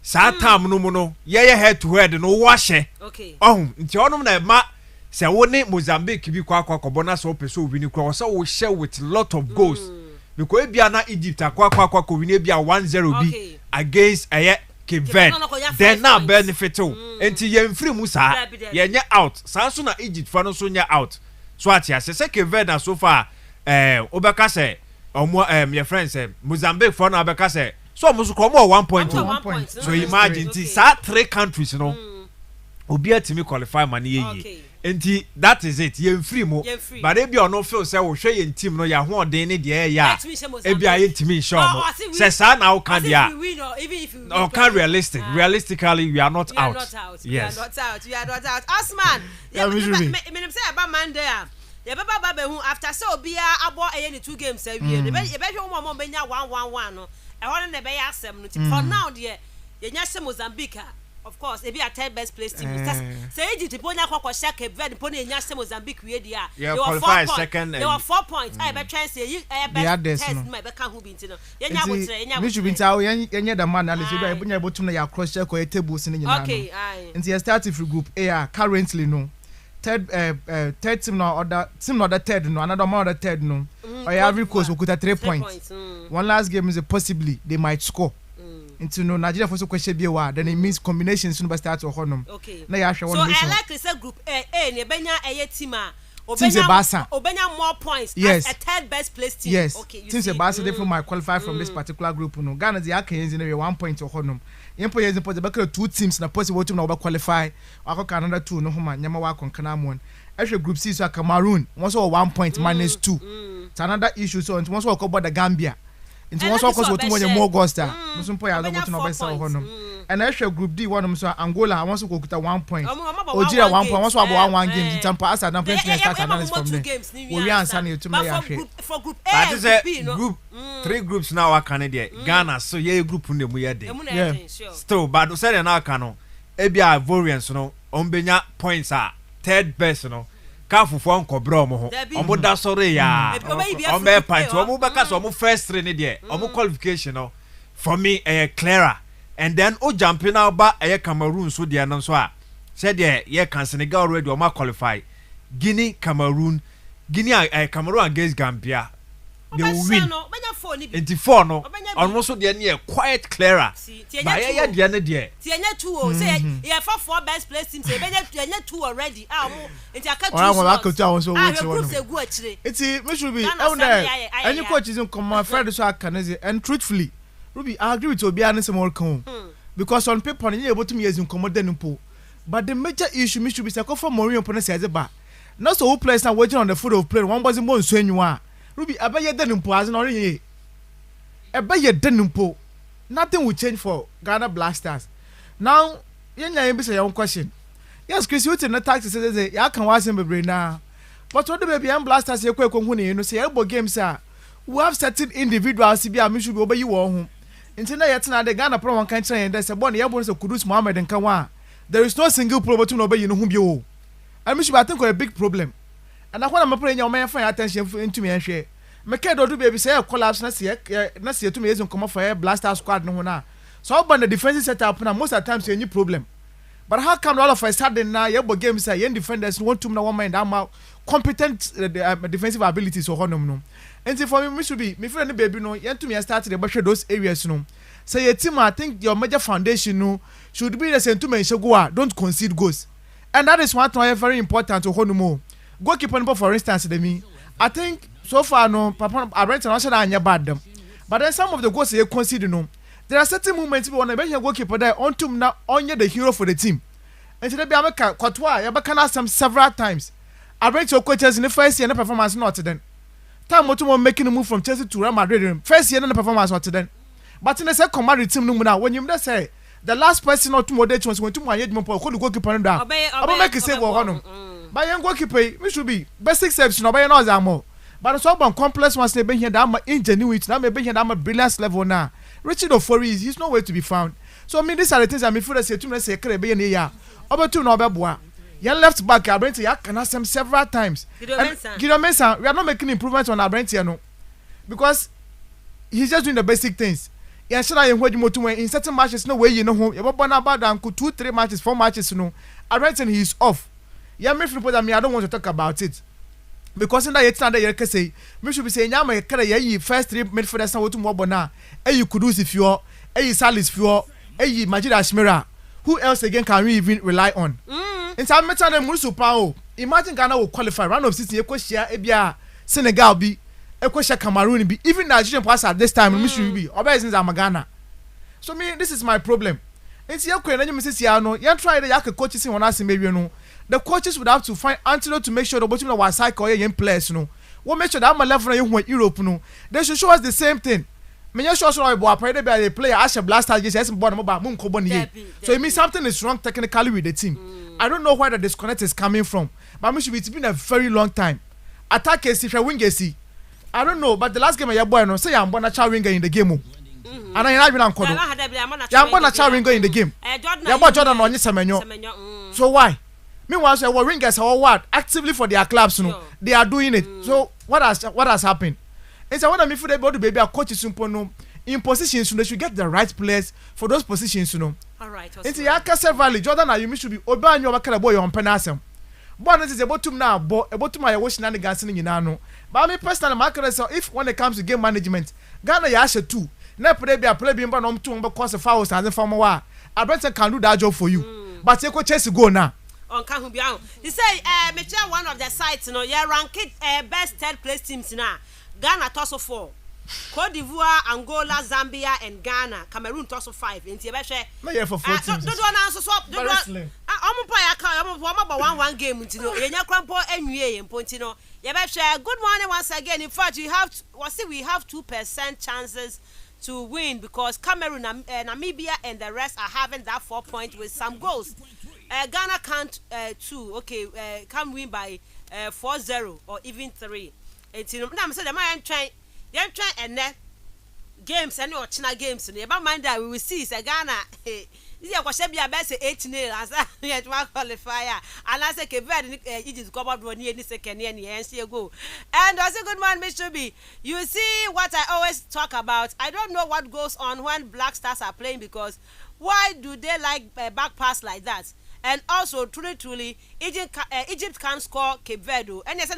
sa time no mu no ye head to head no wo ahye okay nti honom na ma say wo ni Mozambique bi kwa kobo na so peso wini kwa so wo share with lot of goals because ebia na Egypt akwa win ebia 1-0 bi against Cape Verde then now benefit enti yemfiri mu saa yenye out saa so na Egypt fa no so nya out so atia se Cape Verde so far obeka say your friend say Mozambique for na obeka say so mo so come 1.2 so imagine saa 3 countries no obi atimi qualify man ye enti that is it yemfiri mu but ebia ono feel say wo hwe ye team no ya ho odin ne de ya ebia ye timi show mo say sa na can dia or can realistically we are not out. Yes, we are not out Osman me say about Monday ya baba hu after so obia abo eye 2 games e wie be hwe mo benya 1-1-1 no e ho ne be ya asem no for now de ye nya se Mozambique of course e be a third best place team say Egypt ponya kwakwa Cape Verde pon enya se Mozambique wie dia they were 4 points I be try say e be test my be kan hu bi ntino yenya botre yenya we should be tell yenya the man analysis be bunya botum na ya cross check ko tables ni nyina okay nti you start with group A currently no third team no other third no another more other third no or every course we could 3 points one last game is possibly they might score into no Nigeria for so question be wa then it means combinations no be start to honum na ya hwe one mission so I like say group A ne benya eye team a obenya more points yes. as a third best place team yes. Okay, you since the Barca they might qualify from this particular group no Ghana they are can 1 point to honum yempo yezi po the back 2 teams na possible team na over qualify akọ another 2 no homa nyama wa konkana mon ehwe group C so Cameroon won so 1 point minus 2 it's another issue so won so ko the Gambia into one so cause what mo more Augusta so mpo ya go to no best honum and ehwe group D one so Angola won so ko kuta 1 point Algeria 1 point won so about 1 games in tampa as na play start analysis from there we answer na to me ya hwe for group A that is group 3 groups now are Canada Ghana so ye group ne mu ye dey still but do say na aka no ebia Ivorians no ombenya points are third best no kafufo nkobro omo ho omo da sore ya omo point omo beka so omo first 3 ne dey omo qualification no for me clearer and then o jumping out ba Cameroon so dey no so a said ye can Senegal already omo qualify Guinea Cameroon against Gambia they will win. And the 4 no almost the near quiet clearer. But yeah the end there. Tienya 2 say yeah 4 best place teams say tienya 2 already. Nti aka 2. Ora ko ta won so wait one. It's me should be out there. Any coach is in command Fred so aka and truthfully Ruby I agree with Obia and some more come. Because on paper you able to me as in command them po. But the major issue me should be say for Mourinho pon say ba. Not so who players now waiting on the foot of play one was more so anywhere. Ruby abaye denumpo as no ye abaye denumpo nothing will change for Ghana Blasters now yenya yem be say one question yes Chris you na taxi say ya kan wa sem bebre na but what the baby am Blasters ye kwekwo hu ne no say ebo games a we have certain individuals be am should be obayi wo hu nti na yetna the Ghana pro one kan tren dey say born ye born say Kudus Mohammed nkan wa there is no single pro between obayi no hu bi o I should I think a big problem. And I want to pray your man for attention into me and share. Make do baby say collapse na see to me come off for Blaster squad no na. So about the defensive setup na most of the times any problem. But how come all of a sudden now your game say your defenders want to na one mind am competent defensive abilities or honum no. And for me should be me friend baby no yen to me start the bush those areas no. Say your team I think your major foundation no should be the same to me don't concede goals. And that is one thing very important to honum. Goalkeeper for instance I think so far no papa Abrent not say bad them. But then some of the goals they concede no. There are certain moments when a bench goalkeeper there on to now only the hero for the team. And today be America Courtois you can some several times. Abrent your coaches in the first year and performance not then. Time what making a move from Chelsea to Real Madrid first year and the performance not then. But in the second Madrid team no now when you say the last person not to moderate was when to my could goalkeeper down. I make a save or one. By young goalkeeper, we should be basic steps no by no more. But so about complex ones they been here that ingenuity, that may be here that brilliance level now. Richard Ofori he's nowhere to be found. So I mean these are the things I mean for say to me say be in here. About two no boa. Yan left back Abrent ya can ask them several times. Gideon Mensah, we are not making improvements on Abrent no. Because he's just doing the basic things. Yeah, should I in certain matches no way you know home. You born about 2-3 matches, 4 matches no. Abrent he's off. Yeah, me I don't want to talk about it. because in that yet under your say me should be saying yama kare ye first three midfielders na wotu mo na Kudus if you Salis if you Majid Ashmira. Who else again can we even rely on? In some metal musu pao. Imagine Ghana will qualify round of 16 Equasia Ebia Senegal be Equasia Cameroon be even Nigerian pass at this time mission be obeisins Ghana. So me this is my problem. It's your question and you Mrs. Yano, you try the yak coaches in one us maybe no. The coaches would have to find antidote to make sure the bottom of our cycle young players no. What make sure that my level in Europe no. They should show us the same thing. Me show us how boy play player Asha Blaster just yes born about moon koboni. So it means something is wrong technically with the team. I don't know where the disconnect is coming from. But me should it's been a very long time. Attack is if I wing I don't know, but the last game I boy no say I'm born a child winger in the game. And I have been on Kodo. I'm born a child winger in the game. Yeah, but Jordan on Semenyo. So why? Meanwhile, say what ringers or what actively for their clubs, no, they are doing it. So what has happened? And so what I mean for the body baby, our coaches in positions, they should get the right players for those positions, you know. All right. Into Yakasa Valley, Jordan, you should be Oban your Makara boy on Penasem. But this is about to now, about to my washing and gassing in Nano. But me personally, if when it comes to game management, Ghana Yasha too. Never be a play being born on 2 because of fouls and the former war. I bet I can do that job for you. But you could chase to go now. On Kahubian. He say, one of the sites, ranked best third place teams now. Ghana toss of 4. Cote d'Ivoire, Angola, Zambia, and Ghana. Cameroon toss of 5. In Tibeshe. No, for 4 teams. Don't answer swap. Don't I'm one game. You know, you crampo and Pontino. Good morning once again. In fact, we have 2% chances to win because Cameroon, Namibia, and the rest are having that 4 points with some goals. Ghana can't 2. Okay, can win by 4-0 or even 3. And you know, I'm saying I'm trying and games and your China games. And about mind that we will see Ghana. This is be a best 8-0 as a qualifier. And I say it is covered one year, this second year, and see go. And I say good morning, Mr. B. You see what I always talk about. I don't know what goes on when Black Stars are playing because why do they like back pass like that? And also, truly, Egypt can score Cape Verde. And yes,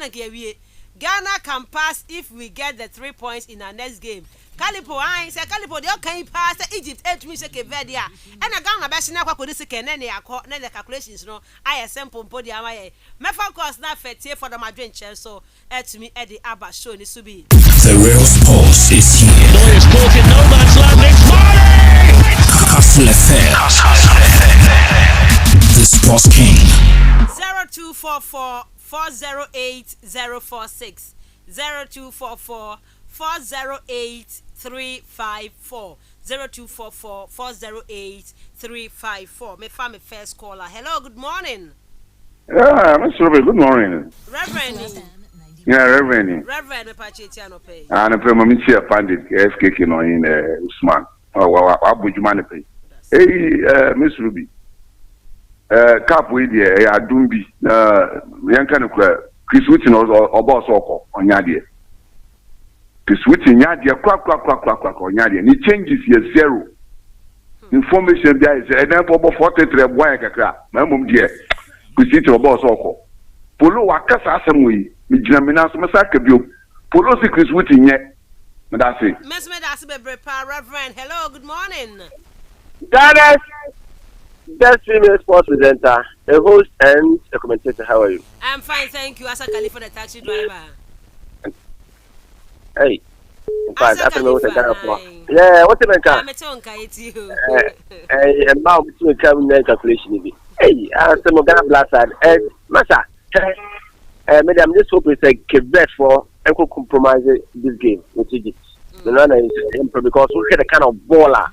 Ghana can pass if we get the 3 points in our next game. Calipo, I say Calipo, they can pass Egypt 8 to Cape Verde. And a Ghana best now for this can then the calculations. No, I assemble podium. My focus now for the Madrid so to me Eddie Abba show this to be. The real sports is here. Noise talking no man's land. It's Marty! Kastle FM. The Sports King. 0244 408 046 0244 408 354 0244 408 354. Me family first caller. Hello, good morning. Yeah, Mr. Robert, good morning. Reverend. Yeah, Reverend. Reverend, me pachetiano pay. And I'm from Mensah Pandit, FKK no in Usman. Oh, Abu Jumane. Hey, Miss Ruby. Cap with the Adumbi, young kind of Chris Whitton or Boss Oko on Yadia. Chris Whitton Yadia, quack on Yadia. And he changes here 0. Information there is a number of 43 Boyaka, my mum dear. Chris Whitton or Boss Oko. Polo Wakasa Samui, Mijamina Masaka, Polo Chris Whitton yet. That's it. Miss Medasibe Reverend. Hello, good morning. That is. Best female sports presenter, a host, and a commentator. How are you? I'm fine, thank you. As a California for the taxi driver. Hey, in fact, I don't know what I got for. Yeah, what's the car? I'm a tonka, it's you. And now we come in calculation. Hey, I'm some Ghana Blaster and Mensah. Madam, just hope it's a Quebec for and could compromise this game with Egypt. The runner is because we had a kind of baller.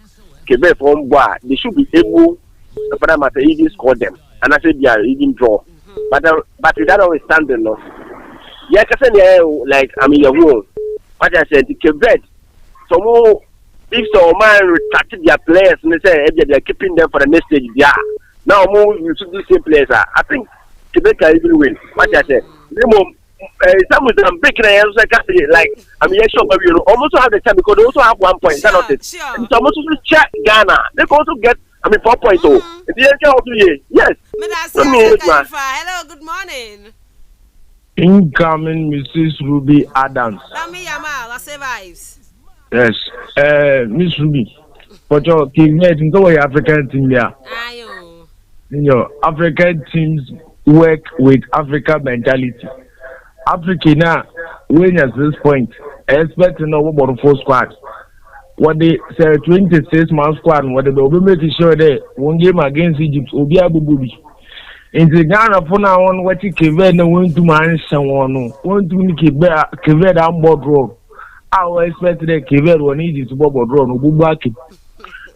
Quebec for one, they should be able. For that matter, he didn't score them, and I said, yeah, he didn't draw. But with that always standing, no. Yeah, like I mean, what I said, Quebec. So if some man retracted their players and they say they're keeping them for the next stage, yeah. Now you should do the same players. I think Quebec can even win. What I said, some of them big like I mean, sure, but you almost have the time because they also have 1 point. Sure, not it. Sure. It's almost to check Ghana. They can also get. 4.0. Yes. Hello, good morning. Incoming Mrs. Ruby Adams. Lami Yamal, I say vibes. Yes. Miss Ruby. But your team, African team there. Ayo. African teams work with Africa mentality. Africa now, when at this point, expect to know about the full squad. What they say 26-man squad, what they will be making sure that one game against Egypt will be Abu Dhabi. In the Ghana for now on what you can want to manage someone, want to keep that board road. I will expect that Kiver will need it to board road, no back.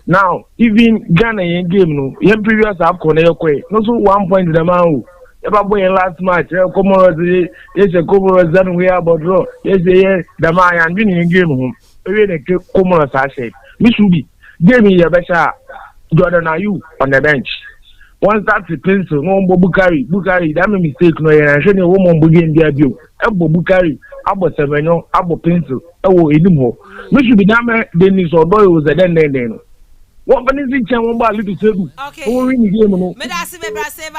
Now, even Ghana in game, no, your previous up corner, no, so 1 point to the man. If I play last match, Comoros, yes, a Comoros done we are about draw. Yes, the man winning game home. Really, Comoros, I said, Miss Ruby, give me your best Jordan, are you on the bench? Once that's the pencil, no Bukari, that made mistake, no, and I shouldn't a woman begin their view. Abo Bukari, Abo Seveno, Abo pencil, oh, anymore. Miss Ruby, damn, Dennis or boy was a then. What is it? Okay.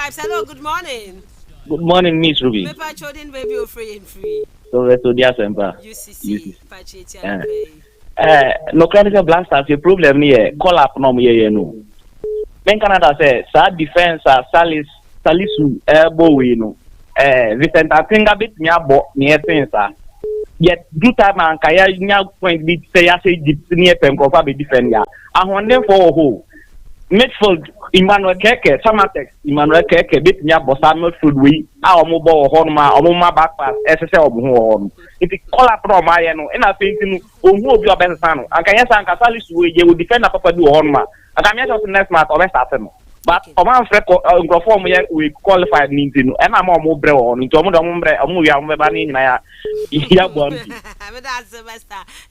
Hello, good morning. Good morning, Miss Ruby. Baby, free. So let's do the semper. UCC. No critical blasters. Your problem here. Call up no me no. Ben Canada say sad defense. Salisu elbow we no. Vicente Atinga bit me abo me defense. Yet do time and kaya nya point bit say deep near pen kofa be defend ya. Ahonde for ho. Midfield Emmanuel Keke, Samatex, Emmanuel Keke, bit me abo midfield we. Our mobile horma, or my back pass, SSL home. If it call up from my no, and I think who will be your best son. And can you say Salisu you will defend a papa do horma. And I'm just next match or best after. But Oman Freco we qualified means and I'm more bro on into Ombre Bani.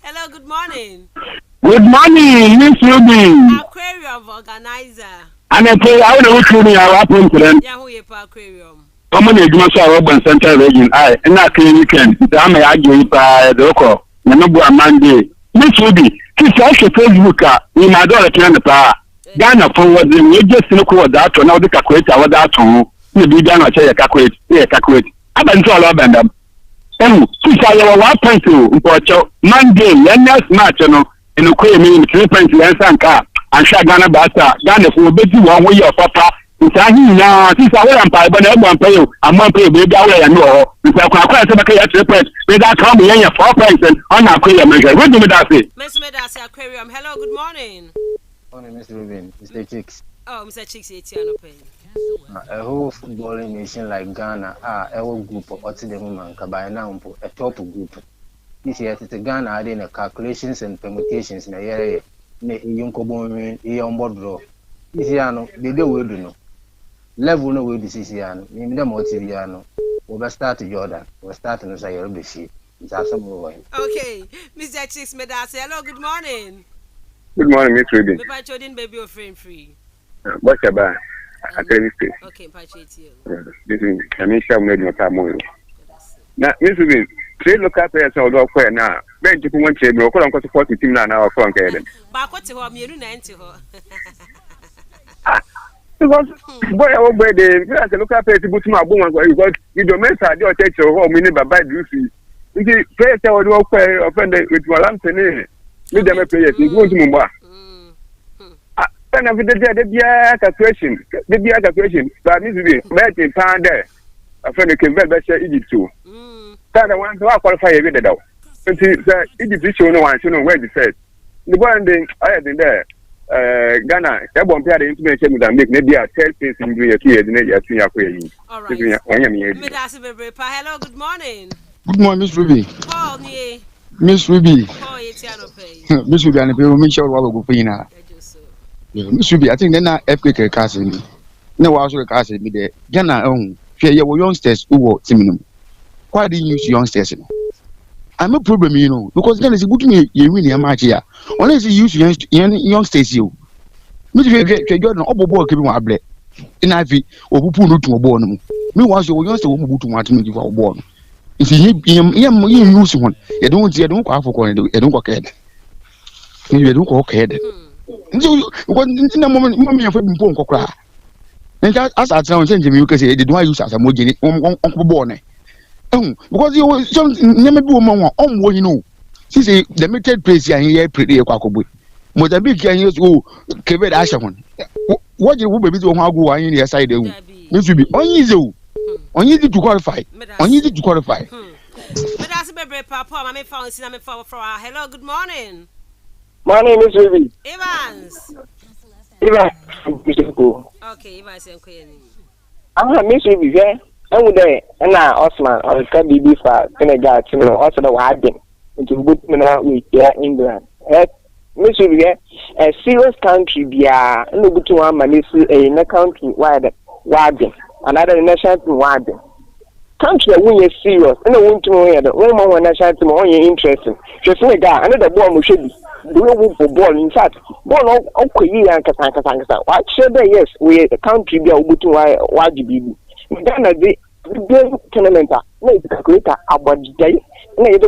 Hello, good morning. Good morning, Miss Ruby. Aquarium organizer. And I pray I don't know me our president. Yahoo Aquarium. Come on, you must have Urban Central Region. I and not weekend. I'm a argue by the local. Number Monday. Miss Ruby, kiss also Facebook in my daughter can the power. Ghana forward them, you just look what that or now the calculate our that home. You be done or say a calculate. I've been to all of them. And since I have 1.2 for Monday, next match, you know, in a queer meaning 3 points and car. And shall Ghana Basta, Ghana for bet you one way of papa. It's a now, since I will pay, but I won't pay you. I won't pay baby away and no. If I can quite a 3 points, without coming in 4 points and on our queer measure. What do we say? Miss Medasi Aquarium, hello, good morning. Morning, Mr. Rubin, Mr. Chicks. Oh, Mr. Chicks, 80 pay. A whole footballing nation like Ghana, a whole group of the woman, by now, a top group. This year, it's a Ghana adding calculations and permutations in the area. Young Cobon, young board draw. This year, they do will do. Level no way this is here. Name them Otiviano. We'll start to Jordan. We'll start to say you'll be sheep. It's awesome. Okay, Mr. Chicks Medasi, hello, good morning. Good morning, Miss Ruby. Papa Chodin baby or frame free. What's your bar? Okay, Pachit you. This is Kamisha made no time more. Now, Miss Ruby, trade look up here so dog where now. Ben to one trade, no, I'm going to 40 team now or from Caden. But what's your me 90 her? Because, boy, I will the look up here to put my woman because you don't Mensah, your take your home, minute by Lucy. You see, pray I would walk offended with your lamp and with them a player, you go to Mumba. And after the calculation, the calculation, but Miss Ruby, bet in pound there. A friend can bet Egypt too. That I want to qualify a bit out. And Egypt show no one, you know where they said. The one thing I had in there, Ghana, that one pair the information with a make maybe a 10 things in the key and then you are paying. All right. Hello, good morning. Good morning, Miss Ruby. Call me. Miss Ruby. Oh, it's pay. Miss Ruby, and people make sure what will go now. Miss Ruby, I think they're not FKK casting me. No, I was casting me there. Ghana, fear your youngsters who were seminum. Why didn't you use youngsters? I'm a problem, you know, because then it's a good me, you really a match here. Unless you use youngsters, you. Miss Ruby, Jordan, all boy keeping my blood. In Ivy, or who put to a born. Meanwhile, your youngster won't to want to make you a born. If you use one, you don't go for calling, you don't go ahead. You don't go ahead. So, in a moment, mommy of him won't cry. And as I sound, you can say, they don't use as a mojini, uncle born. Because you some never be woman on you know. She say limited place here pretty kwakobo. Mozambique can use go Quebec Ashon. What you will be to go in your side. This will be uneasy to qualify. Uneasy to qualify. But that's a baby papa. I found cinnamon for hello, good morning. My name is Ruby. Evans. Okay, Evans and Queen. I'm Miss Ruby, yeah. I'm there, and now Osman, or can be for Senegal, also the Wadden, into Bootman with England. Miss Ruby, a serious country, be a little bit one man in a country wide Wadden, another national Wadden. Country when you're serious, and I want to know that one more national team on your interest. Just like that, another ball should be. The way for ball, in fact, ball okay, and Kasanga. What should they? Yes, we a country be able to YGB. Ghana, the tournament, no calculator about the day, no, you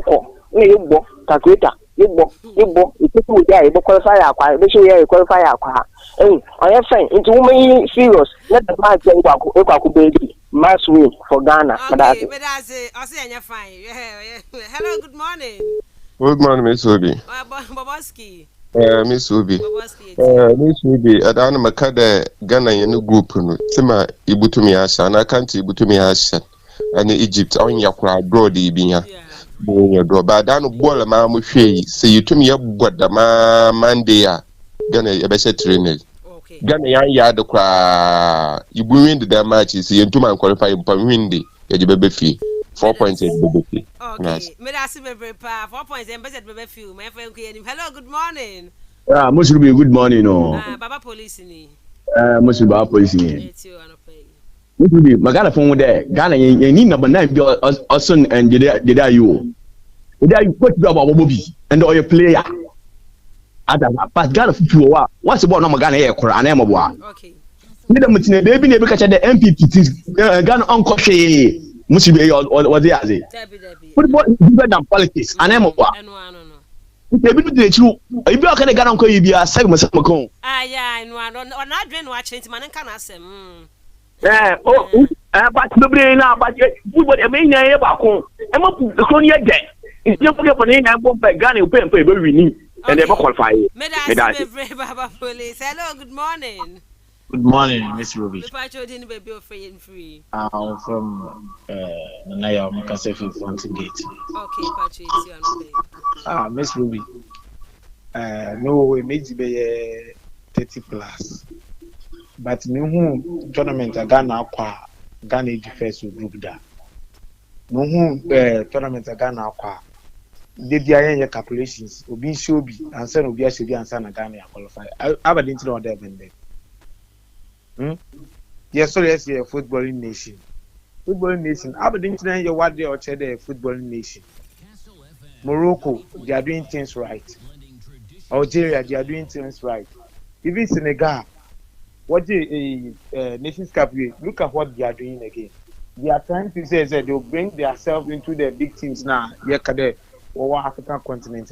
go, calculator, you go, you people there, you qualify, they show you qualify. And I have saying, it's woman serious, let the match go baby. Must win for Ghana. Okay, but I say, you're fine. Hello, good morning. Good morning, Miss Obi. Boboski. Miss Obi. Miss Obi, I don't know Makada Ghana in a group. Sima Ibutumi Asha, and I can't Ibutumi Asha. And Egypt on your crowd, Brody Binya. But I don't know Bola Mamushe. Say you to me up what the Mandia Ghana, a better trainer. Ghana ya the cry. You win the matches. You two man qualify for windy. You baby fee 4 points. Okay, me that's baby pa 4 points. Embedded baby fee. My friend, hello, good morning. Must be good morning, no. Baba police ni. Must be Baba police ni. It's you on a pay. Must be. Magana phone there. Ghana, you need number 9. Be also and did I you? Did I put about Bobby and all your player? But Ghana football, what's about no Ghana here? And I'm a boy. Okay. Baby, never catch the MPP. Ghana uncle she must be what they are. Football is bigger than politics. And I'm a boy. Maybe the true. If you are going to Ghana, you be a segment. Yeah, I know. I'm not doing watching. Man, can I say? But the brain now, but football, I mean, I have a home. I'm up to the Konya day. It's not for the name I'm going to Ghana, pay for every need. And they qualify. Baba police. Hello, good morning. Good morning, Miss Ruby. Free. I'm from Nanaya, Kastle Fountain Gate. Okay, Patrick, Miss Ruby. No, we made be 30 plus. But me who tournament Ghana Ghana defense group da. No who tournament Ghana they be calculations. Obi shobi and send obi shobi and send Ghana qualify. I didn't know that when there. Yes, so yes, yeah, footballing nation. Footballing nation. I didn't know you what they are saying. Footballing nation. Morocco, they are doing things right. Algeria, they are doing things right. Even Senegal, what the Nations Cup, look at what they are doing again. They are trying to say that they'll bring themselves into the big teams now. Yeah, or African continent.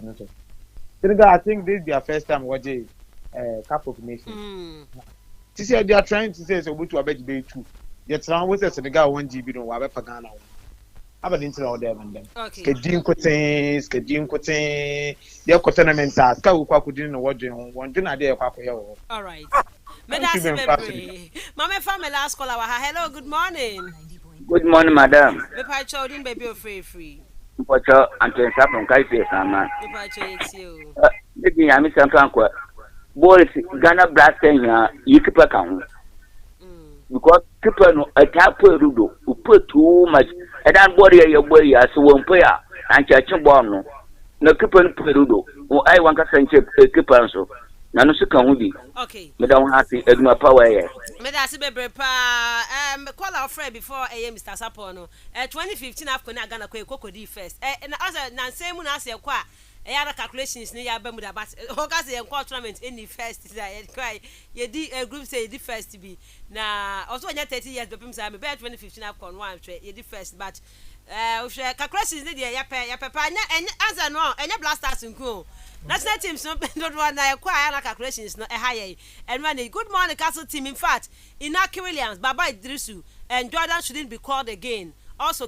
Senegal, I think this is their first time watching Cup of Nations. They are trying to say so we to a bit day too. Yet now with Senegal 1 GB no wabe pagana. I didn't know them. Kedin kote. Their tournament task. Ka ukwa kudin no what one do na dey kwa ko. All right. Mama family last call our hello, good morning. Good morning, madam. Me pa children baby free. Mpocho Anton Sapon Kaipe sama. Me pa cho it's you. Maybe ya mi sankan kwa. Boys Ghana Blast Kenya you keep account. Because people no attack Rudo, who put too much and that body your boy as one player and catching bomb. No keeper Perudo, who I want to send a keeper so. Nano Sukamudi. Okay. Madam Happy Edma Power. Medasi Bebre pa call our friend before Mr. Sapono. 2015 Afcon Ghana Koko D first. And other nan same when I say qua. Other calculations near Bermuda, but Hogasi and quad tournament in the first cry. Ye did group say the first to be now also when you're 30 years, but I'm 2015 Afcon one trade, ye did first, but calculations did ya papa and answer no, and your blasters in cool. National teams don't want to acquire calculations not a higher and running. Good morning, Castle team. In fact, Inaki Williams, Baba Idrisu, and Jordan shouldn't be called again. Also,